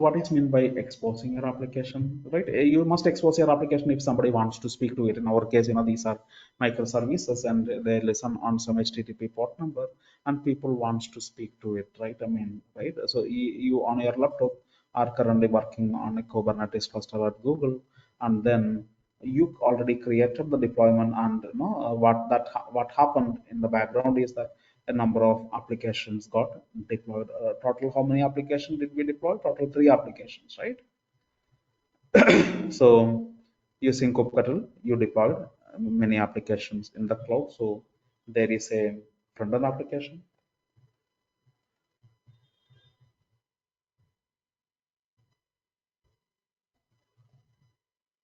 What is meant by exposing your application, right? You must expose your application if somebody wants to speak to it. In our case, these are microservices and they listen on some http port number and people wants to speak to it, right? Right, so you on your laptop are currently working on a Kubernetes cluster at Google, and then you already created the deployment, and what happened in the background is that a number of applications got deployed. Total, how many applications did we deploy? Total 3 applications, right? So using kubectl, you deployed many applications in the cloud. So there is a front-end application,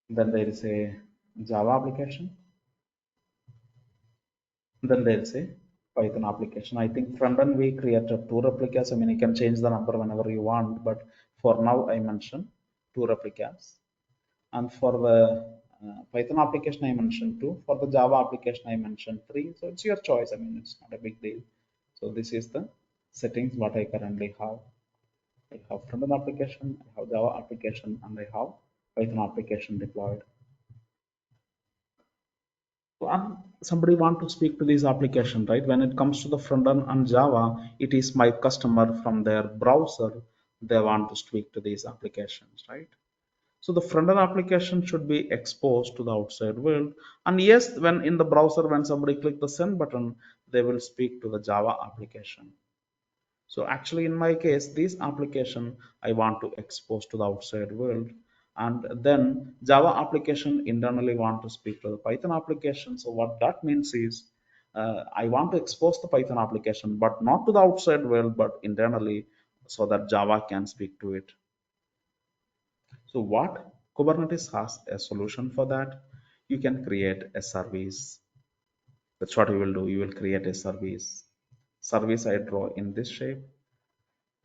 then there is a Java application, then there is a Python application. I think front-end we created 2 replicas. You can change the number whenever you want, but for now I mentioned 2 replicas. And for the Python application, I mentioned 2. For the Java application, I mentioned 3. So it's your choice. It's not a big deal. So this is the settings what I currently have. I have front-end application, I have Java application, and I have Python application deployed. So somebody want to speak to this application, right? When it comes to the front-end and Java, it is my customer from their browser. They want to speak to these applications, right? So the front-end application should be exposed to the outside world. And yes, when in the browser, when somebody click the send button, they will speak to the Java application. So actually, in my case, this application I want to expose to the outside world, and then Java application internally want to speak to the Python application. So what that means is, I want to expose the Python application, but not to the outside world, but internally, so that Java can speak to it. So what Kubernetes has a solution for that. You can create a service. That's what you will do. You will create a service. Service I draw in this shape,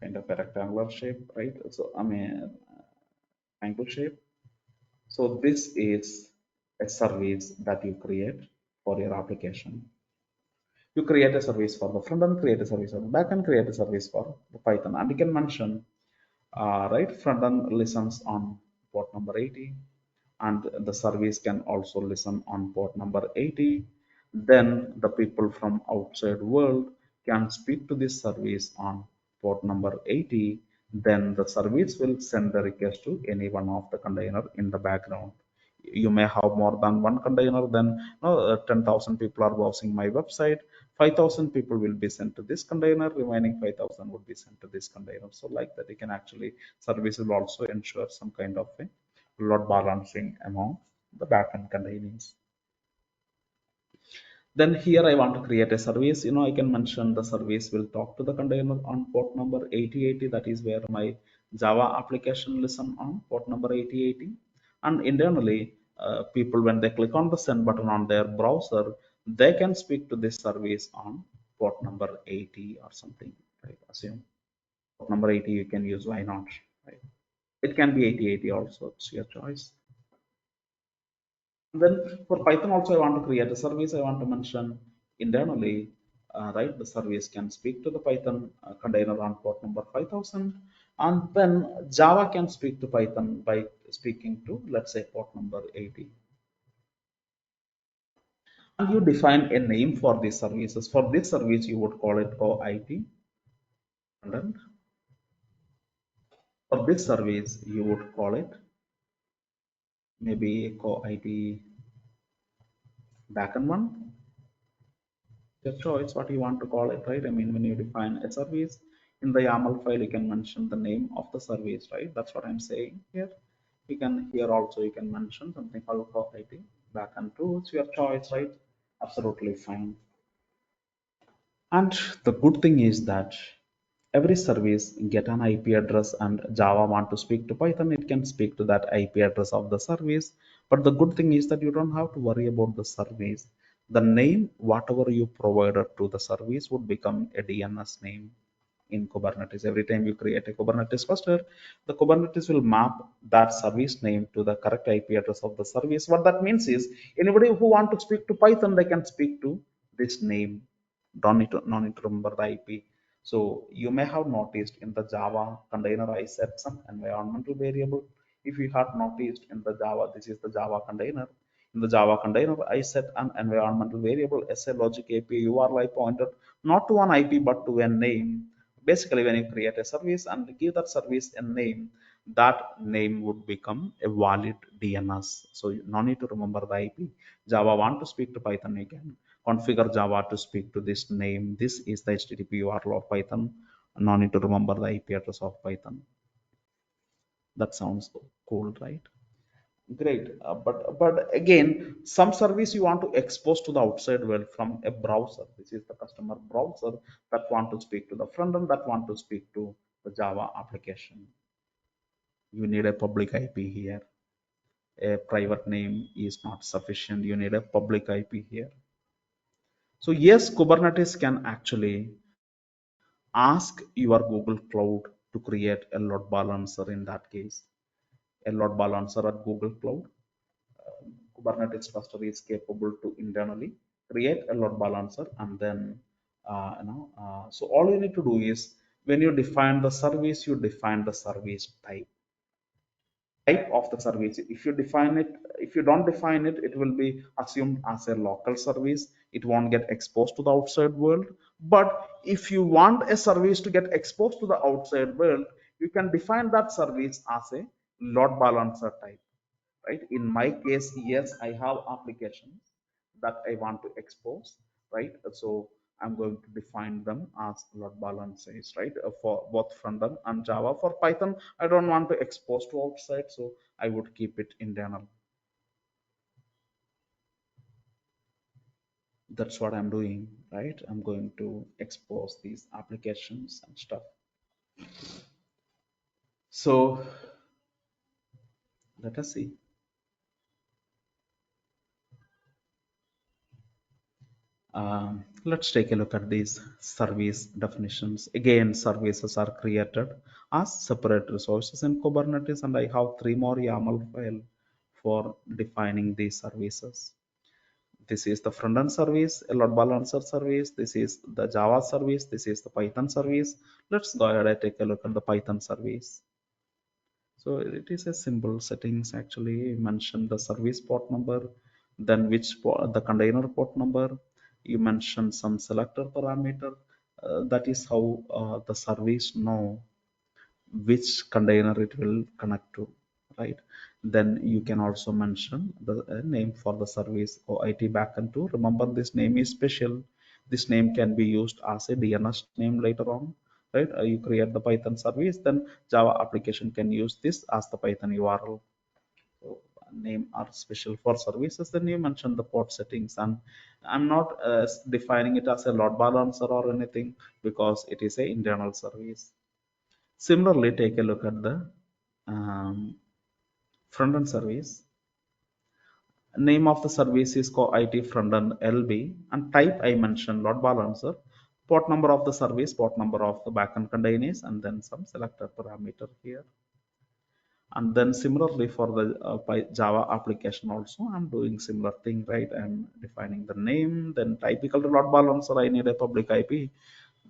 kind of a rectangular shape, right? So triangle shape. So this is a service that you create for your application. You create a service for the front end, create a service for the back end, create a service for the Python, and you can mention right, front end listens on port number 80, and the service can also listen on port number 80. Then the people from outside world can speak to this service on port number 80. Then the service will send the request to any one of the container in the background. You may have more than one container, then 10,000 people are browsing my website. 5,000 people will be sent to this container, remaining 5,000 would be sent to this container. So like that, you can actually, service will also ensure some kind of a load balancing among the backend containers. Then here I want to create a service. I can mention the service will talk to the container on port number 8080. That is where my Java application listen on port number 8080. And internally, people, when they click on the send button on their browser, they can speak to this service on port number 80 or something. Right? Assume port number 80 you can use. Why not? Right? It can be 8080 also. It's your choice. Then for Python also, I want to create a service. I want to mention internally, right? The service can speak to the Python container on port number 5000, and then Java can speak to Python by speaking to, let's say, port number 80. And you define a name for these services. For this service, you would call it OIT. And then for this service, you would call it maybe OIT backend one. Your choice what you want to call it, right? When you define a service in the YAML file, you can mention the name of the service, right? That's what I'm saying here. You can here also you can mention something called cooperating backend tools. Your choice, right? Absolutely fine. And the good thing is that every service get an IP address, and Java want to speak to Python, it can speak to that IP address of the service. But the good thing is that you don't have to worry about the service. The name, whatever you provided to the service, would become a DNS name. in Kubernetes. Every time you create a Kubernetes cluster, the Kubernetes will map that service name to the correct IP address of the service. What that means is anybody who want to speak to Python, they can speak to this name. Don't need to remember the IP. So you may have noticed in the Java container, I set some environmental variable. If you have noticed in the Java, this is the Java container. In the Java container, I set an environmental variable as a logic API URL pointer, not to an IP but to a name. Basically, when you create a service and give that service a name, that name would become a valid DNS. So you no need to remember the IP. Java want to speak to Python, you can configure Java to speak to this name. This is the HTTP URL of Python. No need to remember the IP address of Python. That sounds cool, right? Great. But again, some service you want to expose to the outside world from a browser. This is the customer browser that want to speak to the front end, that want to speak to the Java application. You need a public IP here. A private name is not sufficient. You need a public IP here. So yes, Kubernetes can actually ask your Google Cloud to create a load balancer in that case. A load balancer at Google Cloud. Kubernetes cluster is capable to internally create a load balancer, and then so all you need to do is when you define the service, you define the service type of the service. If you define it, if you don't define it, it will be assumed as a local service. It won't get exposed to the outside world. But if you want a service to get exposed to the outside world, you can define that service as a load balancer type, right? In my case, yes, I have applications that I want to expose, right? So I'm going to define them as load balancers, right? For both front end and Java. For Python, I don't want to expose to outside, so I would keep it internal. That's what I'm doing, right? I'm going to expose these applications and stuff. So let us see. Let's take a look at these service definitions. Again, services are created as separate resources in Kubernetes, and I have three more YAML file for defining these services. This is the front-end service, a load balancer service. This is the Java service. This is the Python service. Let's go ahead and take a look at the Python service. So it is a simple settings. Actually, you mention the service port number, then which port, the container port number. You mention some selector parameter. That is how the service know which container it will connect to, right? Then you can also mention the name for the service or IT backend to. Remember, this name is special. This name can be used as a DNS name later on, right? You create the Python service, then Java application can use this as the Python URL. So name are special for services. Then you mention the port settings, and I'm not defining it as a load balancer or anything because it is a internal service. Similarly, take a look at the front-end service. Name of the service is called IT front-end LB, and type I mentioned load balancer. Port number of the service, port number of the backend containers, and then some selector parameter here. And then similarly for the Java application also, I'm doing similar thing, right? I'm defining the name, then type equal to load balancer. I need a public IP,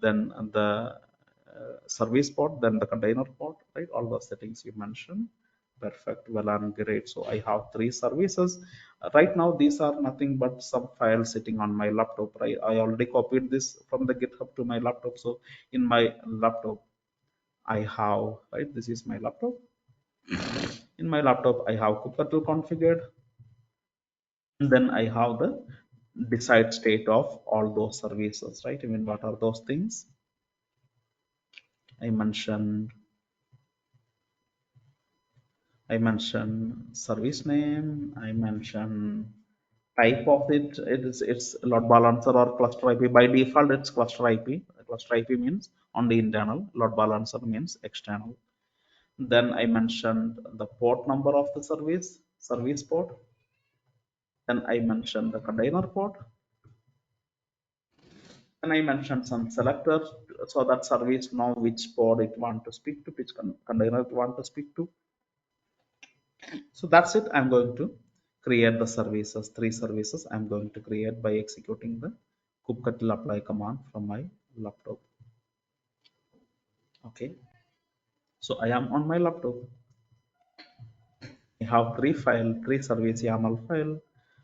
then the service port, then the container port, right? All the settings you mentioned. Perfect, well and great. So I have three services. Right now, these are nothing but some files sitting on my laptop, right? I already copied this from the GitHub to my laptop. So in my laptop, I have, right? This is my laptop. In my laptop, I have kubectl configured. And then I have the decide state of all those services, right? I mean, what are those things? I mentioned service name. I mentioned type of it. It's load balancer or cluster IP. By default, it's cluster IP. Cluster IP means only internal. Load balancer means external. Then I mentioned the port number of the service port. Then I mentioned the container port. Then I mentioned some selectors so that service know which pod it want to speak to, which container it want to speak to. So that's it. I'm going to create the services, three services I'm going to create by executing the kubectl apply command from my laptop. Okay. So I am on my laptop. I have three service YAML file.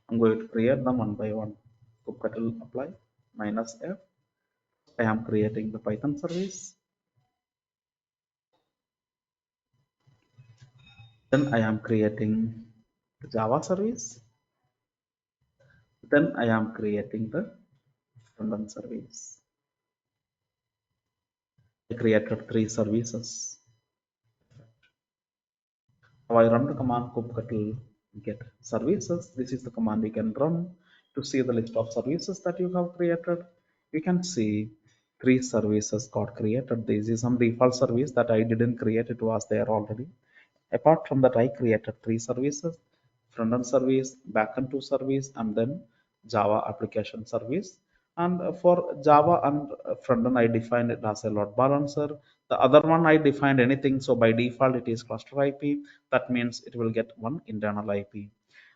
I'm going to create them one by one. Kubectl apply -f. I am creating the Python service. Then I am creating the Java service. Then I am creating the front-end service. I created three services. Now I run the command kubectl get services. This is the command you can run to see the list of services that you have created. You can see three services got created. This is some default service that I didn't create. It was there already. Apart from that, I created three services: front-end service, backend to service, and then Java application service. And for Java and front-end, I defined it as a load balancer. The other one I defined anything, so by default it is cluster IP. That means it will get one internal IP.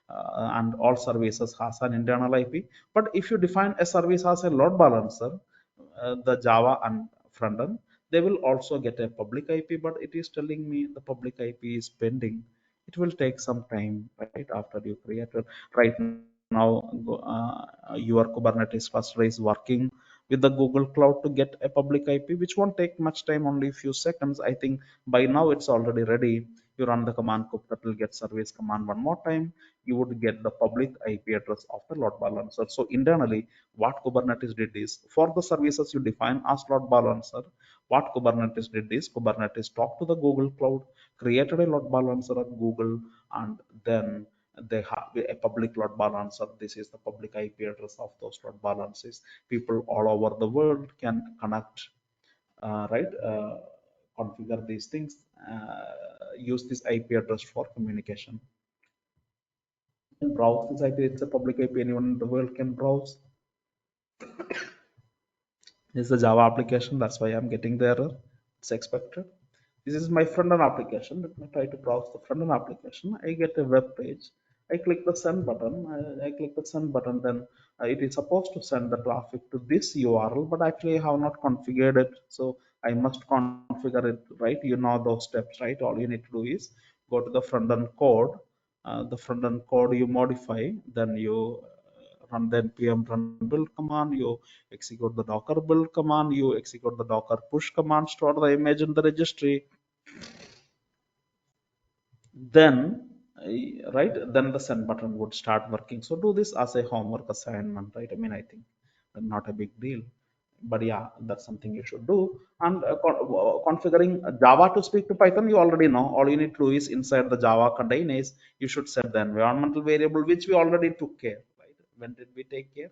And all services has an internal IP. But if you define a service as a load balancer, the Java and front end, they will also get a public IP, but it is telling me the public IP is pending. It will take some time, right, after you create it. Right now, your Kubernetes cluster is working with the Google Cloud to get a public IP, which won't take much time, only a few seconds. I think by now it's already ready. You run the command kubectl get service command one more time, you would get the public IP address of the load balancer. So internally, what Kubernetes did is for the services you define as load balancer, what Kubernetes did is Kubernetes talked to the Google Cloud, created a load balancer at Google, and then they have a public load balancer. This is the public IP address of those load balancers. People all over the world can connect, right? Configure these things, use this IP address for communication. Browse this IP, it's a public IP, anyone in the world can browse. This is a Java application, that's why I'm getting the error. It's expected. This is my front-end application. Let me try to browse the front-end application. I get a web page. I click the send button. I click the send button, then it is supposed to send the traffic to this URL, but actually I have not configured it. So I must configure it, right? You know those steps, right? All you need to do is go to the front-end code. The front-end code you modify, then you run the npm run build command, you execute the docker build command, you execute the docker push command, store the image in the registry, then right, then the send button would start working. So do this as a homework assignment, right? I mean, I think not a big deal, but yeah, that's something you should do. And configuring Java to speak to Python, you already know. All you need to do is inside the Java containers, you should set the environmental variable, which we already took care, right? When did we take care?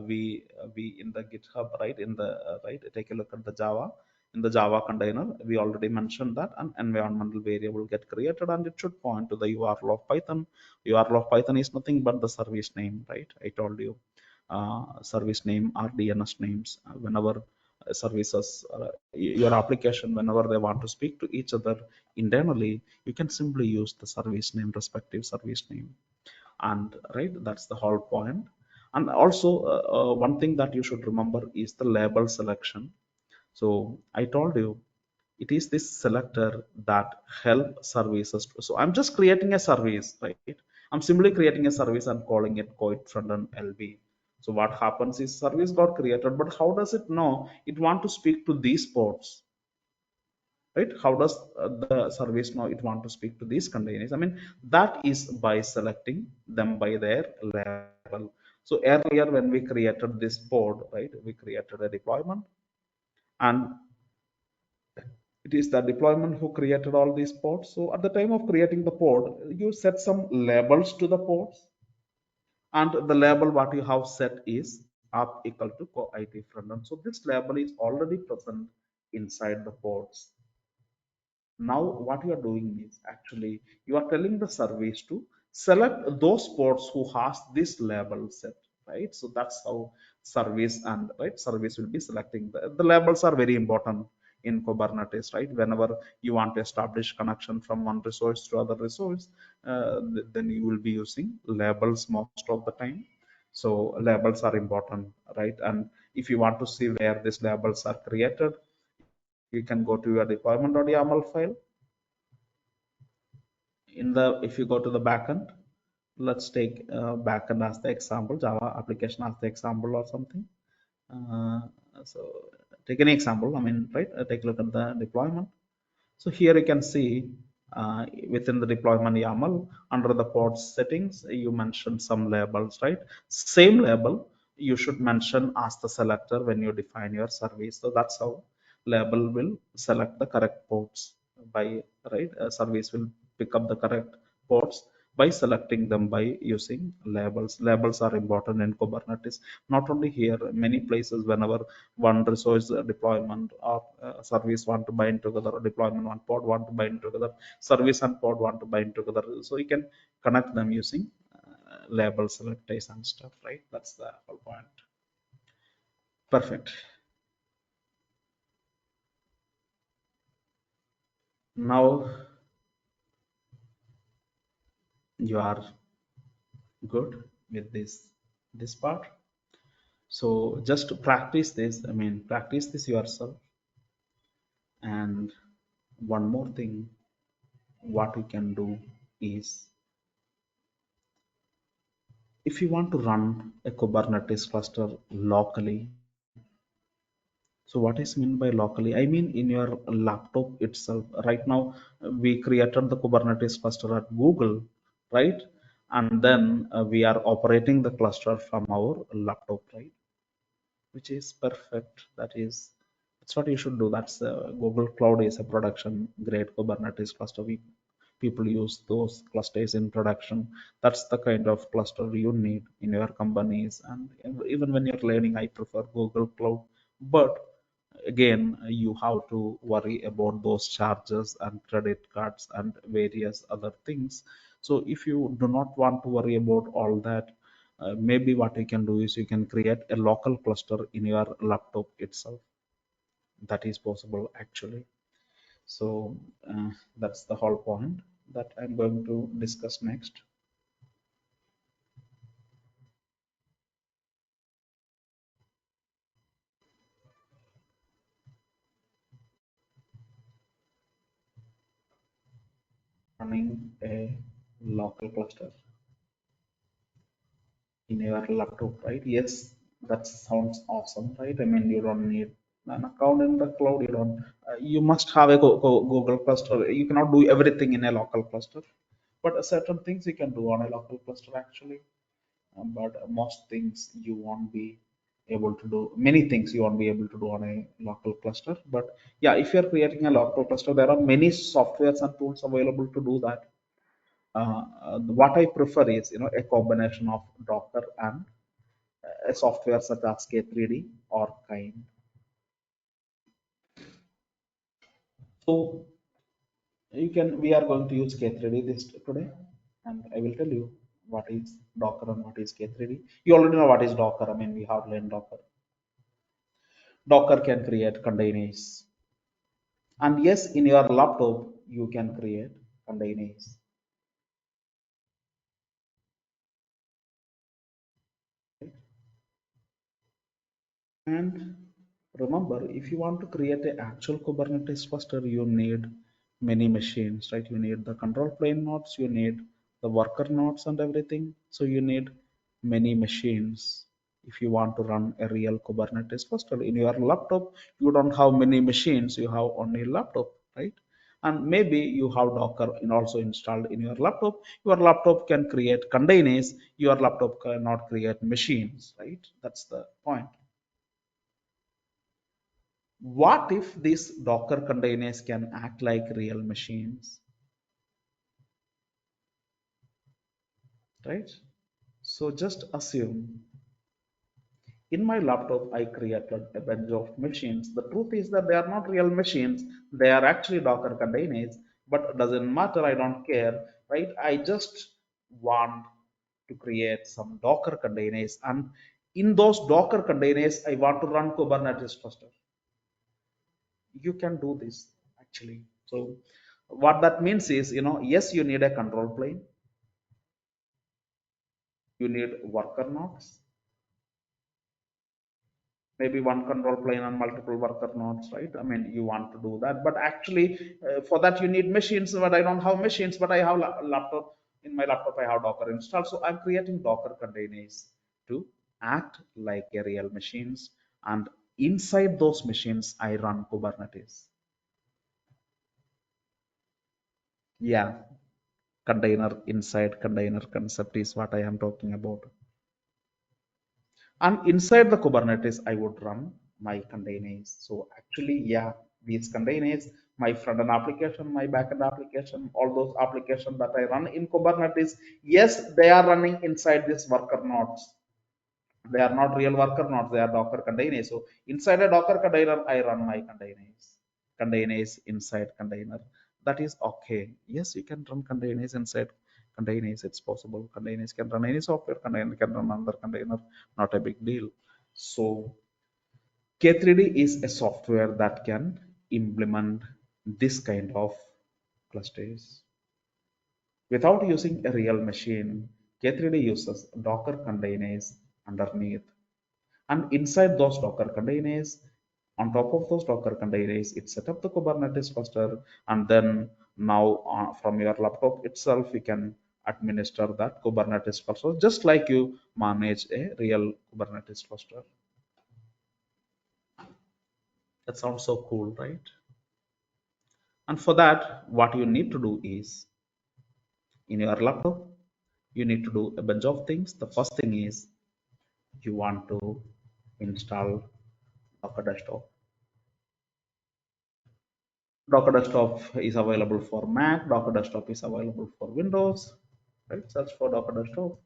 We in the GitHub, right, in the right, take a look at the Java. In the Java container, we already mentioned that an environmental variable get created, and it should point to the URL of Python. URL of Python is nothing but the service name, right? I told you, service name or DNS names. Whenever services, your application, whenever they want to speak to each other internally, you can simply use the service name, respective service name. And right, that's the whole point. And also, one thing that you should remember is the label selection. So I told you, it is this selector that help services so I'm just creating a service, right? I'm simply creating a service and calling it coit frontend lb. So what happens is service got created, but how does it know it want to speak to these ports, right? How does the service know it want to speak to these containers? I mean, that is by selecting them by their level. So earlier when we created this pod, right, we created a deployment, and it is the deployment who created all these pods. So at the time of creating the pod, you set some labels to the pods, and the label what you have set is app equal to co it frontend. So this label is already present inside the pods. Now what you are doing is actually you are telling the service to select those ports who has this label set, right? So that's how service and right service will be selecting. The labels are very important in Kubernetes, right? Whenever you want to establish connection from one resource to other resource, then you will be using labels most of the time. So labels are important, right? And if you want to see where these labels are created, you can go to your deployment.yaml file. If you go to the backend, let's take backend as the example, Java application as the example or something. Uh, so take any example, I mean, right? Take a look at the deployment. So here you can see within the deployment YAML, under the pod settings, you mentioned some labels, right? Same label you should mention as the selector when you define your service. So that's how label will select the correct ports by, right? Service will pick up the correct ports by selecting them by using labels. Labels are important in Kubernetes. Not only here, many places, whenever one resource deployment or service want to bind together, or deployment one pod want to bind together, service and pod want to bind together. So you can connect them using label selectors and stuff, right? That's the whole point. Perfect. Now you are good with this part. So just to practice this, I mean, practice this yourself. And one more thing, what you can do is, if you want to run a Kubernetes cluster locally, so what is meant by locally? I mean in your laptop itself. Right now, we created the Kubernetes cluster at Google, right? And then we are operating the cluster from our laptop, right? Which is perfect. That's what you should do. That's Google Cloud is a production grade Kubernetes cluster. People use those clusters in production. That's the kind of cluster you need in your companies. And even when you're learning, I prefer Google Cloud. But again, you have to worry about those charges and credit cards and various other things. So if you do not want to worry about all that, maybe what you can do is you can create a local cluster in your laptop itself. That is possible actually. So that's the whole point that I'm going to discuss next. Running a local cluster in your laptop, right? Yes, that sounds awesome, right? I mean, you don't need an account in the cloud. You don't. You must have a Google cluster. You cannot do everything in a local cluster, but certain things you can do on a local cluster actually. But most things you won't be able to do. Many things you won't be able to do on a local cluster. But yeah, if you're creating a local cluster, there are many softwares and tools available to do that. What I prefer is, a combination of Docker and a software such as K3D or Kind. So we are going to use K3D this today, and I will tell you what is Docker and what is K3D. You already know what is Docker. I mean, we have learned Docker. Docker can create containers, and yes, in your laptop you can create containers. And remember, if you want to create an actual Kubernetes cluster, you need many machines, right? You need the control plane nodes, you need the worker nodes and everything. So you need many machines. If you want to run a real Kubernetes cluster in your laptop, you don't have many machines, you have only laptop, right? And maybe you have Docker also installed in your laptop. Your laptop can create containers, your laptop cannot create machines, right? That's the point. What if these Docker containers can act like real machines, right? So just assume in my laptop I created a bunch of machines. The truth is that they are not real machines. They are actually Docker containers, but it doesn't matter. I don't care, right? I just want to create some Docker containers, and in those Docker containers, I want to run Kubernetes cluster. You can do this actually. So what that means is, yes, you need a control plane, you need worker nodes, maybe one control plane and multiple worker nodes, right? I mean, you want to do that, but actually for that you need machines, but I don't have machines, but I have laptop. In my laptop I have Docker installed, so I'm creating Docker containers to act like a real machines, and inside those machines I run Kubernetes. Yeah, container inside container concept is what I am talking about. And inside the Kubernetes, I would run my containers. So actually, yeah, these containers, my front end application, my backend application, all those applications that I run in Kubernetes, yes, they are running inside these worker nodes. They are not real worker nodes, they are Docker containers. So inside a Docker container, I run my containers inside container. That is okay. Yes, you can run containers inside containers. It's possible. Containers can run any software, container can run another container, not a big deal. So K3D is a software that can implement this kind of clusters. Without using a real machine, K3D uses Docker containers underneath. And inside those Docker containers, on top of those Docker containers, it set up the Kubernetes cluster, and then now from your laptop itself, you can administer that Kubernetes cluster just like you manage a real Kubernetes cluster. That sounds so cool, right? And for that, what you need to do is in your laptop, you need to do a bunch of things. The first thing is you want to install Docker Desktop. Docker Desktop is available for Mac, Docker Desktop is available for Windows, right? Search for Docker Desktop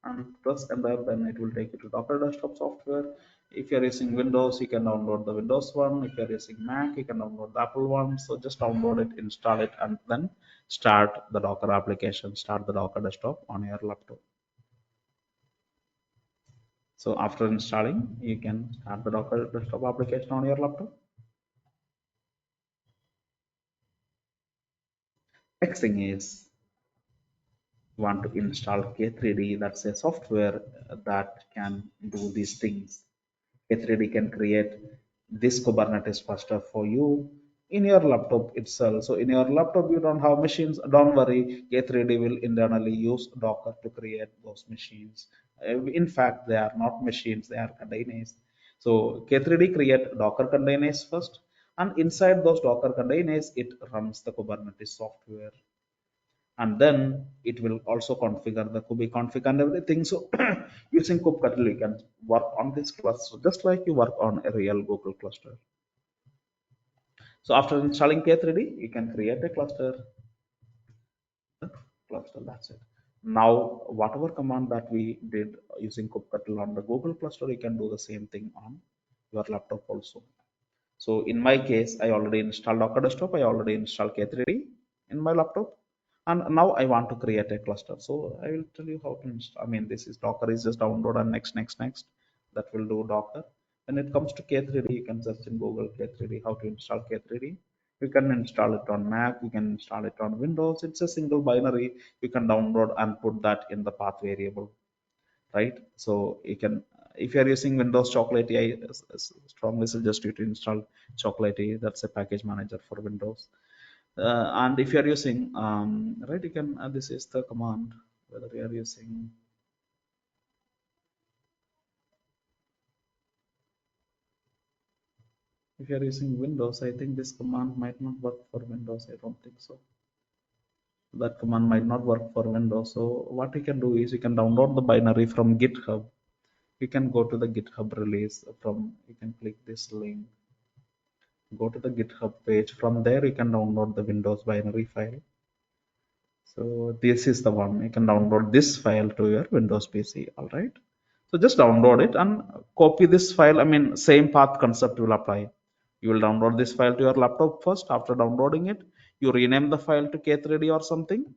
and press enter, then it will take you to Docker Desktop software. If you're using Windows, you can download the Windows one. If you're using Mac, you can download the Apple one. So just download it, install it, and then start the Docker application, start the Docker Desktop on your laptop. So after installing, you can start the Docker Desktop application on your laptop. Next thing is want to install K3D. That's a software that can do these things. K3D can create this Kubernetes cluster for you in your laptop itself. So in your laptop, you don't have machines. Don't worry, K3D will internally use Docker to create those machines. In fact, they are not machines; they are containers. So K3D create Docker containers first, and inside those Docker containers, it runs the Kubernetes software, and then it will also configure the kube config and everything. So using kubectl you can work on this cluster just like you work on a real Google cluster. So after installing K3D, you can create a cluster. That's it. Now whatever command that we did using kubectl on the Google cluster, you can do the same thing on your laptop also. So in my case, I already installed Docker Desktop. I already installed K3D in my laptop, and now I want to create a cluster. So I will tell you how to install. I mean, this is Docker is just download and next. That will do Docker. When it comes to K3D, you can search in Google K3D how to install K3D. You can install it on Mac. You can install it on Windows. It's a single binary. You can download and put that in the path variable, right? So you can, if you're using Windows Chocolatey, I strongly suggest you to install Chocolatey. That's a package manager for Windows. And if you're using right, you can this is the command. Whether you're using, if you're using Windows, I think this command might not work for Windows. I don't think so. That command might not work for Windows. So what you can do is you can download the binary from GitHub. You can go to the GitHub release. From, you can click this link, go to the GitHub page. From there, you can download the Windows binary file. So this is the one. You can download this file to your Windows PC. All right. So just download it and copy this file. I mean, same path concept will apply. You will download this file to your laptop first. After downloading it, you rename the file to K3D or something,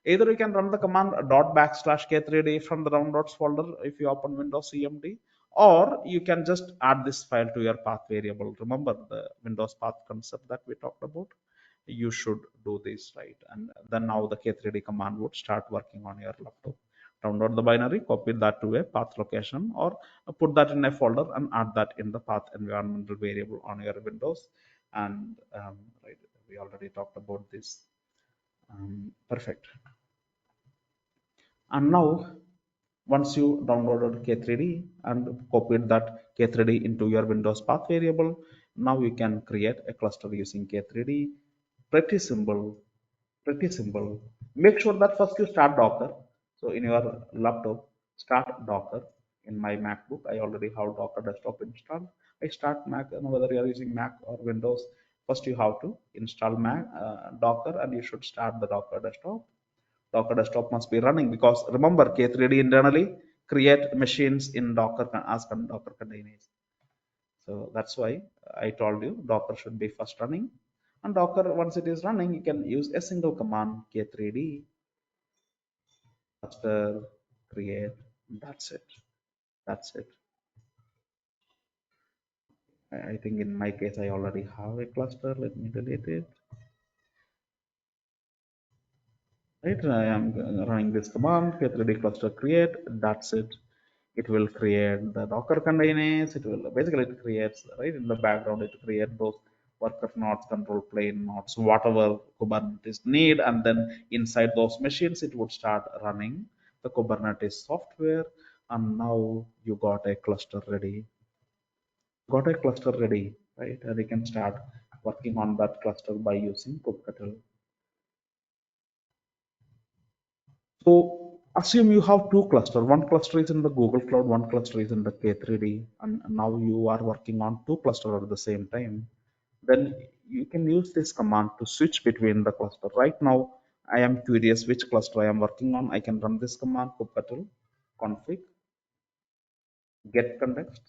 Either you can run the command dot backslash k3d from the downloads folder if you open Windows CMD, or you can just add this file to your path variable. Remember the Windows path concept that we talked about? You should do this, right? And then now the k3d command would start working on your laptop. Download the binary, copy that to a path location, or put that in a folder and add that in the path environmental variable on your Windows. And right, we already talked about this. Perfect. And now, once you downloaded K3D and copied that K3D into your Windows path variable, now you can create a cluster using K3D. Pretty simple, pretty simple. Make sure that first you start Docker. So in your laptop, start Docker. In my MacBook, I already have Docker desktop installed. I start Mac, whether you are using Mac or Windows, first you have to install Mac Docker, and you should start the Docker desktop. Docker desktop must be running, because remember K3D internally create machines in Docker as Docker containers. So that's why I told you Docker should be first running. And Docker, once it is running, you can use a single command K3D cluster create. That's it. That's it. I think in my case I already have a cluster. Let me delete it. Right, I am running this command K3D cluster create. That's it. It will create the Docker containers. It will basically, it creates, right, in the background, it creates those worker nodes, control plane nodes, whatever Kubernetes need, and then inside those machines it would start running the Kubernetes software. And now you got a cluster ready. Got a cluster ready, right? And you can start working on that cluster by using kubectl. So assume you have two clusters. One cluster is in the Google Cloud, one cluster is in the K3D, and now you are working on two clusters at the same time. Then you can use this command to switch between the cluster. Right now, I am curious which cluster I am working on. I can run this command kubectl config get context.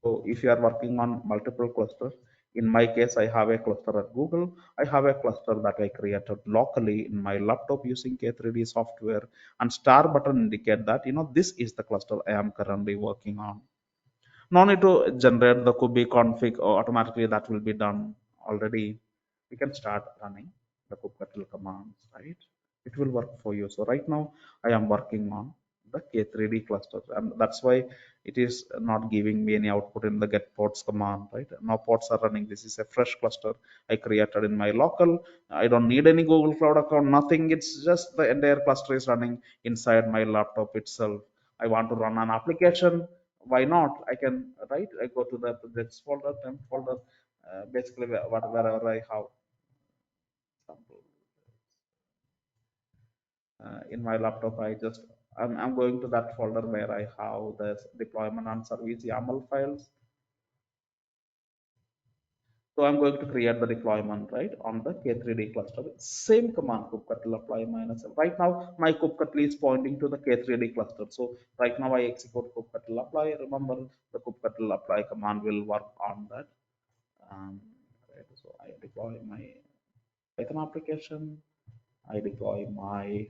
So if you are working on multiple clusters, in my case, I have a cluster at Google. I have a cluster that I created locally in my laptop using K3D software, and star button indicate that, this is the cluster I am currently working on. No need to generate the kube config, or automatically that will be done already. We can start running the kubectl commands, right? It will work for you. So right now I am working on the K3D cluster, and that's why it is not giving me any output in the get pods command, right? Now pods are running. This is a fresh cluster I created in my local. I don't need any Google Cloud account, nothing. It's just the entire cluster is running inside my laptop itself. I want to run an application. Why not? I can, right? I go to the projects folder, temp folder, basically wherever I have sample in my laptop. I'm going to that folder where I have the deployment and service YAML files. So I'm going to create the deployment, right, on the K3D cluster. Same command kubectl apply minus -l. Right now my kubectl is pointing to the K3D cluster. So right now I execute kubectl apply. Remember the kubectl apply command will work on that. Right, so I deploy my Python application. I deploy my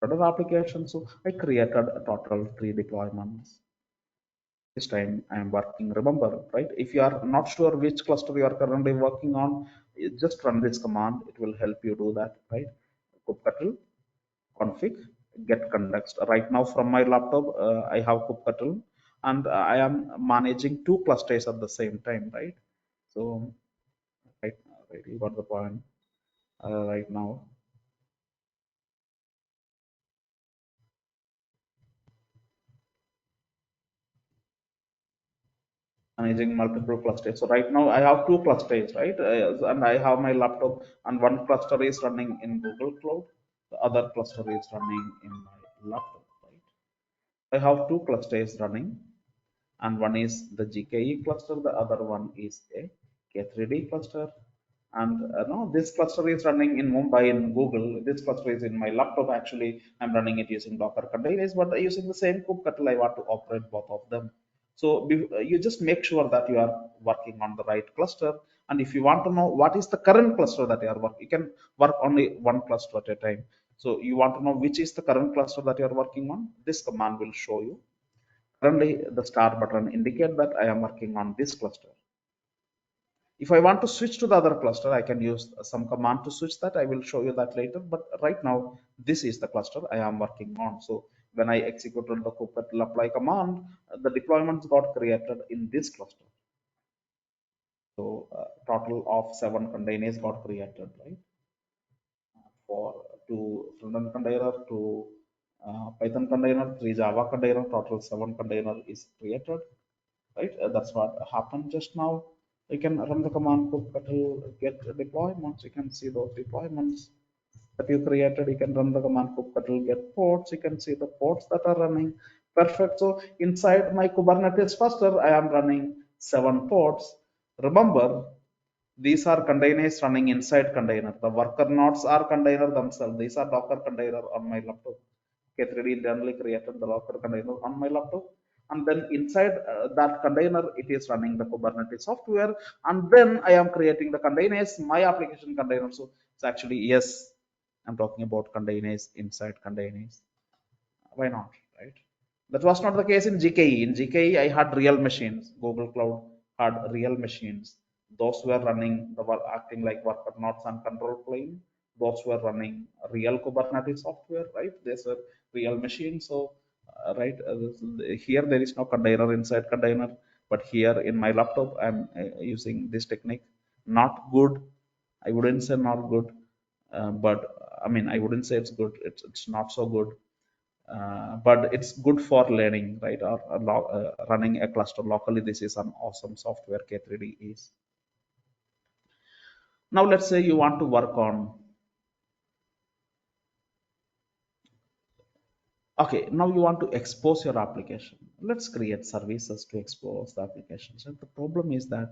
other application. So I created a total 3 deployments. This time I am working. Remember, right? If you are not sure which cluster you are currently working on, you just run this command. It will help you do that, right? Kubectl config get context. Right now from my laptop, I have kubectl, and I am managing two clusters at the same time, right? So right, right, you got the point. Right now managing multiple clusters. So right now I have two clusters, right? And I have my laptop, and one cluster is running in Google Cloud, the other cluster is running in my laptop, right? I have two clusters running, and one is the GKE cluster, the other one is a K3D cluster. And no, this cluster is running in Mumbai in Google. This cluster is in my laptop. Actually, I'm running it using Docker containers, but using the same kubectl, I want to operate both of them. So you just make sure that you are working on the right cluster. And if you want to know what is the current cluster that you are working, you can work only one cluster at a time. So you want to know which is the current cluster that you are working on, this command will show you. Currently, the star button indicate that I am working on this cluster. If I want to switch to the other cluster, I can use some command to switch that. I will show you that later. But right now, this is the cluster I am working on. So when I executed the kubectl apply command, the deployments got created in this cluster. So total of 7 containers got created, right? For two front-end container, two Python container, 3 Java container, total 7 container is created, right? That's what happened just now. You can run the command kubectl get deployments. You can see those deployments that you created. You can run the command kubectl get ports. You can see the ports that are running. Perfect. So inside my Kubernetes cluster, I am running 7 ports. Remember, these are containers running inside container. The worker nodes are container themselves. These are Docker container on my laptop. K3D internally created the Docker container on my laptop. And then inside that container, it is running the Kubernetes software. And then I am creating the containers, my application container. So it's actually, yes, I'm talking about containers inside containers. Why not, right? That was not the case in GKE. In GKE, I had real machines. Google Cloud had real machines. Those were running, they were acting like worker nodes and control plane. Those were running real Kubernetes software, right? These were real machines. So, right, here there is no container inside container, but here in my laptop, I'm using this technique. Not good. I wouldn't say not good, but I mean, I wouldn't say it's good. It's not so good, but it's good for learning, right? Or running a cluster locally. This is an awesome software, K3D is. Now let's say you want to work on, okay, now you want to expose your application. Let's create services to expose the applications. And the problem is that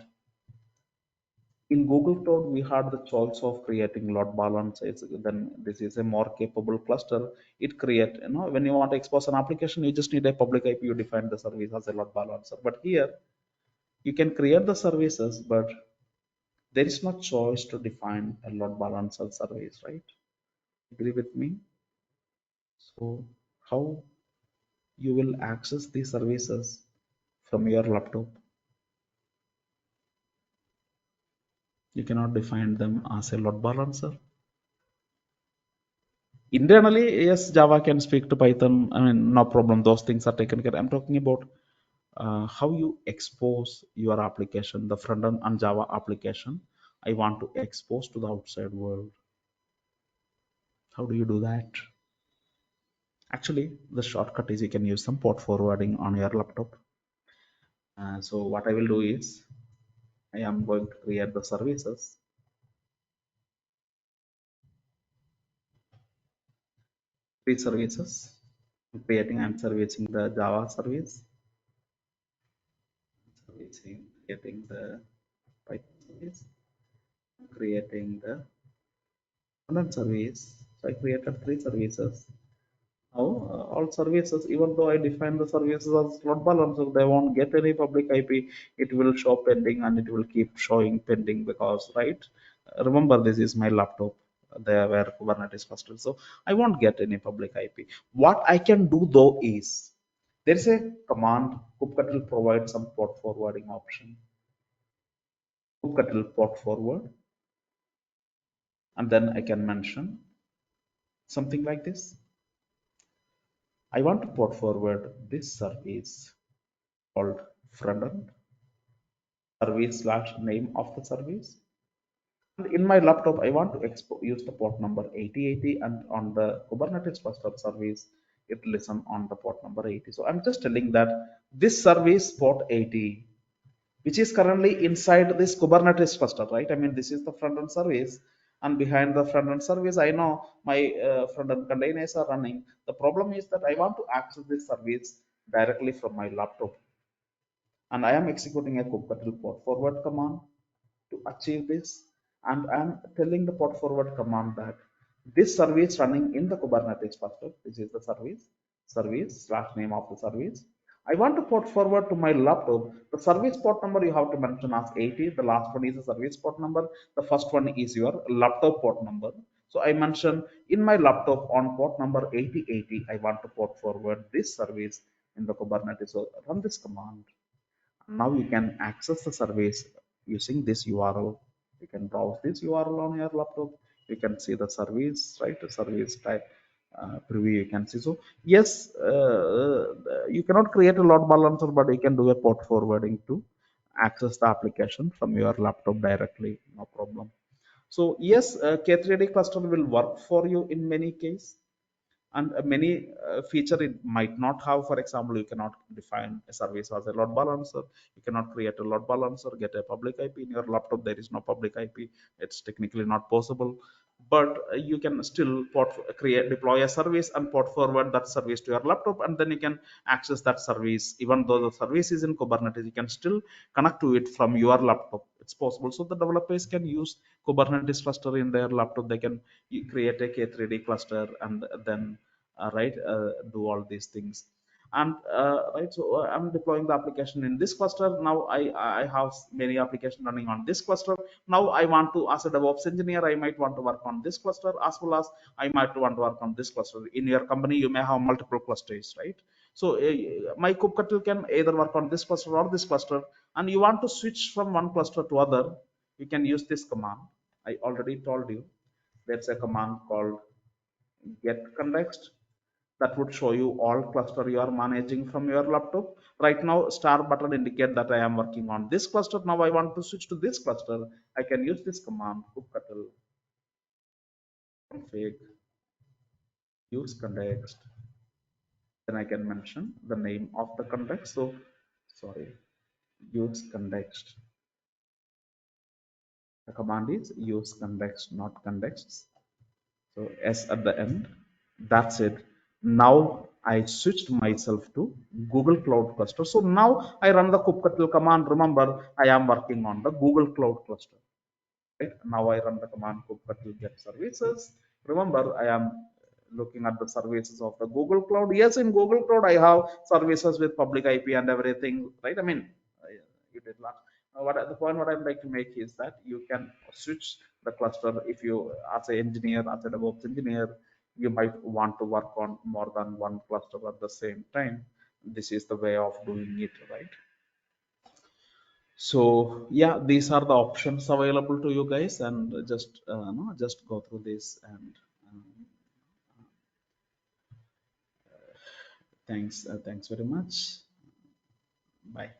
in Google Cloud, we had the choice of creating load balancers. Then this is a more capable cluster. It create, when you want to expose an application, you just need a public IP. You define the service as a load balancer. But here, you can create the services, but there is no choice to define a load balancer service, right? Agree with me? So how you will access these services from your laptop? You cannot define them as a load balancer. Internally, yes, Java can speak to Python. I mean, no problem. Those things are taken care. I'm talking about how you expose your application, the front end and Java application. I want to expose to the outside world. How do you do that? Actually, the shortcut is you can use some port forwarding on your laptop. So what I will do is I am going to create the services. Three services. I'm servicing the Java service, creating the Python service, creating the front service. So I created 3 services. Now, all services, even though I define the services as load balancer, they won't get any public IP. It will show pending and it will keep showing pending because, right? Remember, this is my laptop. They were Kubernetes cluster, so I won't get any public IP. What I can do though is there is a command kubectl provides some port forwarding option. Kubectl port forward, and then I can mention something like this. I want to port forward this service called frontend service slash name of the service. And in my laptop, I want to use the port number 8080, and on the Kubernetes cluster service, it listen on the port number 80. So I'm just telling that this service port 80, which is currently inside this Kubernetes cluster, right? I mean, this is the front-end service, and behind the front-end service, I know my front-end containers are running. The problem is that I want to access this service directly from my laptop, and I am executing a kubectl port forward command to achieve this. And I'm telling the port forward command that this service running in the Kubernetes cluster, this is the service slash name of the service, I want to port forward to my laptop. The service port number you have to mention as 80. The last one is the service port number. The first one is your laptop port number. So I mentioned in my laptop on port number 8080, I want to port forward this service in the Kubernetes. So run this command. Now you can access the service using this URL. You can browse this URL on your laptop. You can see the service, right? The service type preview you can see. So yes, you cannot create a load balancer, but you can do a port forwarding to access the application from your laptop directly. No problem. So yes, K3D cluster will work for you in many cases, and many feature it might not have. For example, you cannot define a service as a load balancer. You cannot create a load balancer, get a public IP in your laptop. There is no public IP. It's technically not possible, but you can still create, deploy a service and port forward that service to your laptop, and then you can access that service. Even though the service is in Kubernetes, you can still connect to it from your laptop. It's possible. So the developers can use Kubernetes cluster in their laptop. They can create a K3D cluster and then do all these things. And so I'm deploying the application in this cluster. Now I have many applications running on this cluster. Now I want to, as a DevOps engineer, I might want to work on this cluster, as well as I might want to work on this cluster. In your company you may have multiple clusters, right? So my kubectl can either work on this cluster or this cluster, and you want to switch from one cluster to other. You can use this command. I already told you there's a command called get context that would show you all cluster you are managing from your laptop. Right now, star button indicate that I am working on this cluster. Now I want to switch to this cluster. I can use this command kubectl config use context. Then I can mention the name of the context. So sorry, use context. The command is use context, not contexts. So S at the end. That's it. Now I switched myself to Google Cloud Cluster. So now I run the kubectl command. Remember, I am working on the Google Cloud Cluster. Right? Now I run the command kubectl get services. Remember, I am looking at the services of the Google Cloud. Yes, in Google Cloud, I have services with public IP and everything, right? I mean, you did not. What the point what I'd like to make is that you can switch the cluster if you, as an engineer, as a DevOps engineer, you might want to work on more than one cluster at the same time. This is the way of doing it, right? So yeah, these are the options available to you guys, and just no, just go through this. And um, thanks very much. Bye.